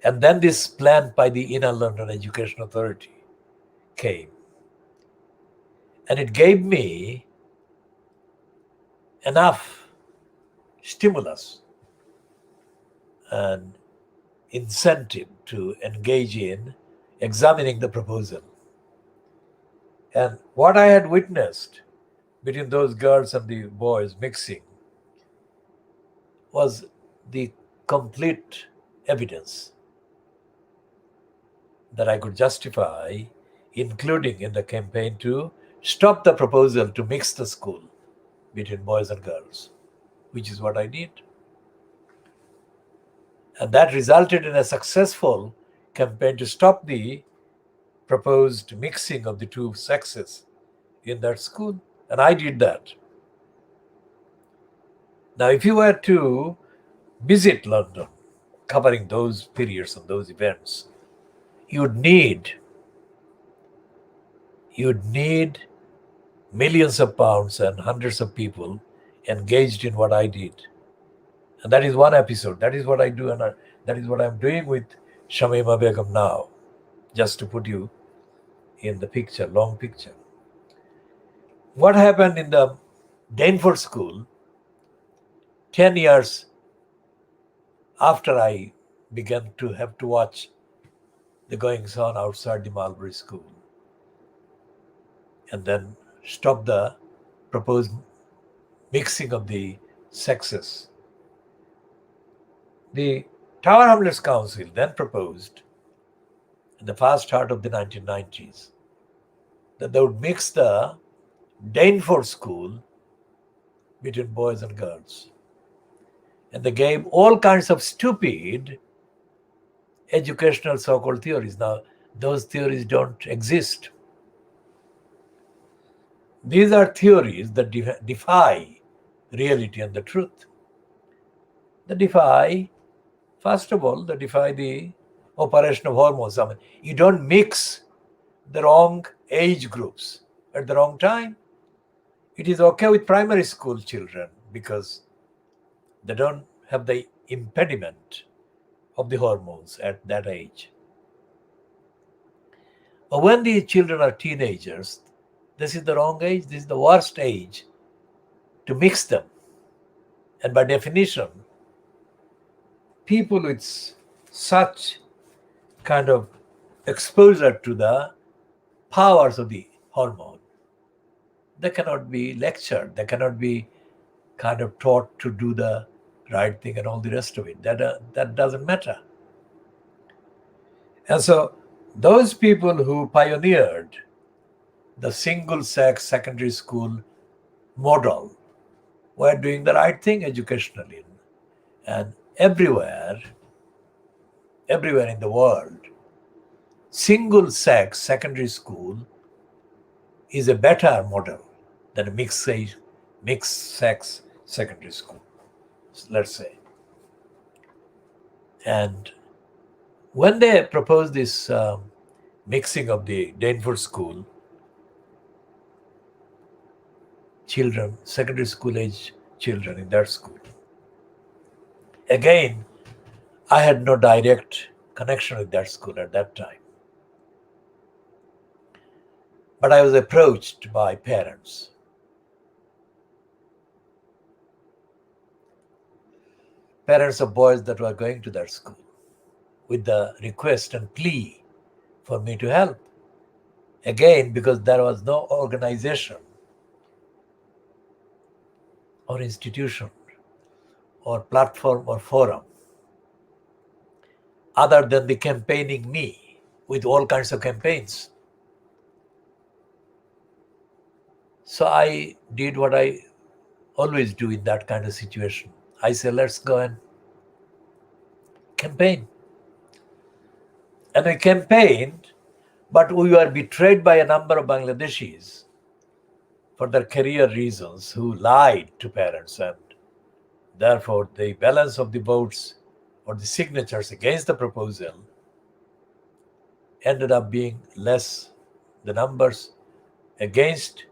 [SPEAKER 1] And then this plan by the Inner London Education Authority came. And it gave me enough stimulus and incentive to engage in examining the proposal. And what I had witnessed between those girls and the boys mixing was the complete evidence that I could justify including in the campaign to stop the proposal to mix the school between boys and girls, which is what I did. And that resulted in a successful campaign to stop the proposed mixing of the two sexes in that school. And I did that. Now, if you were to visit London, covering those periods and those events, you'd need millions of pounds and hundreds of people engaged in what I did. And that is one episode. That is what I do, and that is what I'm doing with Shamima Begum now, just to put you in the picture, long picture. What happened in the Dainford School 10 years after I began to have to watch the goings-on outside the Mulberry School and then stop the proposed mixing of the sexes. The Tower Hamlets Council then proposed in the first part of the 1990s that they would mix the Dainford School between boys and girls. And they gave all kinds of stupid educational so-called theories. Now, those theories don't exist. These are theories that defy reality and the truth. They defy, first of all, they defy the operation of hormones. I mean, you don't mix the wrong age groups at the wrong time. It is okay with primary school children because they don't have the impediment of the hormones at that age. But when the children are teenagers, this is the wrong age, this is the worst age to mix them. And by definition, people with such kind of exposure to the powers of the hormone, they cannot be lectured, they cannot be kind of taught to do the right thing and all the rest of it. That doesn't matter. And so those people who pioneered the single-sex secondary school model were doing the right thing educationally. And everywhere in the world, single-sex secondary school is a better model than a mixed-sex secondary school, let's say. And when they proposed this mixing of the Dainford School, children, secondary school age children in that school, again, I had no direct connection with that school at that time. But I was approached by parents. Parents of boys that were going to that school with the request and plea for me to help. Again, because there was no organization or institution or platform or forum other than the campaigning me with all kinds of campaigns. So I did what I always do in that kind of situation. I said, let's go and campaign. And we campaigned, but we were betrayed by a number of Bangladeshis for their career reasons who lied to parents, and therefore the balance of the votes or the signatures against the proposal ended up being less. The numbers against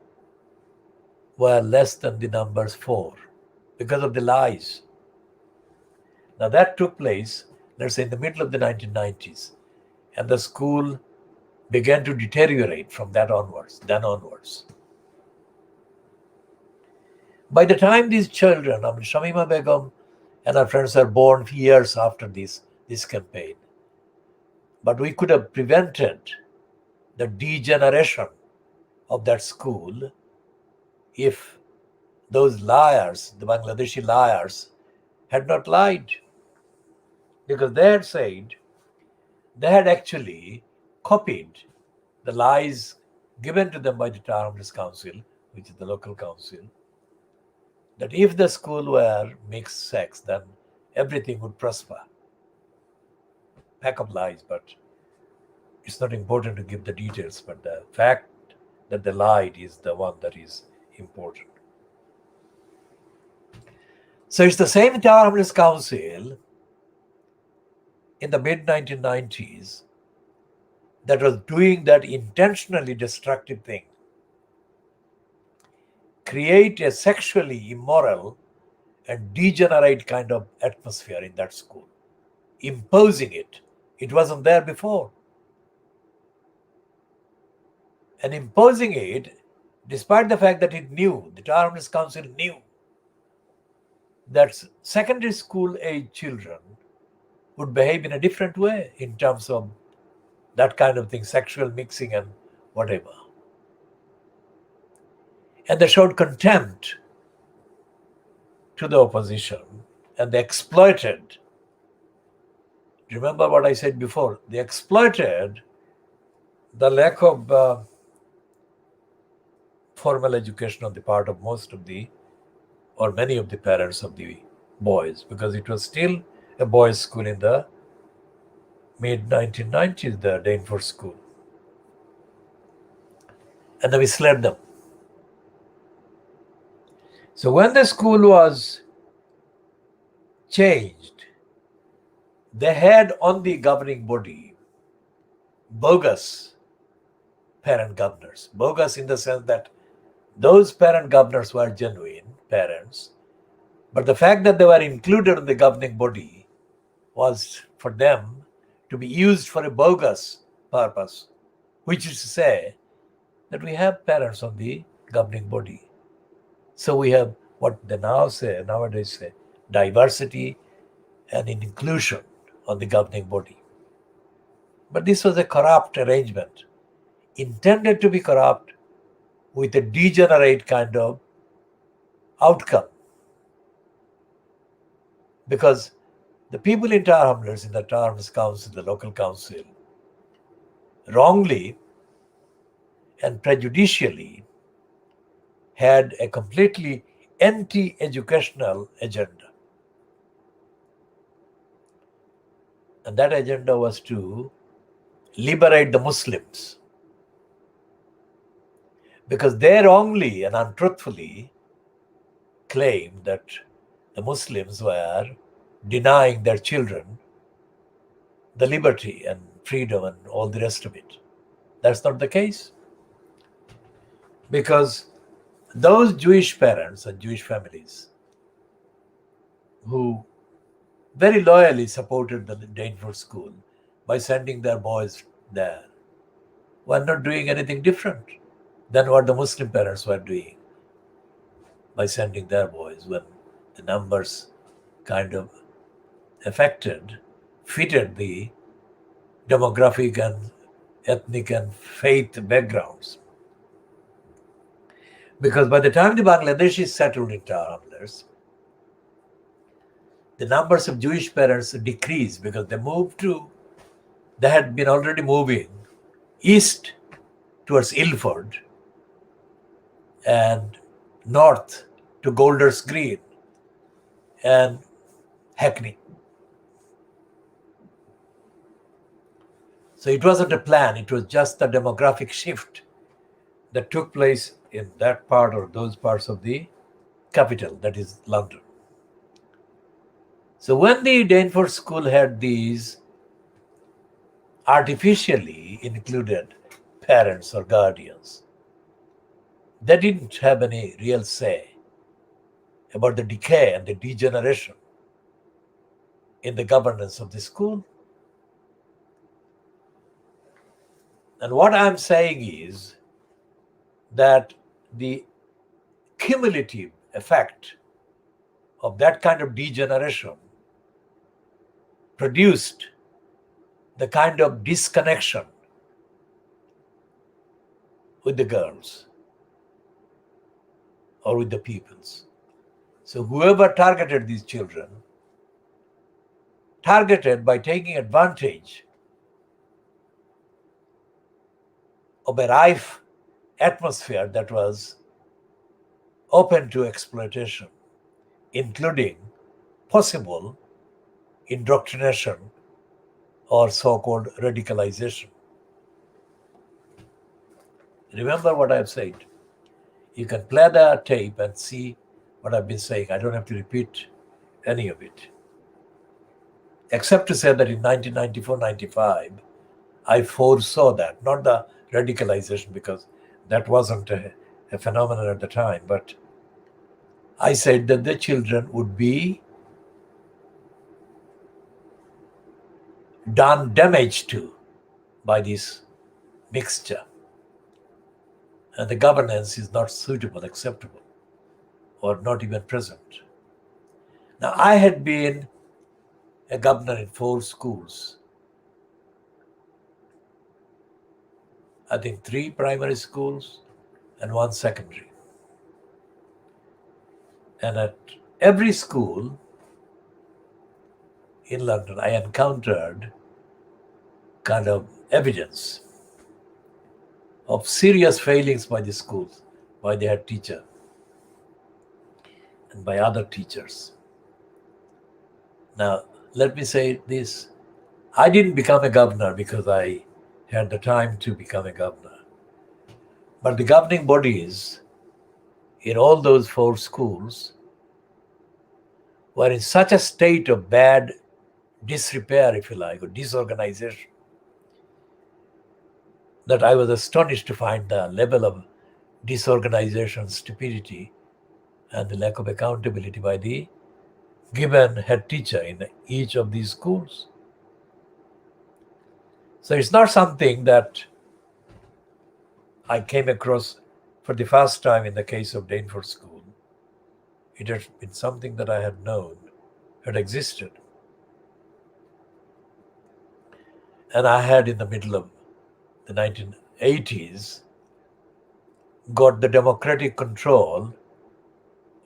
[SPEAKER 1] were less than the numbers for because of the lies. Now that took place, let's say, in the middle of the 1990s, and the school began to deteriorate from then onwards. By the time these children, Shamima Begum and her friends are born years after this campaign. But we could have prevented the degeneration of that school if those liars, the Bangladeshi liars, had not lied. Because they had said, they had actually copied the lies given to them by the Tower Hamlets Council, which is the local council, that if the school were mixed sex, then everything would prosper. Pack of lies, but it's not important to give the details, but the fact that they lied is the one that is important. So it's the same Tower Hamlets Council in the mid-1990s that was doing that intentionally destructive thing. Create a sexually immoral and degenerate kind of atmosphere in that school, imposing it. It wasn't there before. And imposing it, despite the fact that it knew, the Tower Hamlets Council knew that secondary school age children would behave in a different way in terms of that kind of thing, sexual mixing and whatever. And they showed contempt to the opposition, and they exploited. Remember what I said before? They exploited the lack of formal education on the part of most of the, or many of the parents of the boys, because it was still a boys' school in the mid-1990s, the Dainford School. And then we misled them. So when the school was changed, they had on the governing body bogus parent governors. Bogus in the sense that those parent governors were genuine parents, but the fact that they were included in the governing body was for them to be used for a bogus purpose, which is to say that we have parents on the governing body. So we have what they nowadays say, diversity and inclusion on the governing body. But this was a corrupt arrangement, intended to be corrupt with a degenerate kind of outcome. Because the people in Tower Hamlets, in the Tower Hamlets Council, the local council, wrongly and prejudicially had a completely anti-educational agenda. And that agenda was to liberate the Muslims, because they wrongly and untruthfully claimed that the Muslims were denying their children the liberty and freedom and all the rest of it. That's not the case. Because those Jewish parents and Jewish families who very loyally supported the Daneford school by sending their boys there were not doing anything different than what the Muslim parents were doing by sending their boys, when the numbers kind of fitted the demographic and ethnic and faith backgrounds. Because by the time the Bangladeshis settled in Tower Hamlets, the numbers of Jewish parents decreased, because they had been already moving east towards Ilford and north to Golders Green and Hackney. So it wasn't a plan, it was just a demographic shift that took place in that part or those parts of the capital, that is London. So when the Daneford school had these artificially included parents or guardians, they didn't have any real say about the decay and the degeneration in the governance of the school. And what I'm saying is that the cumulative effect of that kind of degeneration produced the kind of disconnection with the girls or with the pupils. So whoever targeted these children targeted by taking advantage of a rife atmosphere that was open to exploitation, including possible indoctrination or so-called radicalization. Remember what I've said. You can play the tape and see what I've been saying. I don't have to repeat any of it, except to say that in 1994-95, I foresaw that, not the radicalization, because that wasn't a phenomenon at the time, but I said that the children would be done damage to by this mixture, and the governance is not suitable, acceptable, or not even present. Now, I had been a governor in 4 schools. I think 3 primary schools and 1 secondary. And at every school in London, I encountered kind of evidence of serious failings by the schools, by the head teacher and by other teachers. Now, let me say this. I didn't become a governor because I had the time to become a governor. But the governing bodies in all those 4 schools were in such a state of bad disrepair, if you like, or disorganization, that I was astonished to find the level of disorganization, stupidity, and the lack of accountability by the given head teacher in each of these schools. So it's not something that I came across for the first time in the case of Daneford School. It had been something that I had known had existed. And I had, in the middle of the 1980s, got the democratic control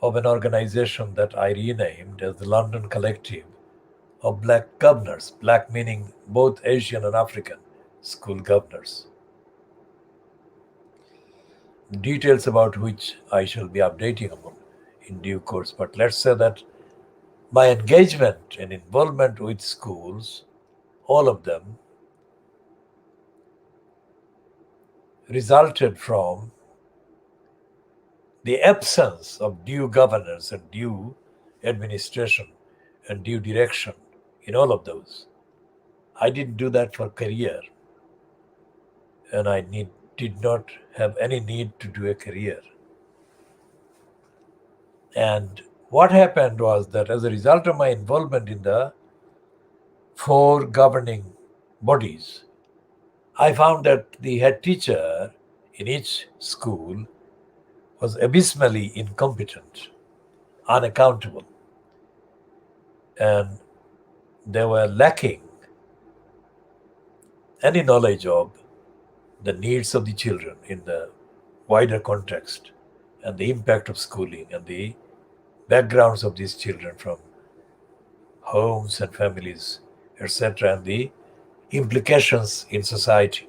[SPEAKER 1] of an organization that I renamed as the London Collective of Black Governors, black meaning both Asian and African school governors. Details about which I shall be updating upon in due course. But let's say that my engagement and involvement with schools all of them resulted from the absence of due governance and due administration and due direction in all of those. I didn't do that for career, and I did not have any need to do a career. And what happened was that as a result of my involvement in the 4 governing bodies, I found that the head teacher in each school was abysmally incompetent, unaccountable, and they were lacking any knowledge of the needs of the children in the wider context and the impact of schooling and the backgrounds of these children from homes and families, etc., and the implications in society.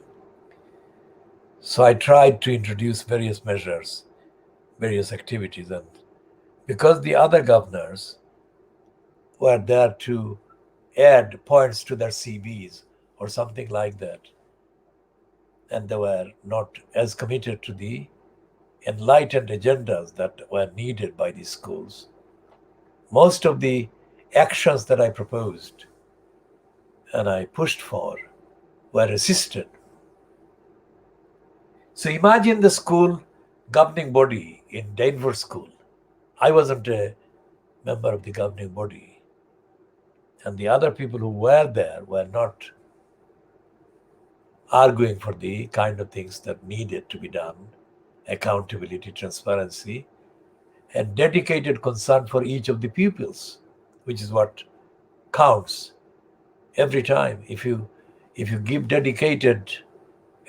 [SPEAKER 1] So I tried to introduce various measures, various activities, and because the other governors were there to add points to their CVs or something like that, and they were not as committed to the enlightened agendas that were needed by these schools, most of the actions that I proposed and I pushed for were resisted. So imagine the school governing body in Denver School. I wasn't a member of the governing body, and the other people who were there were not arguing for the kind of things that needed to be done: accountability, transparency, and dedicated concern for each of the pupils, which is what counts every time. If you give dedicated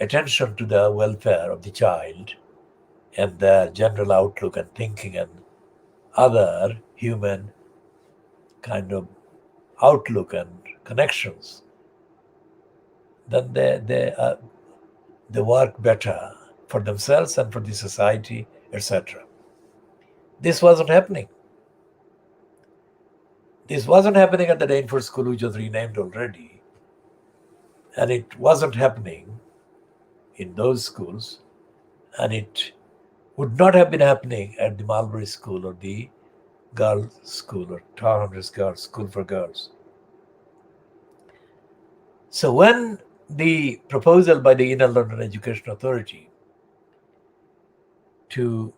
[SPEAKER 1] attention to the welfare of the child and their general outlook and thinking and other human kind of outlook and connections, then they work better for themselves and for the society, etc. This wasn't happening. This wasn't happening at the Dainford School, which was renamed already, and it wasn't happening in those schools, and it would not have been happening at the Mulberry School or the Girls' School or Tower Hamlets Girls' School for Girls. So when the proposal by the Inner London Education Authority to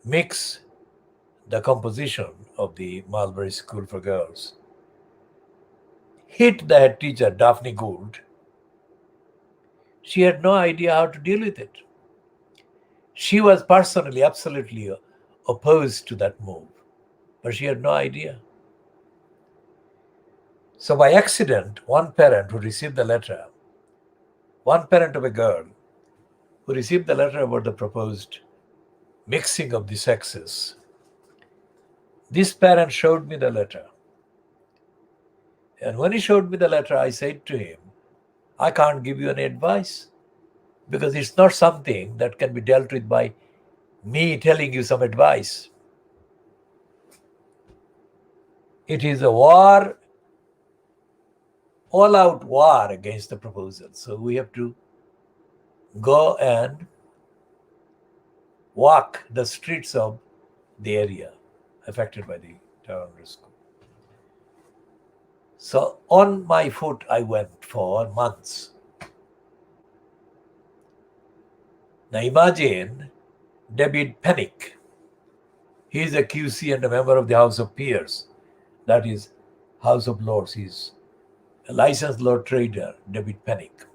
[SPEAKER 1] mix the composition of the Mulberry School for Girls hit the head teacher, Daphne Gould, she had no idea how to deal with it. She was personally absolutely opposed to that move, but she had no idea. So by accident, one parent who received the letter, one parent of a girl who received the letter about the proposed mixing of the sexes, this parent showed me the letter. And when he showed me the letter, I said to him, I can't give you any advice because it's not something that can be dealt with by me telling you some advice. It is a war, all-out war against the proposal. So we have to go and walk the streets of the area affected by the Tower Hamlets School. So on my foot, I went for months. Now imagine David Pennick. He is a QC and a member of the House of Peers, that is House of Lords. He's a licensed law trader, David Pennick.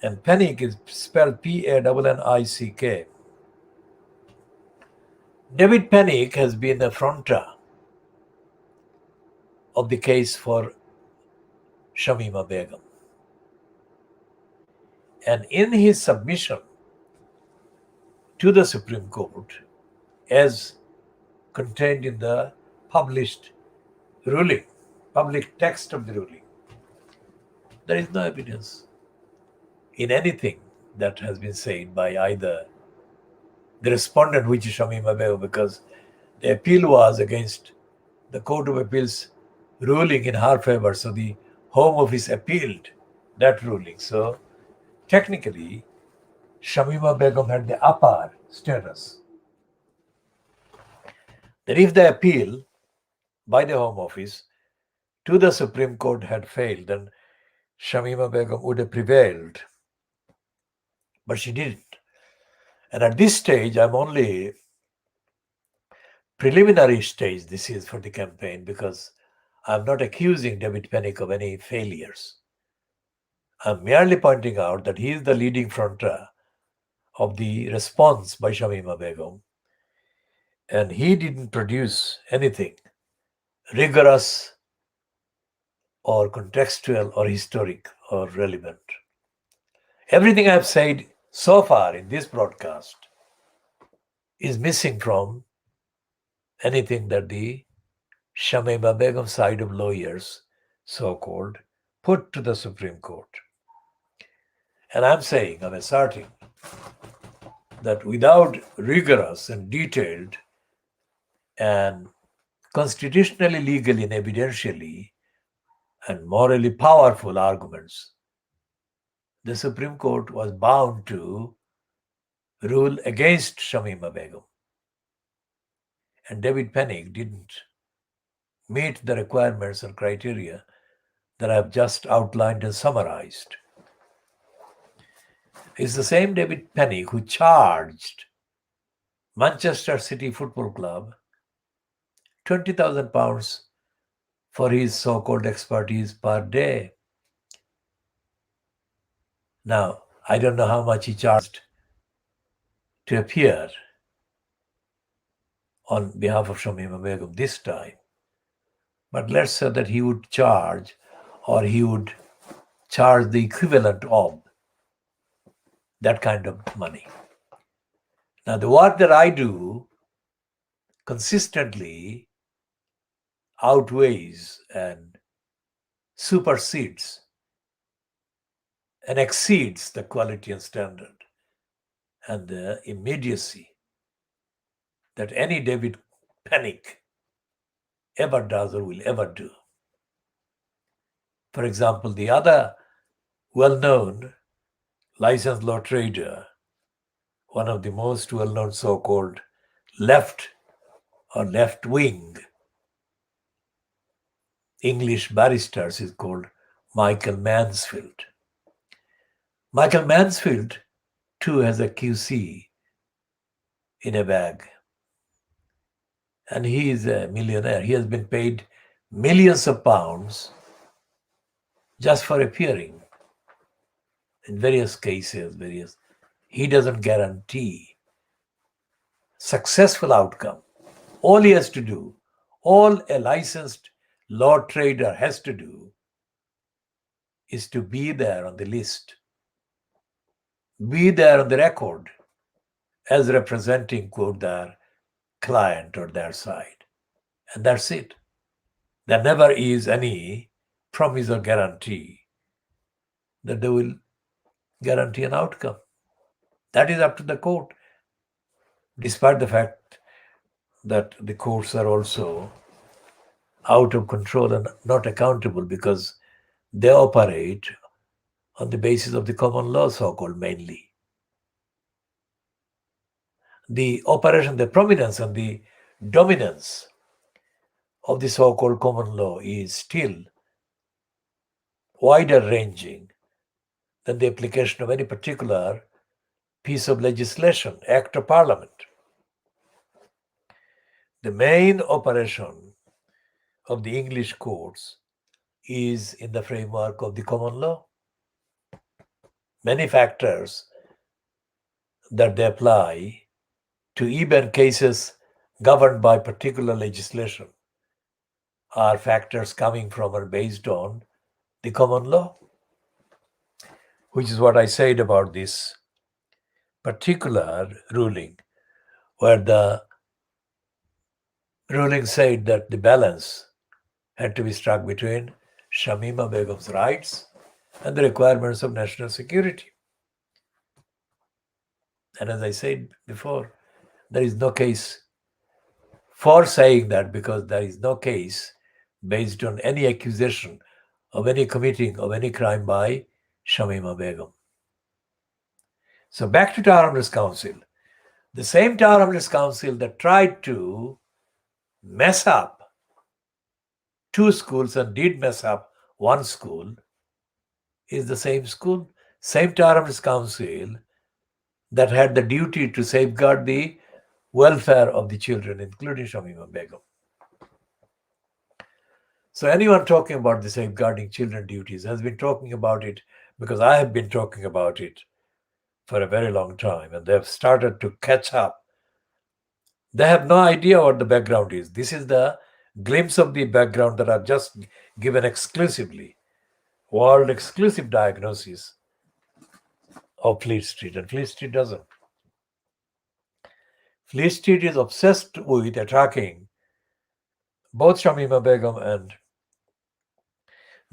[SPEAKER 1] And Pennick is spelled P-A-N-N-I-C-K. David Pennick has been a fronter of the case for Shamima Begum. And in his submission to the Supreme Court, as contained in the published ruling, public text of the ruling, there is no evidence in anything that has been said by either the respondent, which is Shamima Begum, because the appeal was against the Court of Appeal's ruling in her favor. So the Home Office appealed that ruling. So technically, Shamima Begum had the upper status. That if the appeal by the Home Office to the Supreme Court had failed, then Shamima Begum would have prevailed. But she didn't. And at this stage, I'm only preliminary stage, this is for the campaign, because I'm not accusing David Penick of any failures. I'm merely pointing out that he is the leading fronter of the response by Shamima Begum, and he didn't produce anything rigorous or contextual or historic or relevant. Everything I've said so far in this broadcast is missing from anything that the Shamima Begum side of lawyers, so-called, put to the Supreme Court. And I'm asserting that without rigorous and detailed and constitutionally, legally, and evidentially and morally powerful arguments, the Supreme Court was bound to rule against Shamima Begum. And David Penick didn't meet the requirements and criteria that I've just outlined and summarized. It's the same David Penick who charged Manchester City Football Club £20,000 for his so-called expertise per day. Now, I don't know how much he charged to appear on behalf of Shamima Begum this time. But let's say that he would charge, or he would charge the equivalent of that kind of money. Now, the work that I do consistently outweighs and supersedes and exceeds the quality and standard and the immediacy that any David Penick ever does or will ever do. For example, the other well-known licensed law trader, one of the most well-known so-called left or left-wing English barristers, is called Michael Mansfield. Michael Mansfield too has a QC in a bag. And he is a millionaire. He has been paid millions of pounds just for appearing in various cases, He doesn't guarantee successful outcome. All he has to do, all a licensed law trader has to do, is to be there on the list, be there on the record as representing, quote, their client or their side. And that's it. There never is any promise or guarantee that they will guarantee an outcome. That is up to the court, despite the fact that the courts are also out of control and not accountable because they operate on the basis of the common law, so-called, mainly. The operation, the prominence and the dominance of the so-called common law is still wider ranging than the application of any particular piece of legislation, act of parliament. The main operation of the English courts is in the framework of the common law. Many factors that they apply to even cases governed by particular legislation are factors coming from or based on the common law, which is what I said about this particular ruling, where the ruling said that the balance had to be struck between Shamima Begum's rights and the requirements of national security. And as I said before, there is no case for saying that, because there is no case based on any accusation of any committing of any crime by Shamima Begum. So back to Tower Hamlets Council. The same Tower Hamlets Council that tried to mess up 2 schools and did mess up 1 school is the same school, same Tower Hamlets Council that had the duty to safeguard the welfare of the children, including Shamima Begum. So anyone talking about the safeguarding children duties has been talking about it because I have been talking about it for a very long time, and they've started to catch up. They have no idea what the background is. This is the glimpse of the background that I've just given exclusively, world exclusive diagnosis of Fleet Street, and Fleet Street doesn't. Fleet Street is obsessed with attacking both Shamima Begum and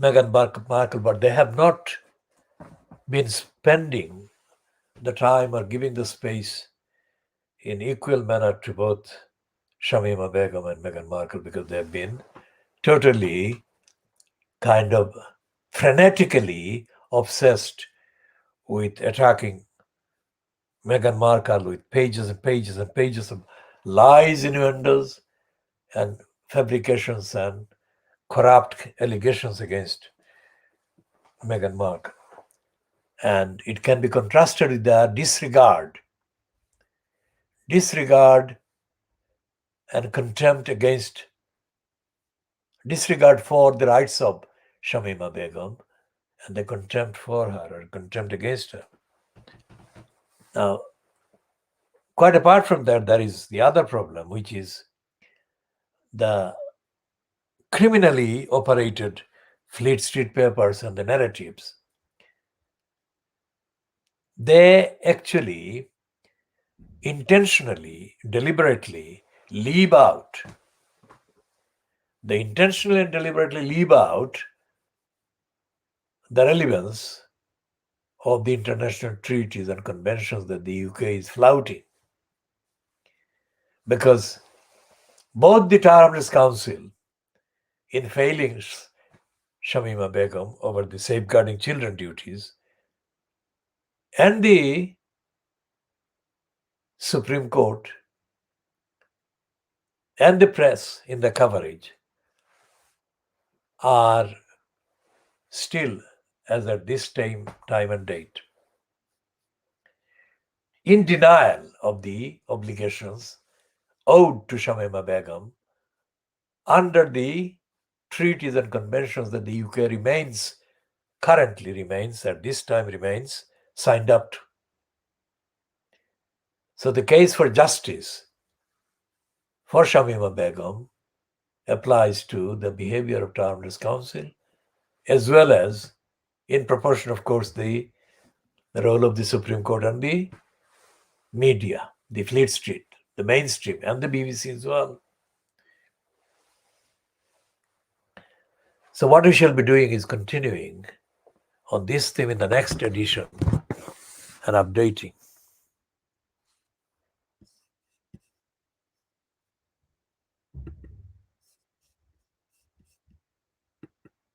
[SPEAKER 1] Meghan Markle, but they have not been spending the time or giving the space in equal manner to both Shamima Begum and Meghan Markle, because they've been totally kind of frenetically obsessed with attacking Meghan Markle with pages and pages and pages of lies, innuendos, and fabrications and corrupt allegations against Meghan Markle. And it can be contrasted with their disregard and contempt disregard for the rights of Shamima Begum and the contempt for her or contempt against her. Now, quite apart from that, there is the other problem, which is the criminally operated Fleet Street papers and the narratives. They actually intentionally, deliberately leave out. They intentionally and deliberately leave out the relevance of the international treaties and conventions that the UK is flouting. Because both the Tower Hamlets Council, in failing Shamima Begum over the safeguarding children duties, and the Supreme Court and the press in the coverage, are still, as at this time and date, in denial of the obligations owed to Shamima Begum under the treaties and conventions that the UK currently remains signed up to. So the case for justice for Shamima Begum applies to the behavior of Tower Hamlets Council, as well as, in proportion, of course, the role of the Supreme Court and the media, the Fleet Street, the mainstream, and the BBC as well. So what we shall be doing is continuing on this theme in the next edition and updating.